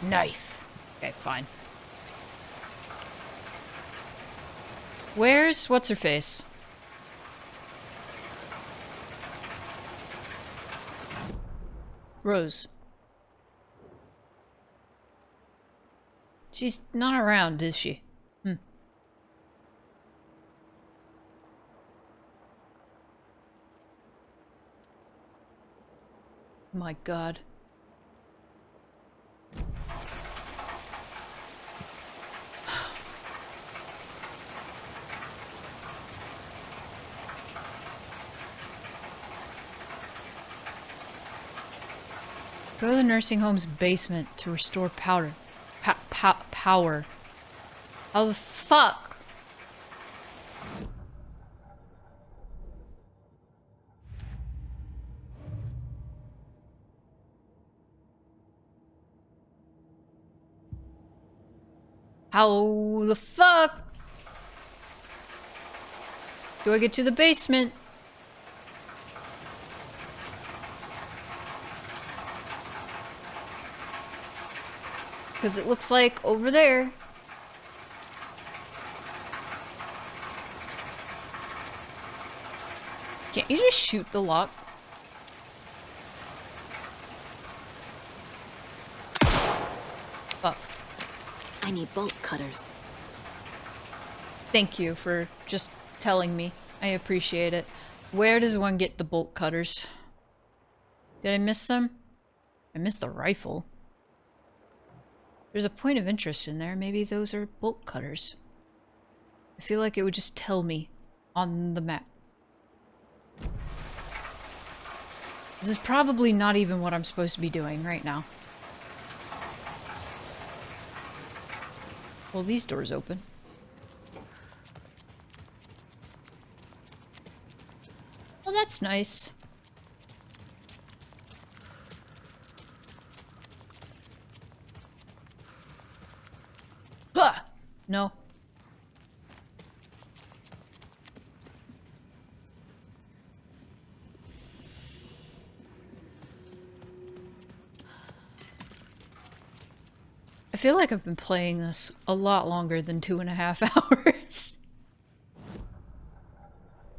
Knife. Okay, fine. Where's what's-her-face? Rose. She's not around, is she? My God. Go to the nursing home's basement to restore power. Power. How the fuck? How the fuck do I get to the basement? Because it looks like over there. Can't you just shoot the lock? Fuck. I need bolt cutters. Thank you for just telling me. I appreciate it. Where does one get the bolt cutters? Did I miss them? I missed the rifle. There's a point of interest in there. Maybe those are bolt cutters. I feel like it would just tell me on the map. This is probably not even what I'm supposed to be doing right now. Well, these doors open. Well, that's nice. Huh! No. I feel like I've been playing this a lot longer than 2.5 hours.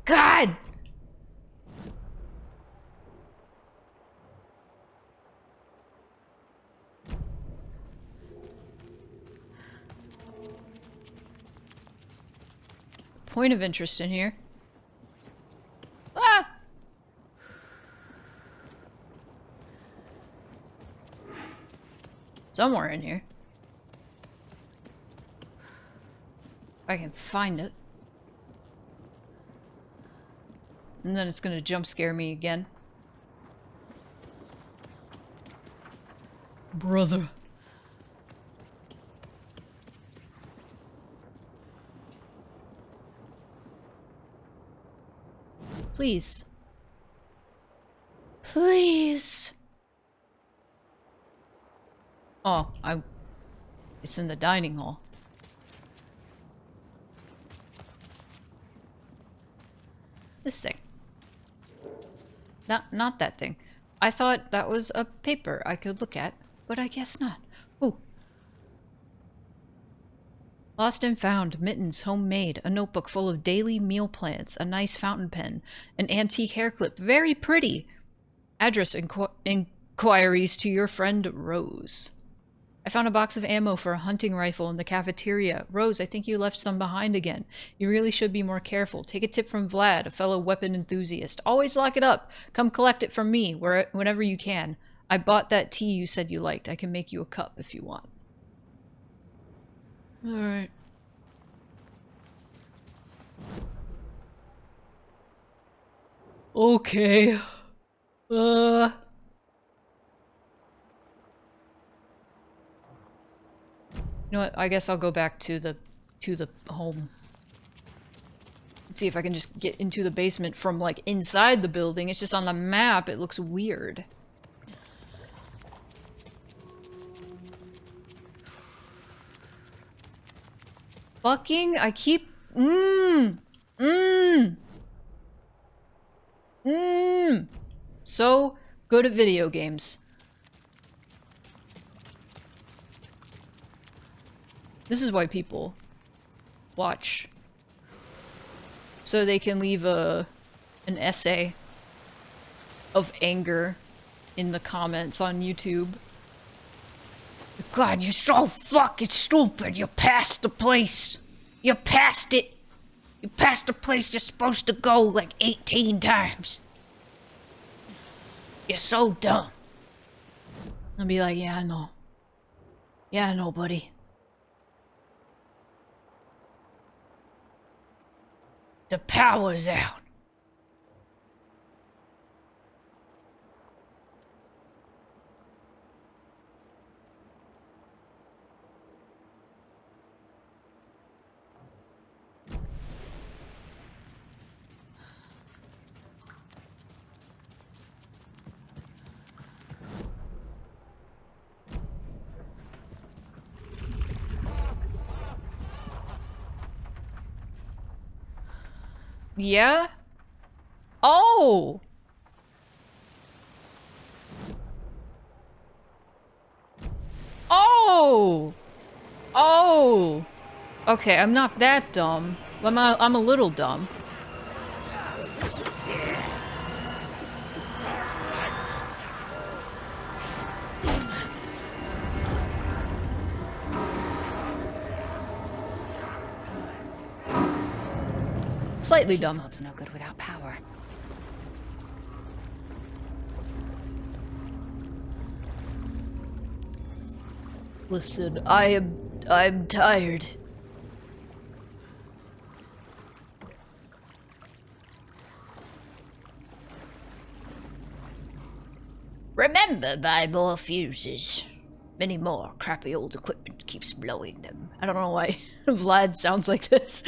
God! Point of interest in here. Ah! Somewhere in here. If I can find it. And then it's gonna jump scare me again. Brother. Please. Please. Oh, it's in the dining hall. This thing. Not that thing. I thought that was a paper I could look at, but I guess not. Oh. Lost and found, mittens, homemade, a notebook full of daily meal plans, a nice fountain pen, an antique hair clip, very pretty. Address inquiries to your friend Rose. I found a box of ammo for a hunting rifle in the cafeteria. Rose, I think you left some behind again. You really should be more careful. Take a tip from Vlad, a fellow weapon enthusiast. Always lock it up. Come collect it from me whenever you can. I bought that tea you said you liked. I can make you a cup if you want. Alright. Okay. You know what? I guess I'll go back to the home. Let's see if I can just get into the basement from like inside the building. It's just on the map. It looks weird. Fucking, I keep... So good at video games. This is why people watch so they can leave an essay of anger in the comments on YouTube. God, you're so fucking stupid. You passed the place. You passed it. You passed the place you're supposed to go like 18 times. You're so dumb. I'll be like, yeah, I know. Yeah, I know, buddy. The power's out. Yeah? Oh! Oh! Oh! Okay, I'm not that dumb. I'm a little dumb. Slightly dumb. Lob's no good without power. Listen, I'm tired. Remember, buy more fuses. Many more crappy old equipment keeps blowing them. I don't know why Vlad sounds like this.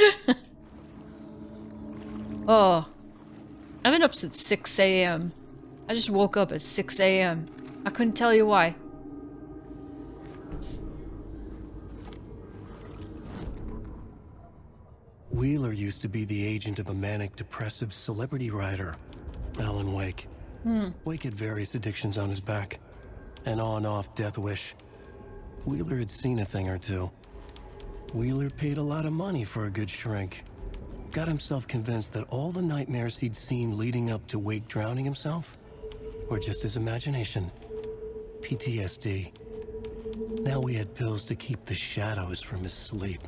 Oh. I've been up since 6 a.m. I just woke up at 6 a.m. I couldn't tell you why. Wheeler used to be the agent of a manic-depressive celebrity writer, Alan Wake. Wake had various addictions on his back. An on-off death wish. Wheeler had seen a thing or two. Wheeler paid a lot of money for a good shrink. Got himself convinced that all the nightmares he'd seen leading up to Wake drowning himself were just his imagination. PTSD. Now we had pills to keep the shadows from his sleep.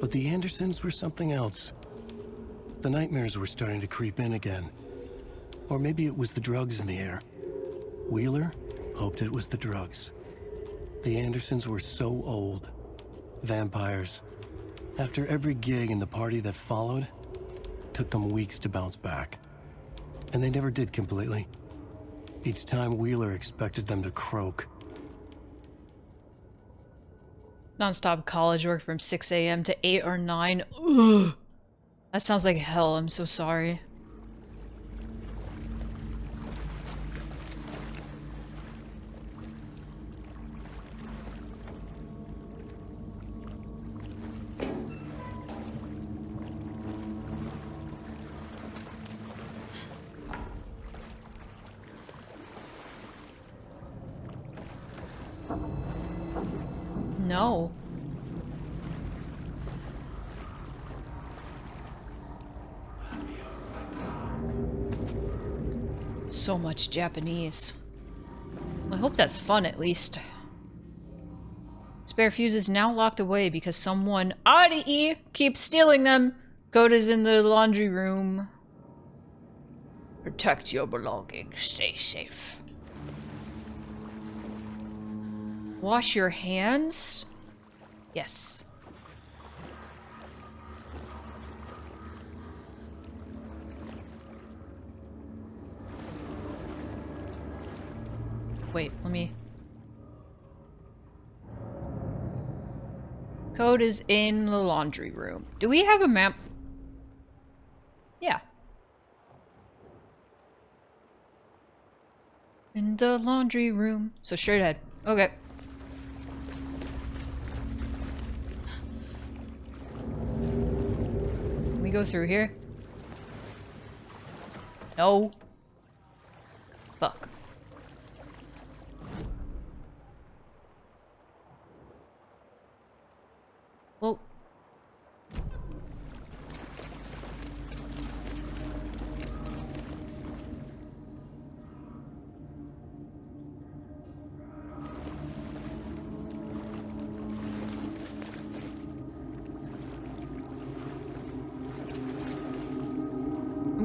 But the Andersons were something else. The nightmares were starting to creep in again. Or maybe it was the drugs in the air. Wheeler hoped it was the drugs. The Andersons were so old. Vampires. After every gig and the party that followed, it took them weeks to bounce back. And they never did completely. Each time Wheeler expected them to croak. Non-stop college work from 6 a.m. to 8 or 9. Ugh. That sounds like hell. I'm so sorry. No. So much Japanese. I hope that's fun at least. Spare fuse is now locked away because someone Adi keeps stealing them. Code is in the laundry room. Protect your belongings. Stay safe. Wash your hands? Yes. Wait, let me... Code is in the laundry room. Do we have a map? Yeah. In the laundry room. So straight ahead. Okay. Can we go through here? No. Fuck. Well.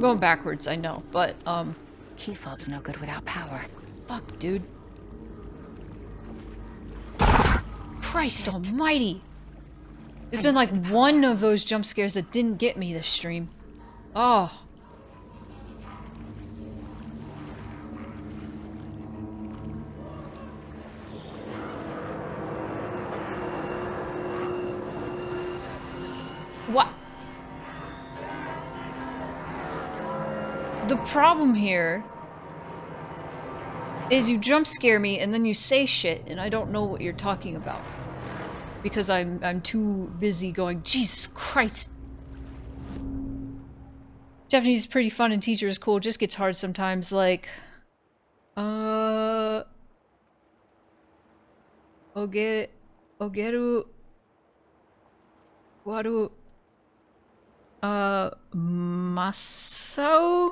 going backwards, I know, but, Key fob's no good without power. fuck, dude. Christ almighty! There's been like one of those jump scares that didn't get me this stream. Oh. What? The problem here is you jump scare me and then you say shit and I don't know what you're talking about. Because I'm too busy going, Jesus Christ. Japanese is pretty fun and teacher is cool, just gets hard sometimes, like Ogeru Waru Masao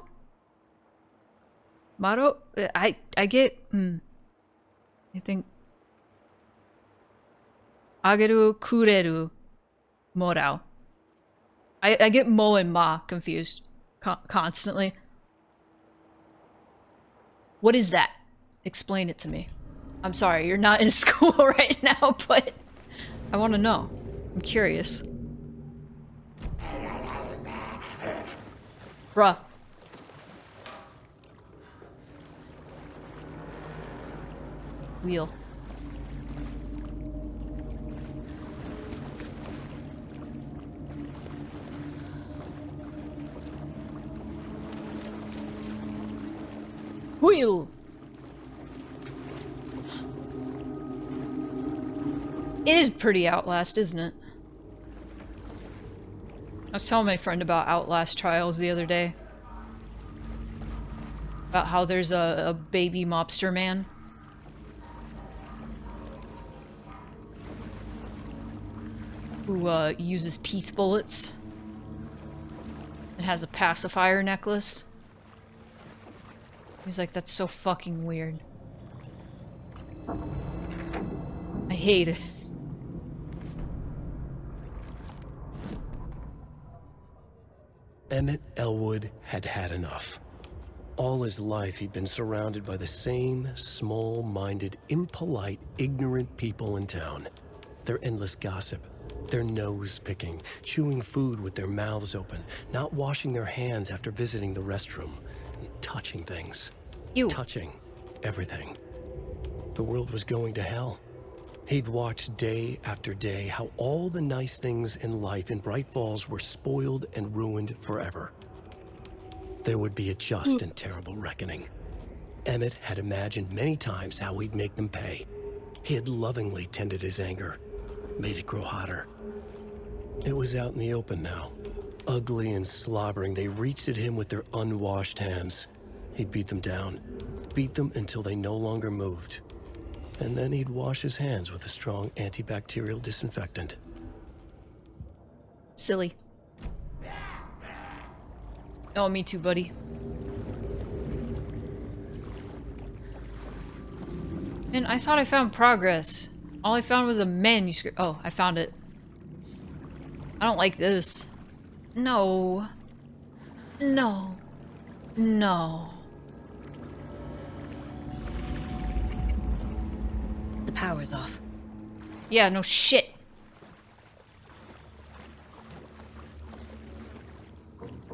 Maro? I get I think Ageru kureru morao. I get mo and ma confused constantly. What is that? Explain it to me. I'm sorry, you're not in school right now, but I want to know. I'm curious. Bruh. Wheel. Wheel! It is pretty Outlast, isn't it? I was telling my friend about Outlast Trials the other day. About how there's a baby mobster man. Who uses teeth bullets. And has a pacifier necklace. He's like, that's so fucking weird. I hate it. Emmett Elwood had had enough. All his life he'd been surrounded by the same small-minded, impolite, ignorant people in town. Their endless gossip, their nose-picking, chewing food with their mouths open, not washing their hands after visiting the restroom, and touching things. Touching everything. The world was going to hell. He'd watched day after day how all the nice things in life in Bright Falls were spoiled and ruined forever. There would be a just and terrible reckoning. Emmett had imagined many times how he'd make them pay. He had lovingly tended his anger, made it grow hotter. It was out in the open now. Ugly and slobbering, they reached at him with their unwashed hands. He'd beat them down, beat them until they no longer moved. And then he'd wash his hands with a strong antibacterial disinfectant. Silly. Oh, me too, buddy. And I thought I found progress. All I found was a manuscript. Oh, I found it. I don't like this. No. No. No. The power's off. Yeah, no shit.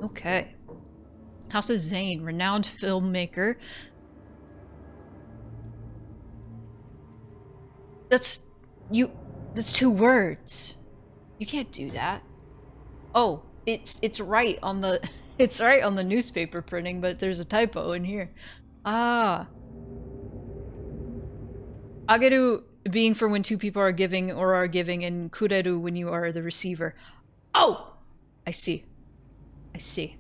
Okay. House of Zane, renowned filmmaker. That's two words. You can't do that. Oh, it's right on the it's right on the newspaper printing, but there's a typo in here. Ah. Ageru being for when two people are giving or are giving, and kureru when you are the receiver. Oh! I see. I see.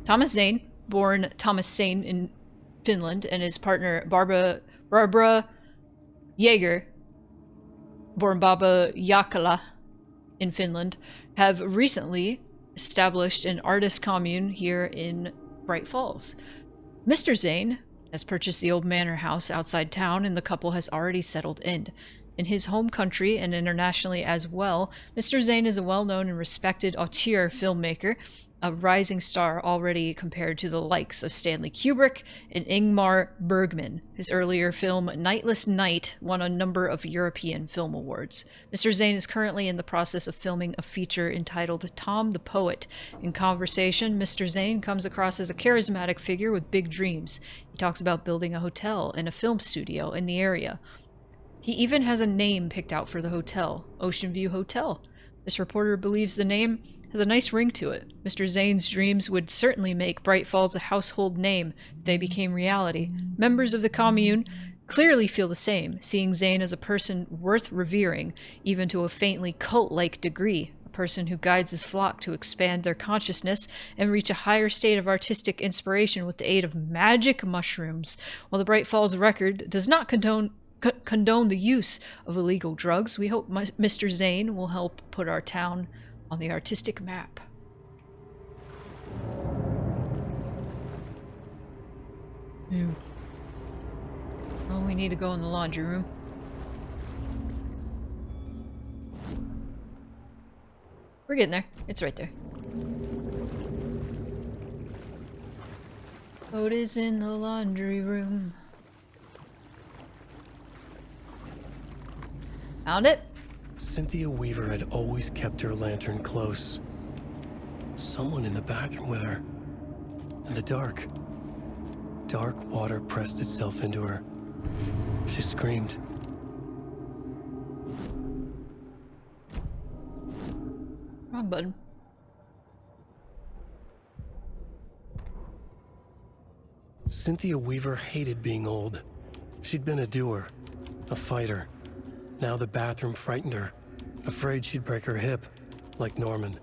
Thomas Zane, born Thomas Zane in Finland, and his partner Barbara Jaeger, born Baba Jakala in Finland, have recently established an artist commune here in Bright Falls. Mr. Zane has purchased the old manor house outside town, and the couple has already settled in. In his home country and internationally as well, Mr. Zane is a well-known and respected auteur filmmaker, a rising star already compared to the likes of Stanley Kubrick and Ingmar Bergman. His earlier film, Nightless Night, won a number of European Film Awards. Mr. Zane is currently in the process of filming a feature entitled Tom the Poet. In conversation, Mr. Zane comes across as a charismatic figure with big dreams. He talks about building a hotel and a film studio in the area. He even has a name picked out for the hotel, Ocean View Hotel. This reporter believes the name has a nice ring to it. Mr. Zane's dreams would certainly make Bright Falls a household name if they became reality. Members of the commune clearly feel the same, seeing Zane as a person worth revering, even to a faintly cult-like degree. A person who guides his flock to expand their consciousness and reach a higher state of artistic inspiration with the aid of magic mushrooms. While the Bright Falls Record does not condone the use of illegal drugs, we hope Mr. Zane will help put our town on the artistic map. Oh, we need to go in the laundry room. We're getting there. It's right there. Coat is in the laundry room. Found it? Cynthia Weaver had always kept her lantern close. Someone in the bathroom with her. In the dark. Dark water pressed itself into her. She screamed. Wrong button. Cynthia Weaver hated being old. She'd been a doer, a fighter. Now the bathroom frightened her, afraid she'd break her hip, like Norman.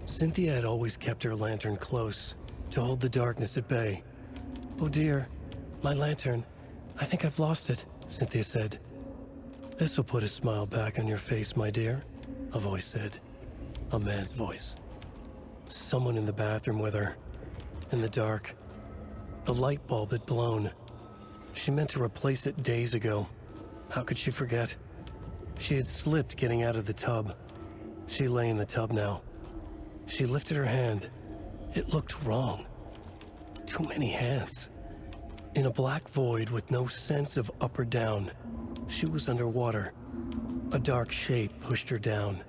Cynthia had always kept her lantern close, to hold the darkness at bay. "Oh dear, my lantern. I think I've lost it," Cynthia said. "This will put a smile back on your face, my dear," a voice said. A man's voice. Someone in the bathroom with her. In the dark. The light bulb had blown. She meant to replace it days ago. How could she forget? She had slipped getting out of the tub. She lay in the tub now. She lifted her hand. It looked wrong. Too many hands. In a black void with no sense of up or down, she was underwater. A dark shape pushed her down.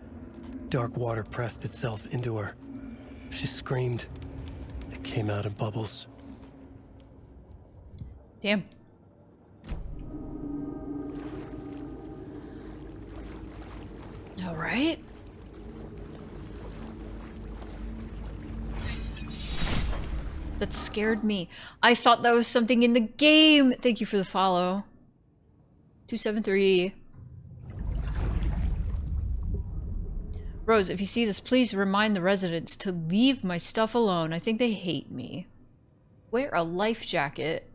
Dark water pressed itself into her. She screamed. It came out in bubbles. Damn. All right. That scared me. I thought that was something in the game. Thank you for the follow. 273. Rose, if you see this, please remind the residents to leave my stuff alone. I think they hate me. Wear a life jacket.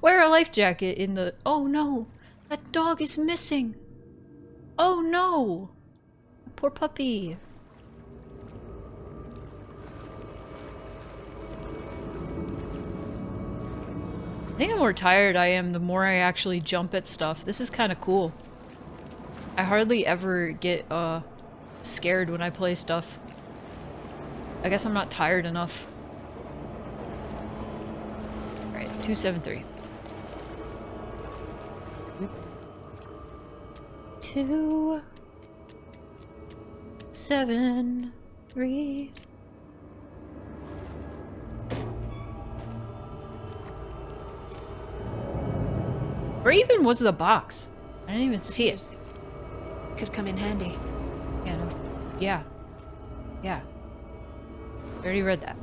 Wear a life jacket in the... Oh no! That dog is missing! Oh no! Poor puppy. I think the more tired I am, the more I actually jump at stuff. This is kind of cool. I hardly ever get scared when I play stuff. I guess I'm not tired enough. Alright, 273. 2 7 3. Where even was the box? I didn't even see it. Could come in handy. Yeah, no. Yeah. Yeah. I already read that.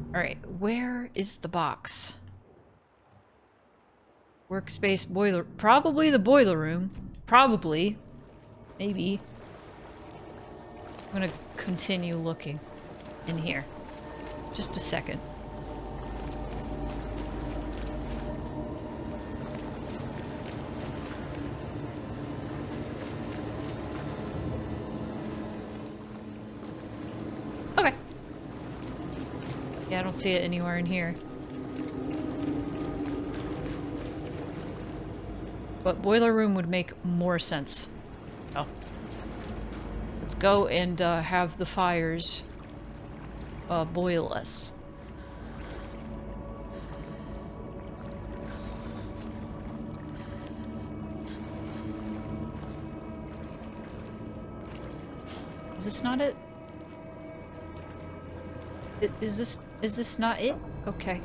Alright, where is the box? Workspace boiler. Probably the boiler room. Probably. Maybe. I'm gonna continue looking in here. Just a second. Okay. Yeah, I don't see it anywhere in here. But boiler room would make more sense. Oh. Let's go and have the fires boil us. Is this not it? Is this not it? Okay.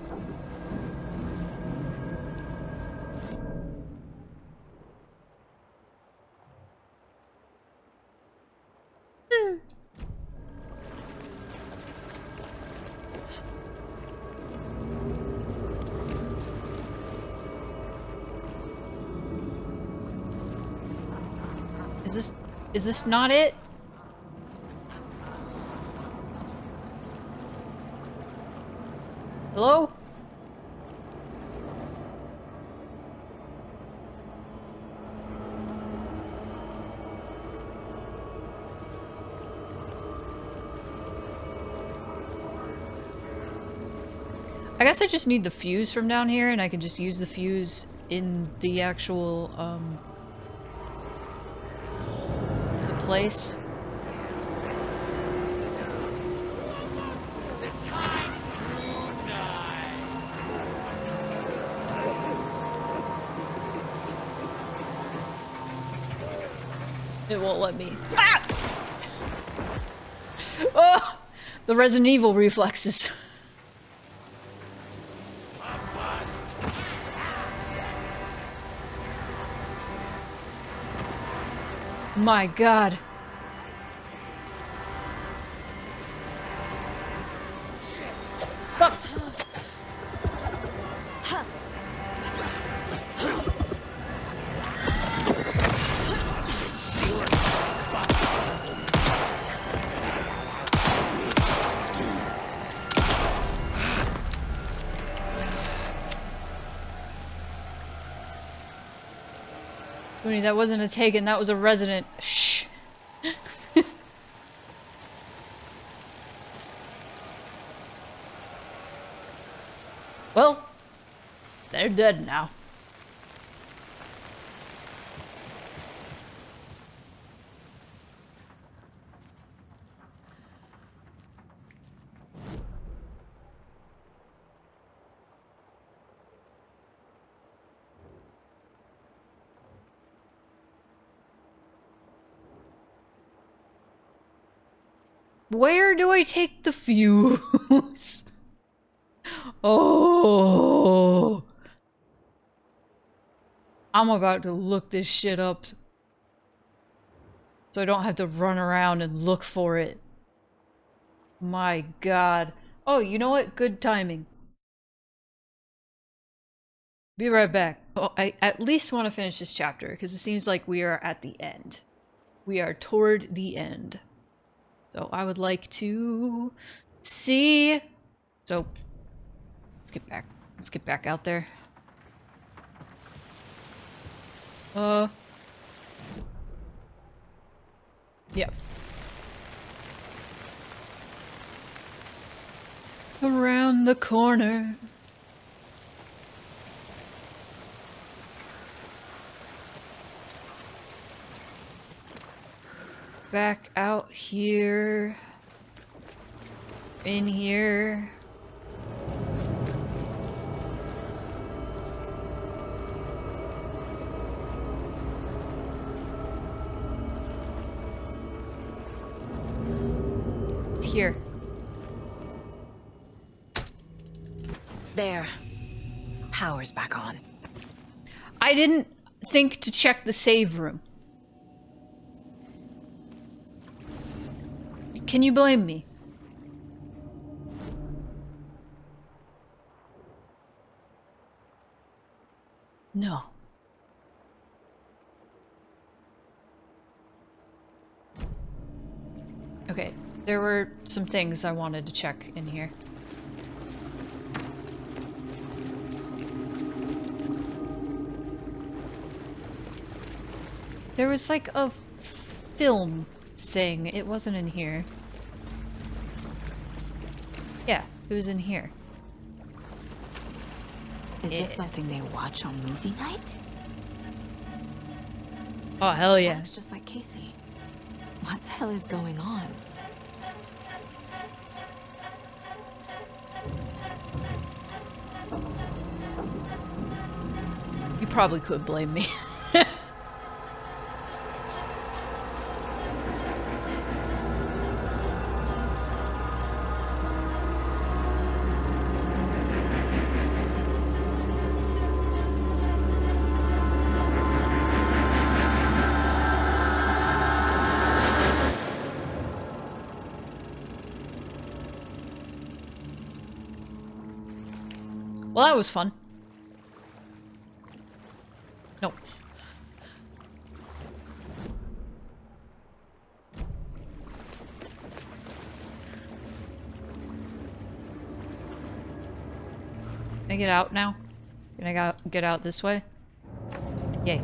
Is this not it? Hello? I guess I just need the fuse from down here, and I can just use the fuse in the actual, the place. It won't let me. Ah! Oh! The Resident Evil reflexes. My God. Fuck. Spoony, that wasn't a Taken, that was a resident. Shh. Well, they're dead now. Where do I take the fuse? Oh. I'm about to look this shit up so I don't have to run around and look for it. My God. Oh, you know what? Good timing. Be right back. Oh, I at least want to finish this chapter because it seems like we are at the end. We are toward the end. So I would like to see. So let's get back. Let's get back out there. Yep. Around the corner. Back out here. In here. It's here. There. Power's back on. I didn't think to check the save room. Can you blame me? No. Okay, there were some things I wanted to check in here. There was like a film thing. It wasn't in here. Yeah, it was in here. Is this something they watch on movie night? Oh, hell yeah. Looks just like Casey. What the hell is going on? You probably could blame me. Well, that was fun. No. Can I get out now? Can I get out this way? Yay.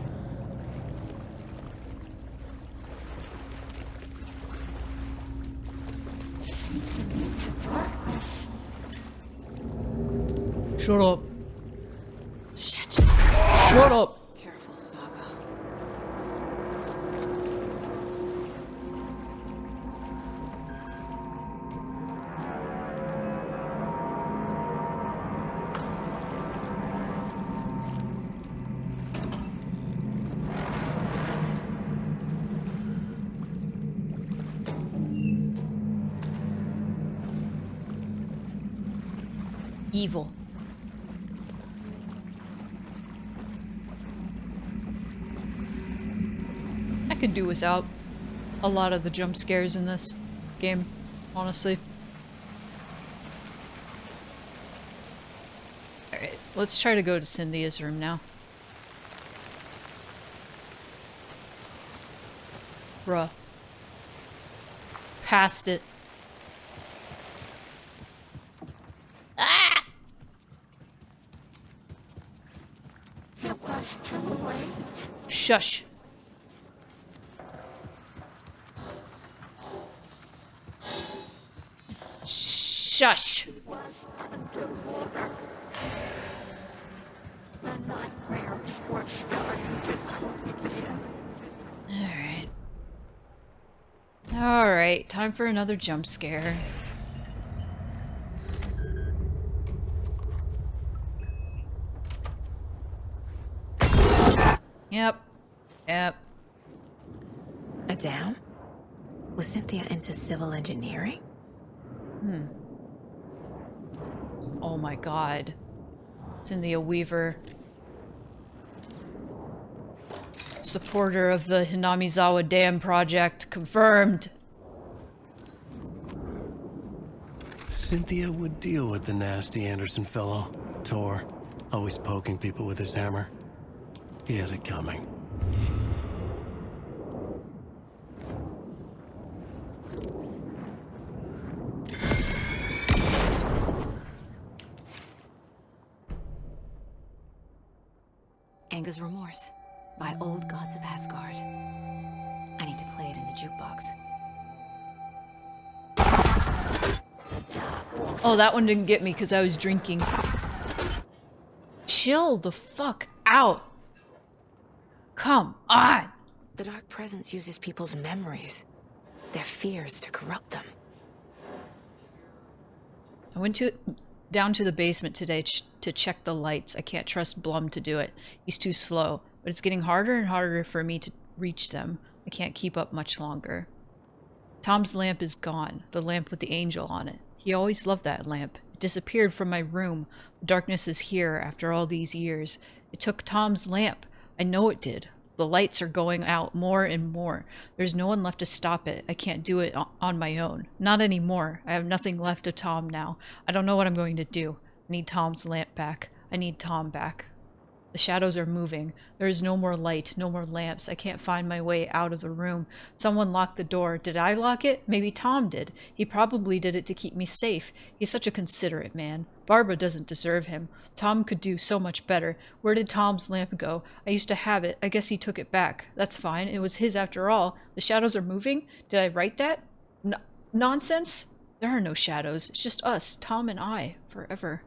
Shut up. Shit. Shut up. Careful, Saga. Evil. I could do without a lot of the jump scares in this game, honestly. Alright, let's try to go to Cynthia's room now. Bruh. Past it. Ah! It was too late. Shush. Shush. It was underwater. The nightmares were starting to creep in. Alright. Alright, time for another jump scare. Yep. Yep. A dam? Was Cynthia into civil engineering? Oh my god. Cynthia Weaver. Supporter of the Hinamizawa Dam project. Confirmed. Cynthia would deal with the nasty Anderson fellow. Tor, always poking people with his hammer. He had it coming. Anger's Remorse by Old Gods of Asgard. I need to play it in the jukebox. Oh, that one didn't get me because I was drinking. Chill the fuck out. Come on. The Dark Presence uses people's memories, their fears to corrupt them. I went down to the basement today to check the lights. I can't trust Blum to do it. He's too slow. But it's getting harder and harder for me to reach them. I can't keep up much longer. Tom's lamp is gone. The lamp with the angel on it. He always loved that lamp. It disappeared from my room. The darkness is here after all these years. It took Tom's lamp. I know it did. The lights are going out more and more. There's no one left to stop it. I can't do it on my own. Not anymore. I have nothing left of Tom now. I don't know what I'm going to do. I need Tom's lamp back. I need Tom back. The shadows are moving. There is no more light, no more lamps. I can't find my way out of the room. Someone locked the door. Did I lock it? Maybe Tom did. He probably did it to keep me safe. He's such a considerate man. Barbara doesn't deserve him. Tom could do so much better. Where did Tom's lamp go? I used to have it. I guess he took it back. That's fine. It was his after all. The shadows are moving? Did I write that? Nonsense? There are no shadows. It's just us, Tom and I, forever.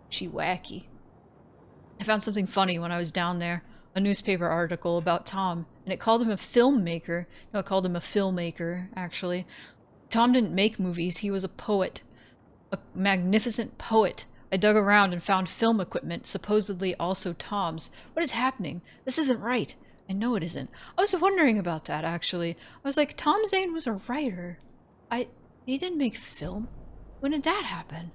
She wacky. I found something funny when I was down there. a newspaper article about Tom, and it called him a filmmaker. No, it called him a filmmaker, actually. Tom didn't make movies, he was a poet. A magnificent poet. I dug around and found film equipment, supposedly also Tom's. What is happening? This isn't right. I know it isn't. I was wondering about that, actually. I was like, Tom Zane was a writer. He didn't make film? When did that happen?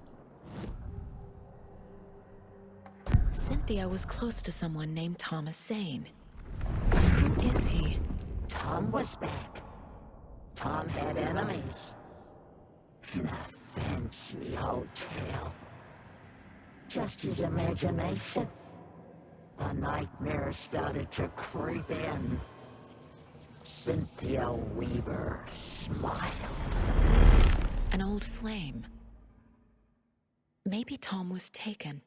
Cynthia was close to someone named Thomas Zane. Who is he? Tom was back. Tom had enemies. In a fancy hotel. Just his imagination. The nightmare started to creep in. Cynthia Weaver smiled. An old flame. Maybe Tom was taken.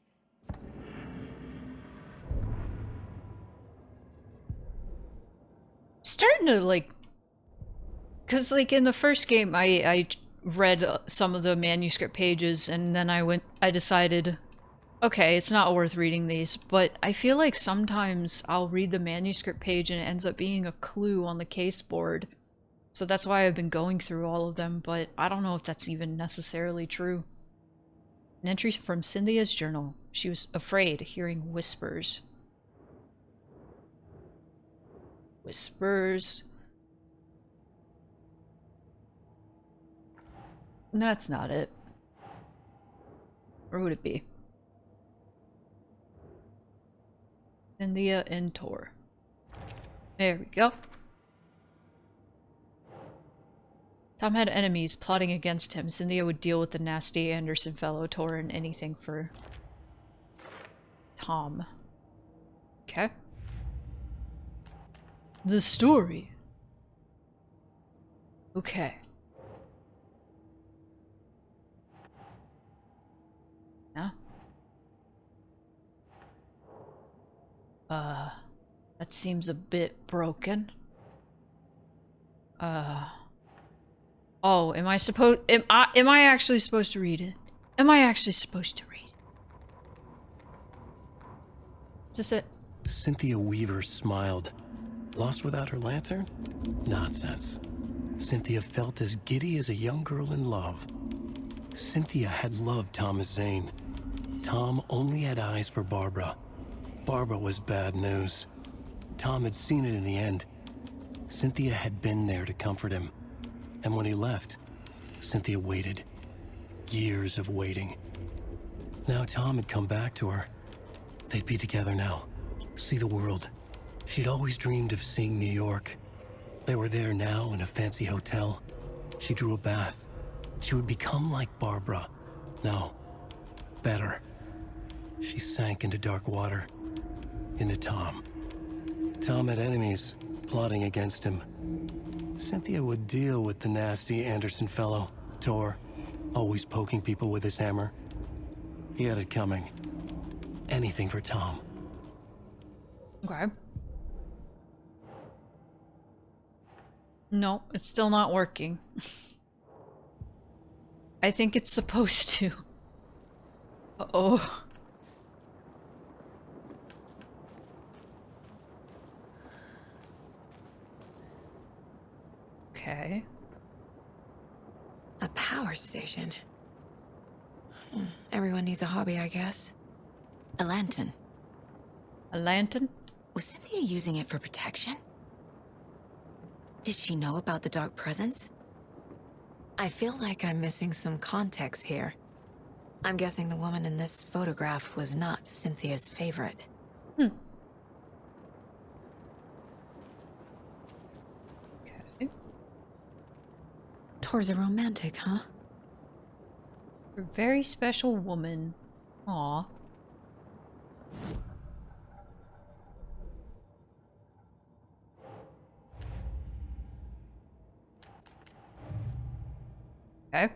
Starting to, like... Because, like, in the first game, I read some of the manuscript pages, and then I decided, okay, it's not worth reading these, but I feel like sometimes I'll read the manuscript page and it ends up being a clue on the case board. So that's why I've been going through all of them, but I don't know if that's even necessarily true. An entry from Cynthia's journal. She was afraid, hearing whispers. Whispers. That's not it. Or would it be? Cynthia and Tor. There we go. Tom had enemies plotting against him. Cynthia would deal with the nasty Anderson fellow, Tor, and anything for Tom. Okay. The story. Okay. Yeah. That seems a bit broken. Oh, am I actually supposed to read it? Am I actually supposed to read? Is this it? Cynthia Weaver smiled. Lost without her lantern? Nonsense. Cynthia felt as giddy as a young girl in love. Cynthia had loved Thomas Zane. Tom only had eyes for Barbara. Barbara was bad news. Tom had seen it in the end. Cynthia had been there to comfort him. And when he left, Cynthia waited. Years of waiting. Now Tom had come back to her. They'd be together now. See the world. She'd always dreamed of seeing New York. They were there now in a fancy hotel. She drew a bath. She would become like Barbara. No. Better. She sank into dark water. Into Tom. Tom had enemies plotting against him. Cynthia would deal with the nasty Anderson fellow, Tor, always poking people with his hammer. He had it coming. Anything for Tom. Okay. No, it's still not working. I think it's supposed to. Uh-oh. Okay. A power station. Everyone needs a hobby, I guess. A lantern. A lantern? Was Cynthia using it for protection? Did she know about the dark presence? I feel like I'm missing some context here. I'm guessing the woman in this photograph was not Cynthia's favorite. Okay. Tor's a romantic, huh? A very special woman. Aw. Okay.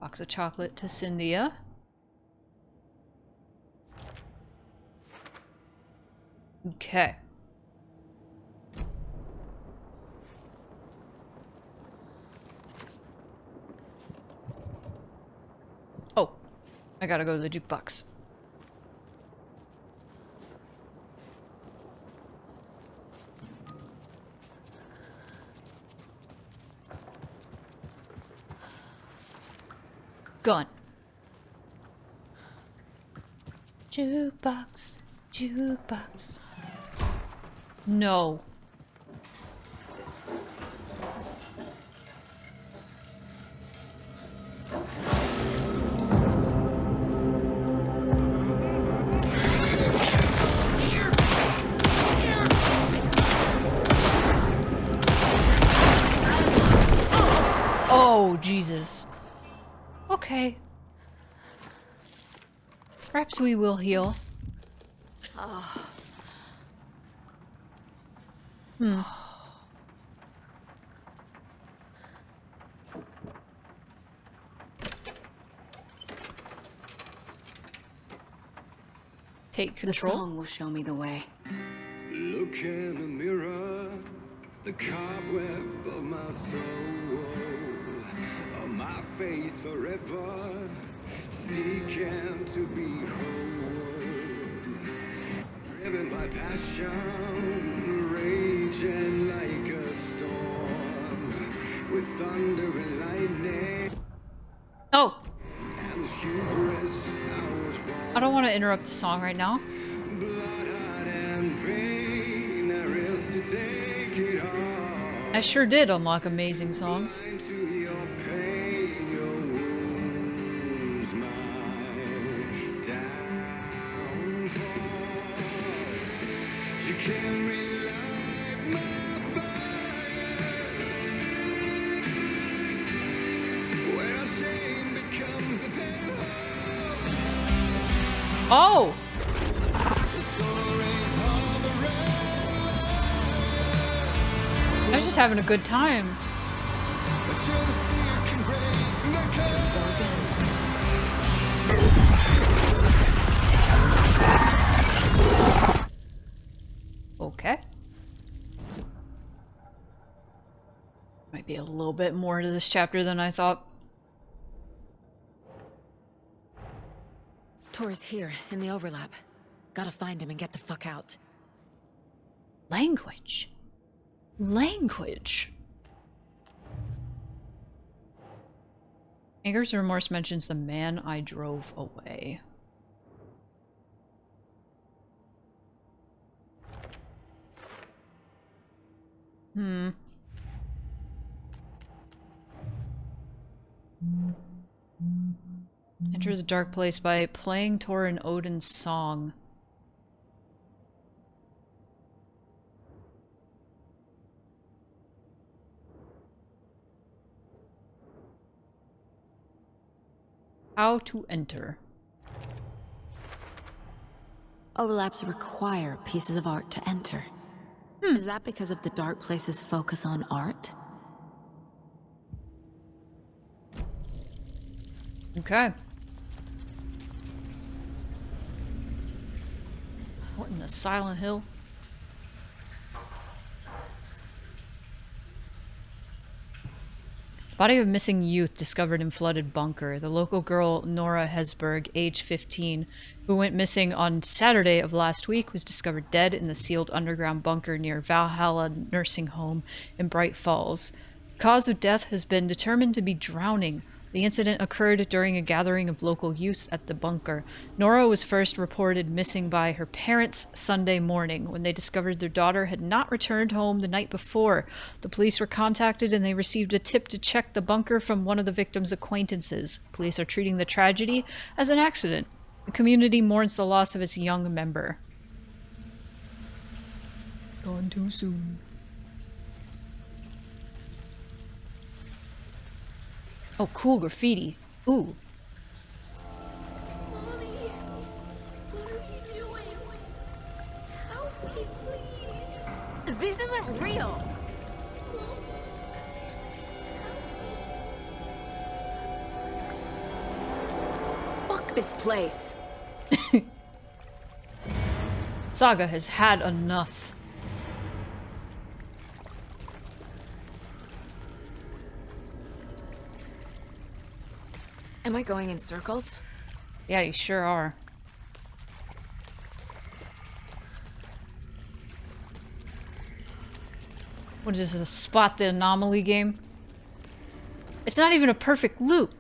Box of chocolate to Cynthia. Okay. Oh, I gotta go to the jukebox. gun. Jukebox, jukebox. No. Oh, Jesus. Okay. Perhaps we will heal. Hmm. Take control. The song will show me the way. Look in the mirror, the cobweb of my soul, on my face forever, seeking to be whole. Driven by passion, raging like a storm, with thunder and lightning. Oh! And hubris, I was born. I don't want to interrupt the song right now. I sure did unlock amazing songs. Oh! I was just having a good time. Okay. Might be a little bit more to this chapter than I thought. Tor's here, in the overlap. Gotta find him and get the fuck out. Language. Language. Anger's remorse mentions the man I drove away. Hmm. Enter the dark place by playing Tor and Odin's song. How to enter. Overlaps require pieces of art to enter. Is that because of the dark place's focus on art? Okay. What in the Silent Hill? Body of missing youth discovered in flooded bunker. The local girl, Nora Hesberg, age 15, who went missing on Saturday of last week, was discovered dead in the sealed underground bunker near Valhalla Nursing Home in Bright Falls. Cause of death has been determined to be drowning. The incident occurred during a gathering of local youths at the bunker. Nora was first reported missing by her parents Sunday morning when they discovered their daughter had not returned home the night before. The police were contacted and they received a tip to check the bunker from one of the victim's acquaintances. Police are treating the tragedy as an accident. The community mourns the loss of its young member. Gone too soon. Oh, cool graffiti. Ooh. Mommy, what are you doing? Help me, please. This isn't real. Fuck this place. Saga has had enough. Am I going in circles? Yeah, you sure are. What is this, a spot the anomaly game? It's not even a perfect loop.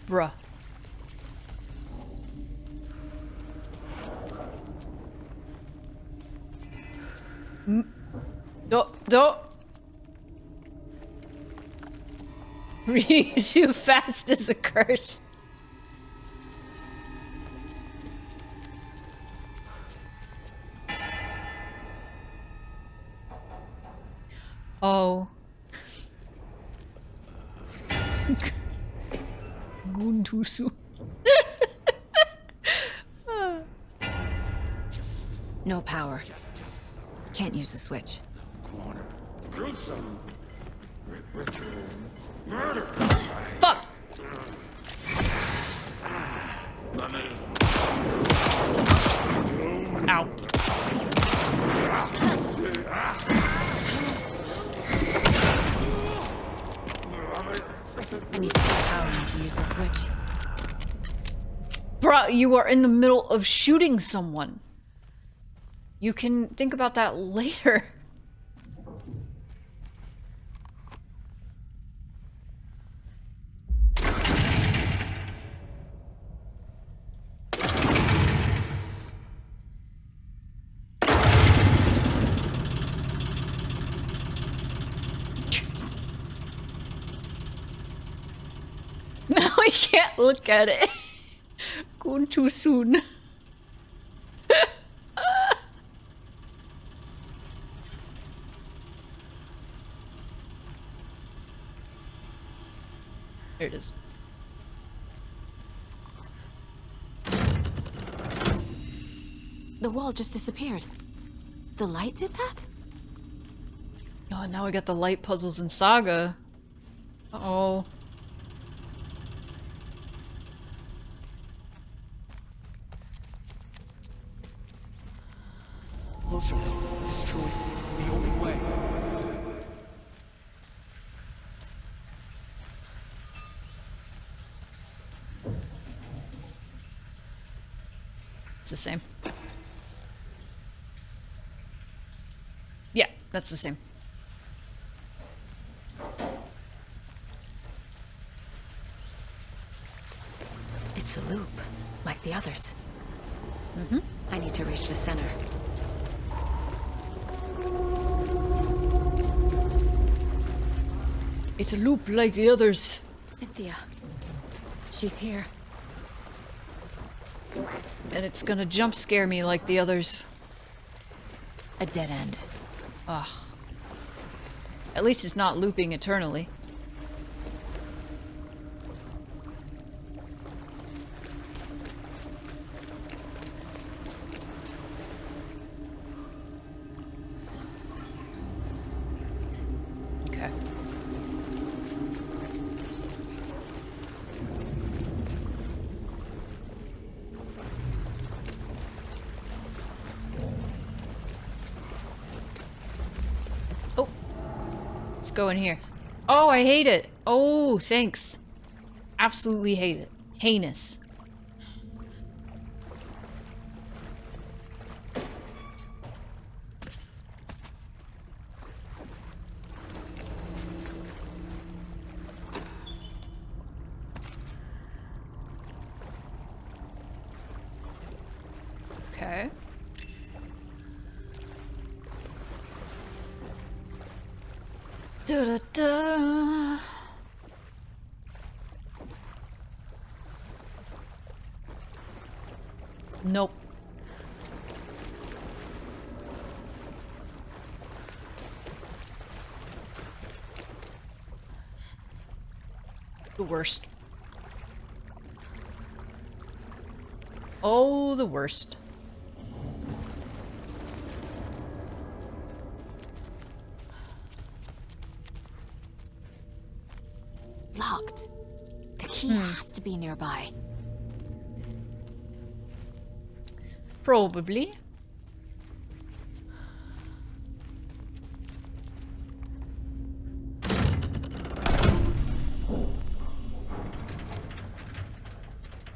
Bruh. Don't. Reading too fast is a curse. Oh. Gone too soon. No power. Can't use the switch. Gruesome. Ritual. Murder. Fuck! Ow. I need to get power on to use the switch. Bruh, you are in the middle of shooting someone. You can think about that later. Now I can't look at it. Gone too soon. There it is. The wall just disappeared. The light did that? Oh, now we got the light puzzles in Saga. Uh-oh. Closer. It's truly the only way. It's the same. Yeah, that's the same. It's a loop, like the others. Mm-hmm. I need to reach the center. It's a loop like the others. Cynthia. She's here. And it's gonna jump scare me like the others. A dead end. Ugh. At least it's not looping eternally. Okay. Oh. Let's go in here. Oh, I hate it. Oh, thanks. Absolutely hate it. Heinous. Okay. Da-da-da. Nope. The worst. Oh, the worst. Locked. The key has to be nearby. Probably.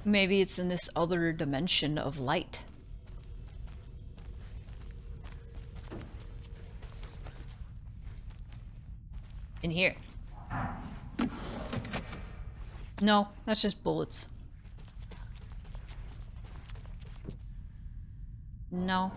Maybe it's in this other dimension of light. In here. No, that's just bullets. No.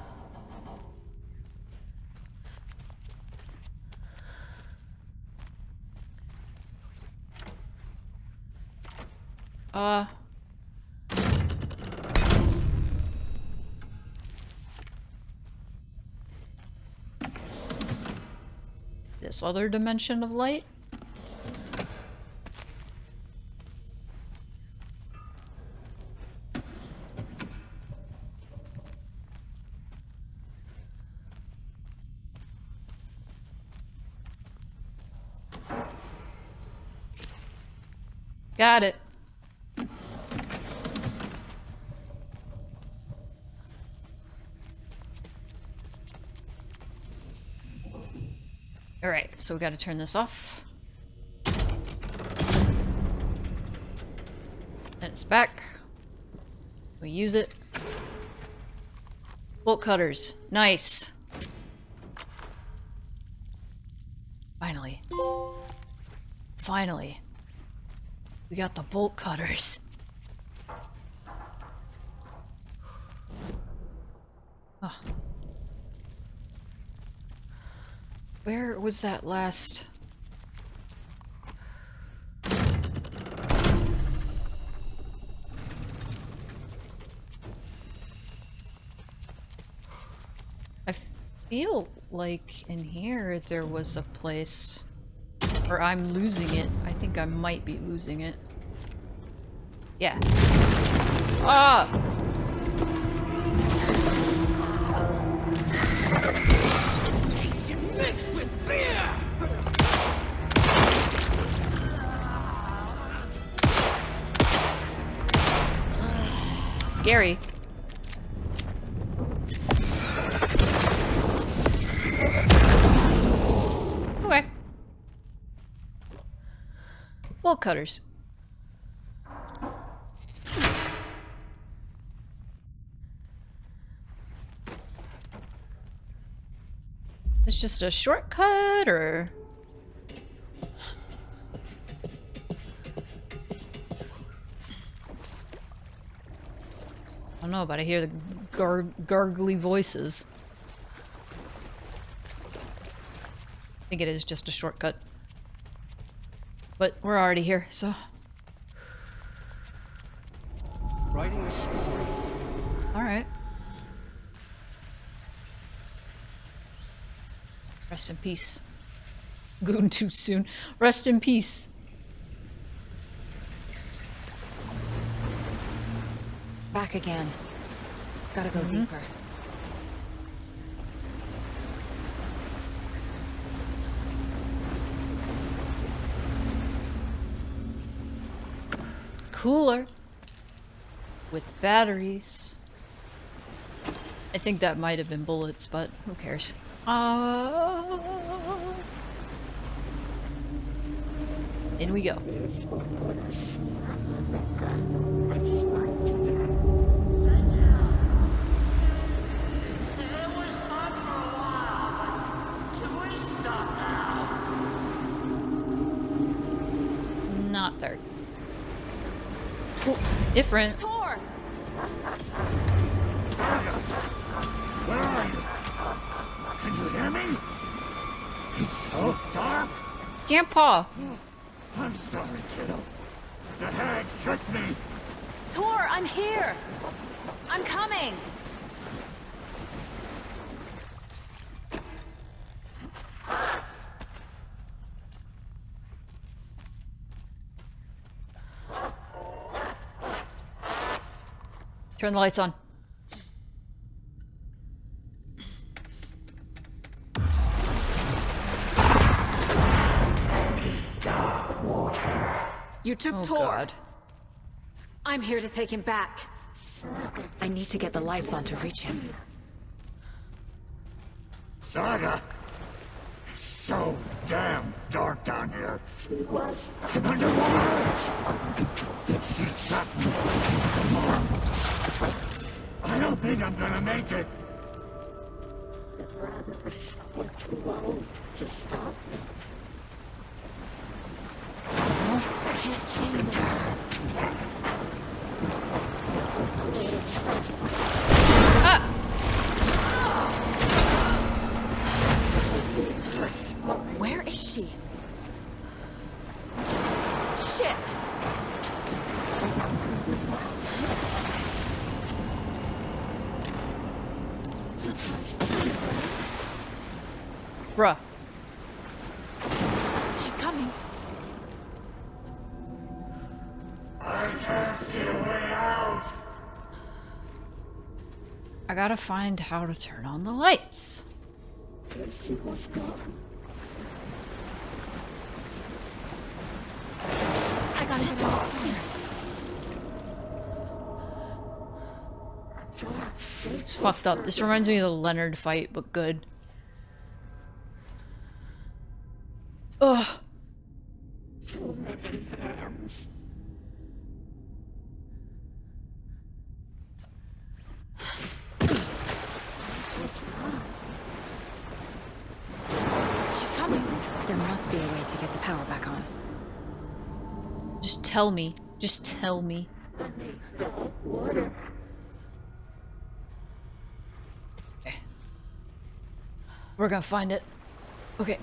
This other dimension of light? Got it. Alright, so we gotta turn this off. And it's back. We use it. Bolt cutters. Nice. Finally. Finally. We got the bolt cutters. Oh. Where was that last? I feel like in here there was a place. Or I'm losing it. I think I might be losing it. Yeah. Ah! Mixed with fear! Scary. Okay. Bolt cutters. It's just a shortcut, or? I don't know, but I hear the gargly voices. I think it is just a shortcut. But we're already here, so. Writing a story. Alright. Rest in peace. Going too soon. Rest in peace. Back again. Gotta go deeper. Cooler. With batteries. I think that might have been bullets, but who cares? In we go. Not third. Ooh, different. Tor! Where are you? Can you hear me? It's so dark. Grandpa! I'm sorry, kiddo. The hag tricked me. Tor, I'm here! I'm coming! Turn the lights on. You took Tor. God. I'm here to take him back. I need to get the lights on to reach him. Saga. It's so damn dark down here. I'm underwater. She's got me. I don't think I'm gonna make it. We're too low to stop. I can't see them. Bruh. She's coming. I can't see a way out. I gotta find how to turn on the lights. She was gone. I gotta get out here. It's fucked up. This reminds me of the Leonard fight, but good. Ugh. Too many hands. She's coming. There must be a way to get the power back on. Just tell me. Just tell me. Water. Okay. We're gonna find it. Okay.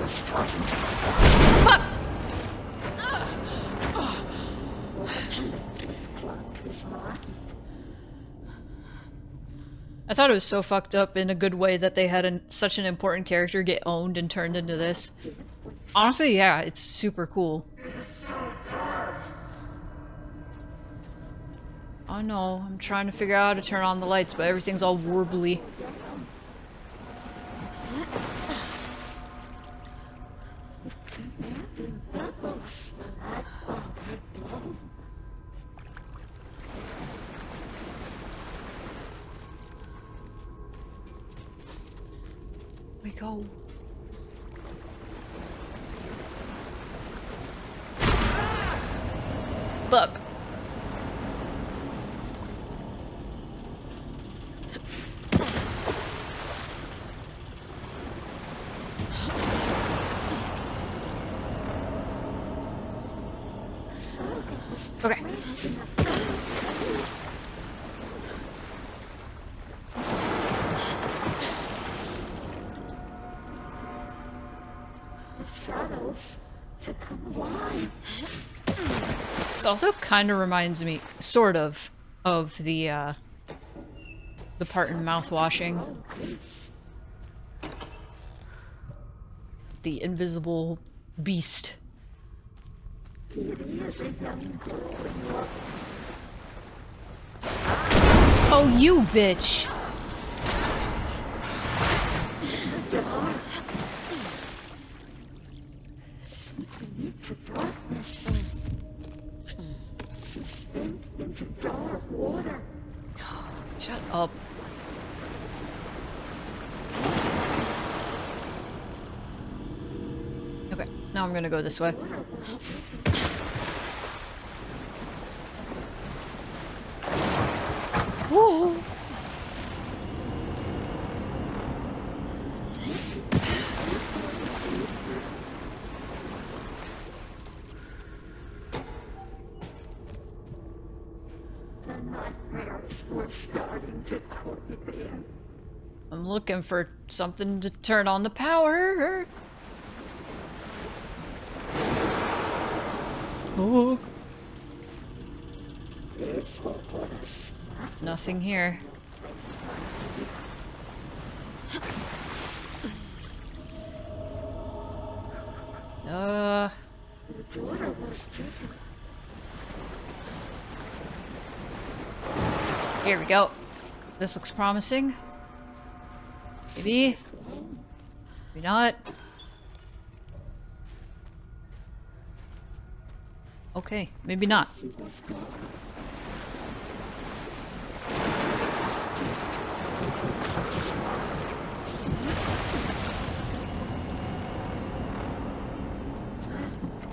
Fuck! I thought it was so fucked up in a good way that they had such an important character get owned and turned into this. Honestly, yeah, it's super cool. Oh no, I'm trying to figure out how to turn on the lights, but everything's all warbly. We go. Fuck. Okay. This also kind of reminds me, sort of the part in Mouthwashing. The invisible beast. Oh, you bitch! Shut up. Okay, now I'm gonna go this way. Whoa! I'm looking for something to turn on the power. Oh. Nothing here. Here we go. This looks promising. Maybe. Maybe not. Okay, maybe not.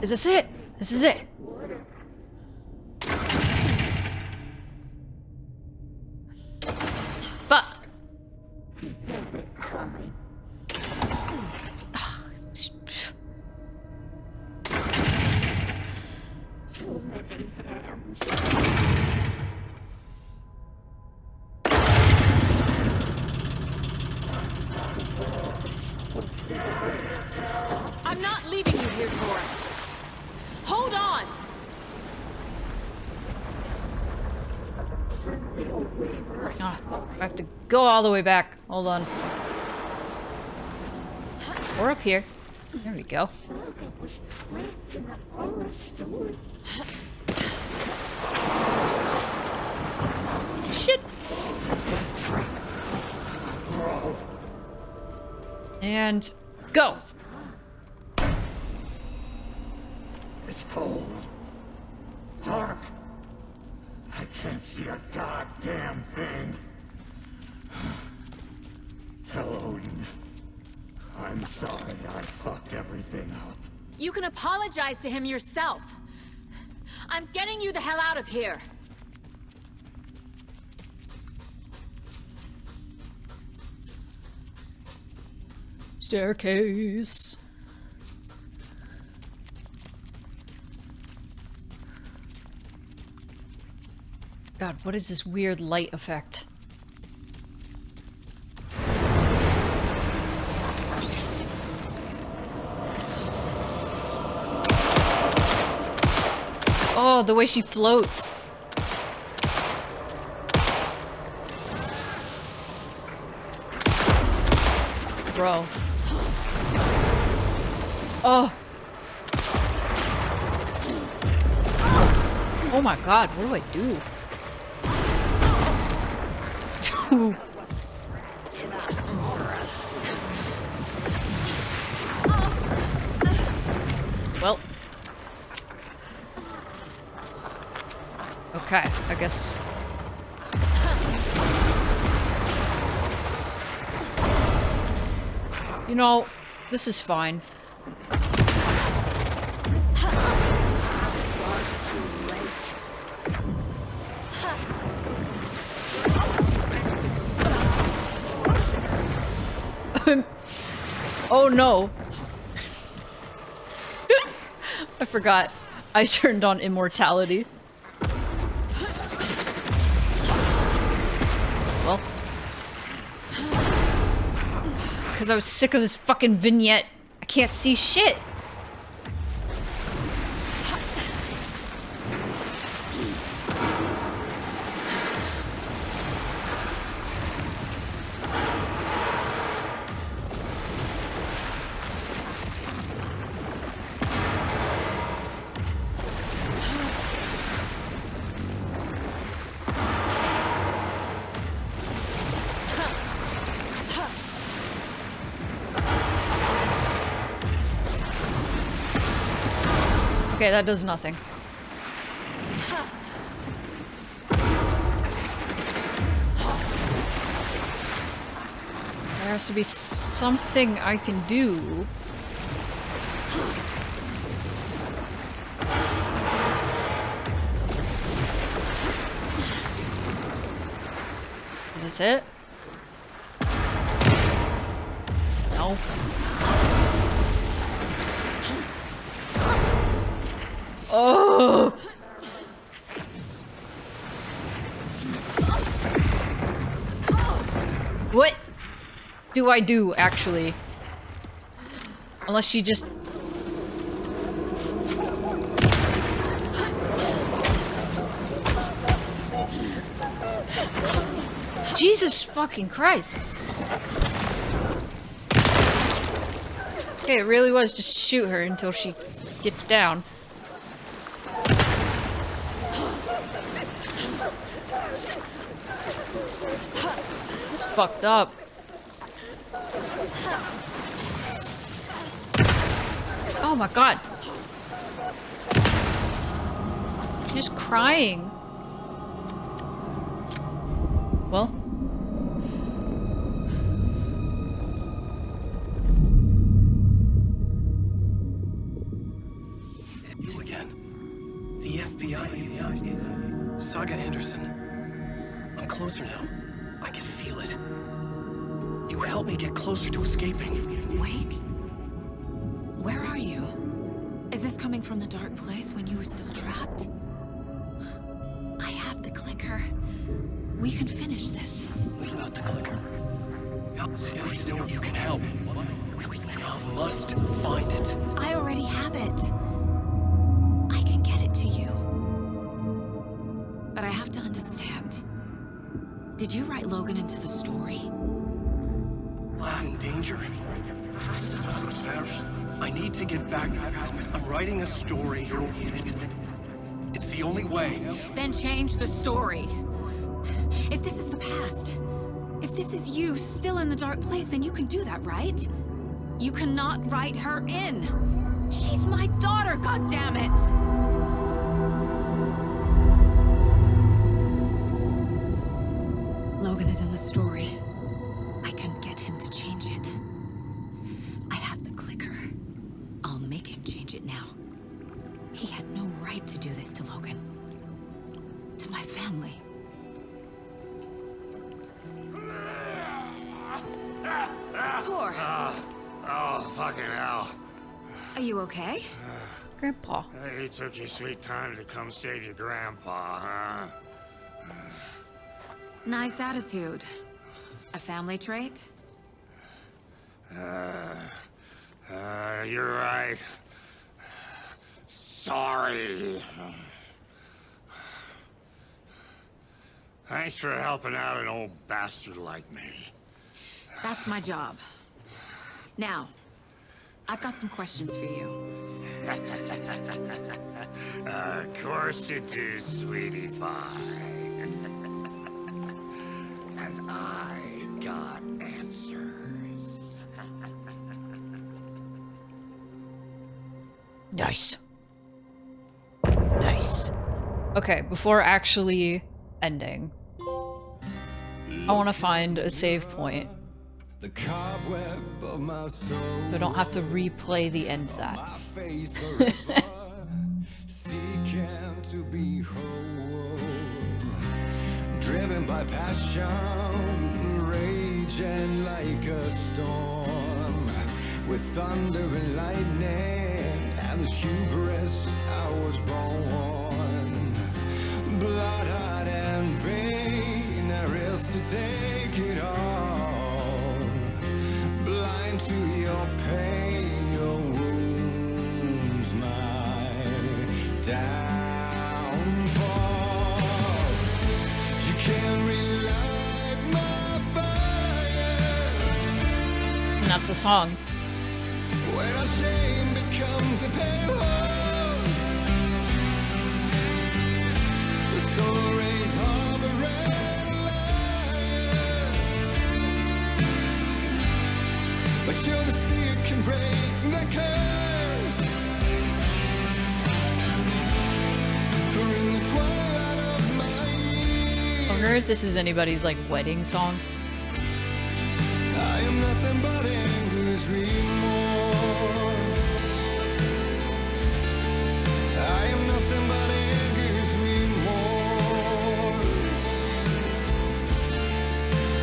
Is this it? This is it. Fuck. I'm not leaving you here, Tora. Hold on! go all the way back. Hold on. Or up here. There we go. Shit. And go. It's cold. Dark. I can't see a goddamn thing. Tell Odin. I'm sorry I fucked everything up. You can apologize to him yourself. I'm getting you the hell out of here. Staircase. God, what is this weird light effect? Oh, the way she floats. Bro. Oh. Oh my god, what do I do? Well. Okay, I guess. You know, this is fine. Oh no. I forgot. I turned on immortality. Well. Because I was sick of this fucking vignette. I can't see shit. Okay, that does nothing. There has to be something I can do. Is this it? No. Oh! What do I do, actually? Unless she just... Jesus fucking Christ! Okay, it really was just shoot her until she gets down. This is fucked up. Oh my god. She's just crying. Well. You again. The FBI. Saga Anderson. I'm closer now. I can feel it. You helped me get closer to escaping. Wake? Where are you? Is this coming from the dark place when you were still trapped? I have the clicker. We can finish this. What about the clicker? You can help. I must find it. I already have it. I can get it to you. But I have to understand. Did Did you write Logan into the story? Lad's in danger. I need to get back. I'm writing a story. It's the only way. Then change the story. If this is the past, if this is you still in the dark place, then you can do that, right? You cannot write her in. She's my daughter, goddammit! Logan is in the story. I can get him to change it. I have the clicker. I'll make him change it now. He had no right to do this to Logan. To my family. Tor! Oh, fucking hell. Are you okay? Grandpa. You took your sweet time to come save your grandpa, huh? Nice attitude. A family trait? You're right. Sorry. Thanks for helping out an old bastard like me. That's my job. Now, I've got some questions for you. Of course you do, sweetie pie. And I got answers. Nice. Nice. Okay, before actually ending, I want to find a save point. The cobweb of my soul. So I don't have to replay the end of that. Seeking to be whole. Driven by passion, raging like a storm. With thunder and lightning and the hubris I was born. Blood-hot and vain, I risk to take it all. Blind to your pain, your wounds, my downfall. You can't relight my fire. And that's the song. When our shame becomes a pale horse, the stories harbor and liar. But you're the sea that can break the curse. For in the twilight of my years, I wonder if this is anybody's like wedding song. I am nothing but anger's remorse. I am nothing but anger's remorse.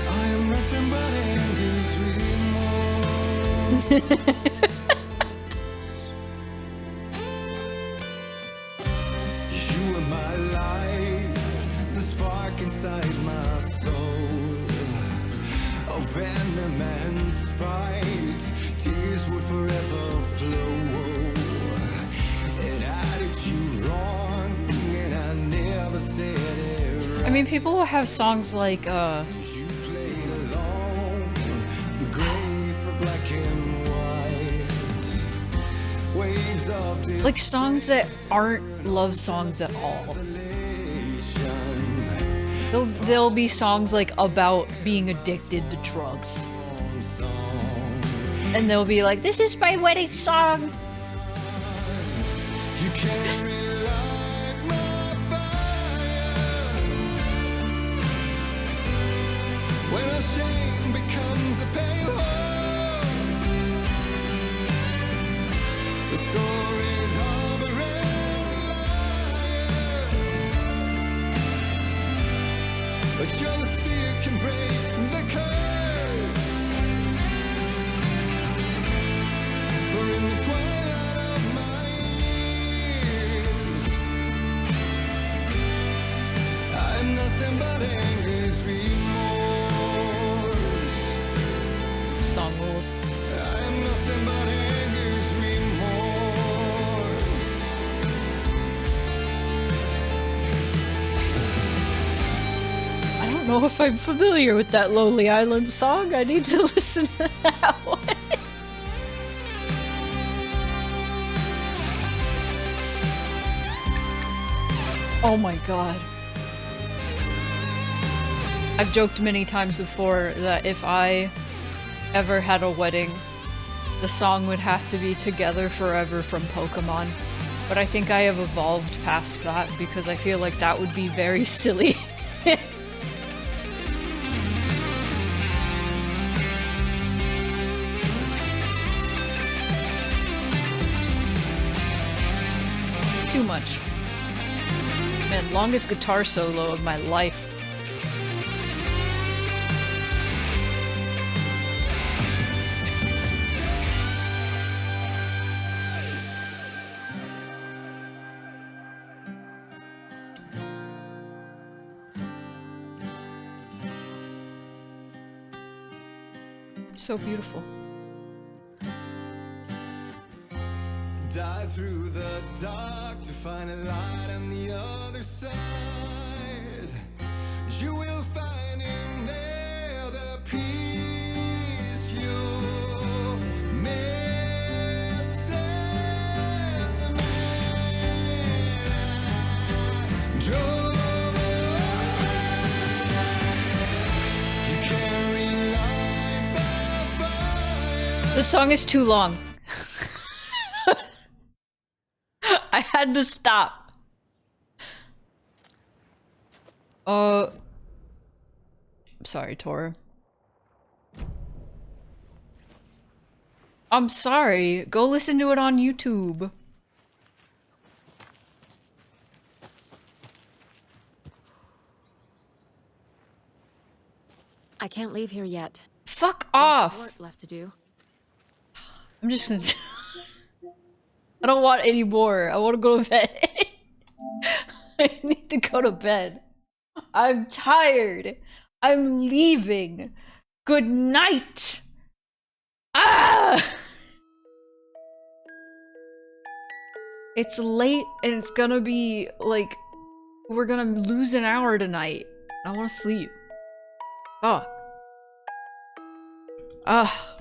I am nothing but anger's remorse. You are my light, the spark inside my soul. Of venom and spite, tears would forever flow. It added you wrong, and I never said it right. I mean, people have songs like, You played along, the grave for black and white. Waves of like songs that aren't love songs at all. There'll be songs like about being addicted to drugs. And they'll be like, this is my wedding song. You can't relight my fire. When our shame becomes a pale horse, the stories harbor and liar. But you're the sea that can break the curse. For in the twilight of my years, I'm nothing but anger's remorse. Song rules. I'm nothing but anger's remorse. I don't know if I'm familiar with that Lonely Island song. I need to listen to that one. Oh my god. I've joked many times before that if I ever had a wedding, the song would have to be Together Forever from Pokemon. But I think I have evolved past that because I feel like that would be very silly. Too much. Man, longest guitar solo of my life. So beautiful. Dive through the dark to find a light on the other side. You will find in there the peace you're missing. The man I drove away. You can't relight the fire. This song is too long. I had to stop. I'm sorry, Tor. I'm sorry. Go listen to it on YouTube. I can't leave here yet. Fuck Lots of off. work left to do. I'm just gonna... I don't want any more. I want to go to bed. I need to go to bed. I'm tired. I'm leaving. Good night. Ah! It's late and it's gonna be like we're gonna lose an hour tonight. I want to sleep. Oh. Ah.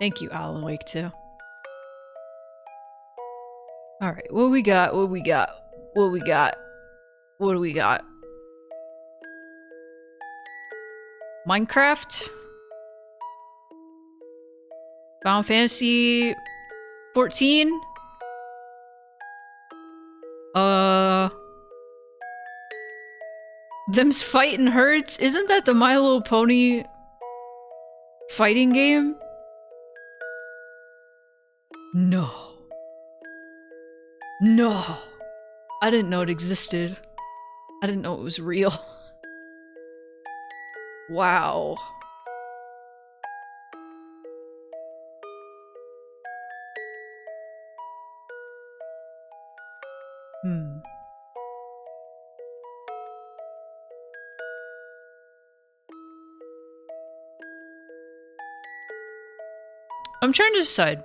Thank you, Alan Wake 2. Alright, what we got? What we got? What we got? What do we got? Minecraft? Final Fantasy 14? Them's fighting hurts? Isn't that the My Little Pony fighting game? No. No. I didn't know it existed. I didn't know it was real. Wow. I'm trying to decide.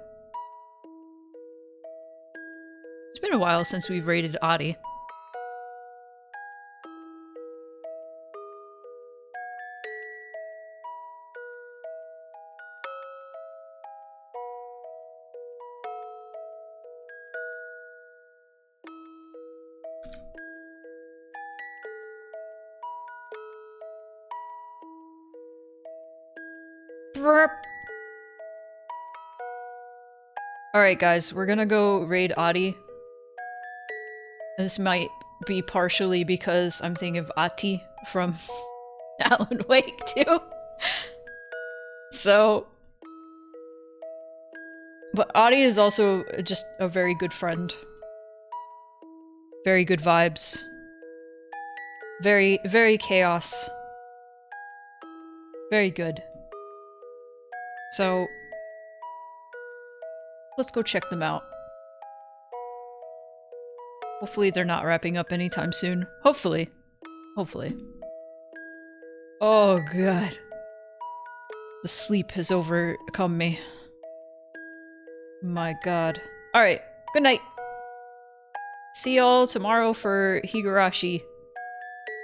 It's been a while since we've rated Adi. Alright guys, we're gonna go raid Adi. This might be partially because I'm thinking of Ati from Alan Wake 2. So... But Adi is also just a very good friend. Very good vibes. Very, very chaos. Very good. So... let's go check them out. Hopefully they're not wrapping up anytime soon. Hopefully. Hopefully. Oh god. The sleep has overcome me. My god. Alright, good night. See y'all tomorrow for Higurashi.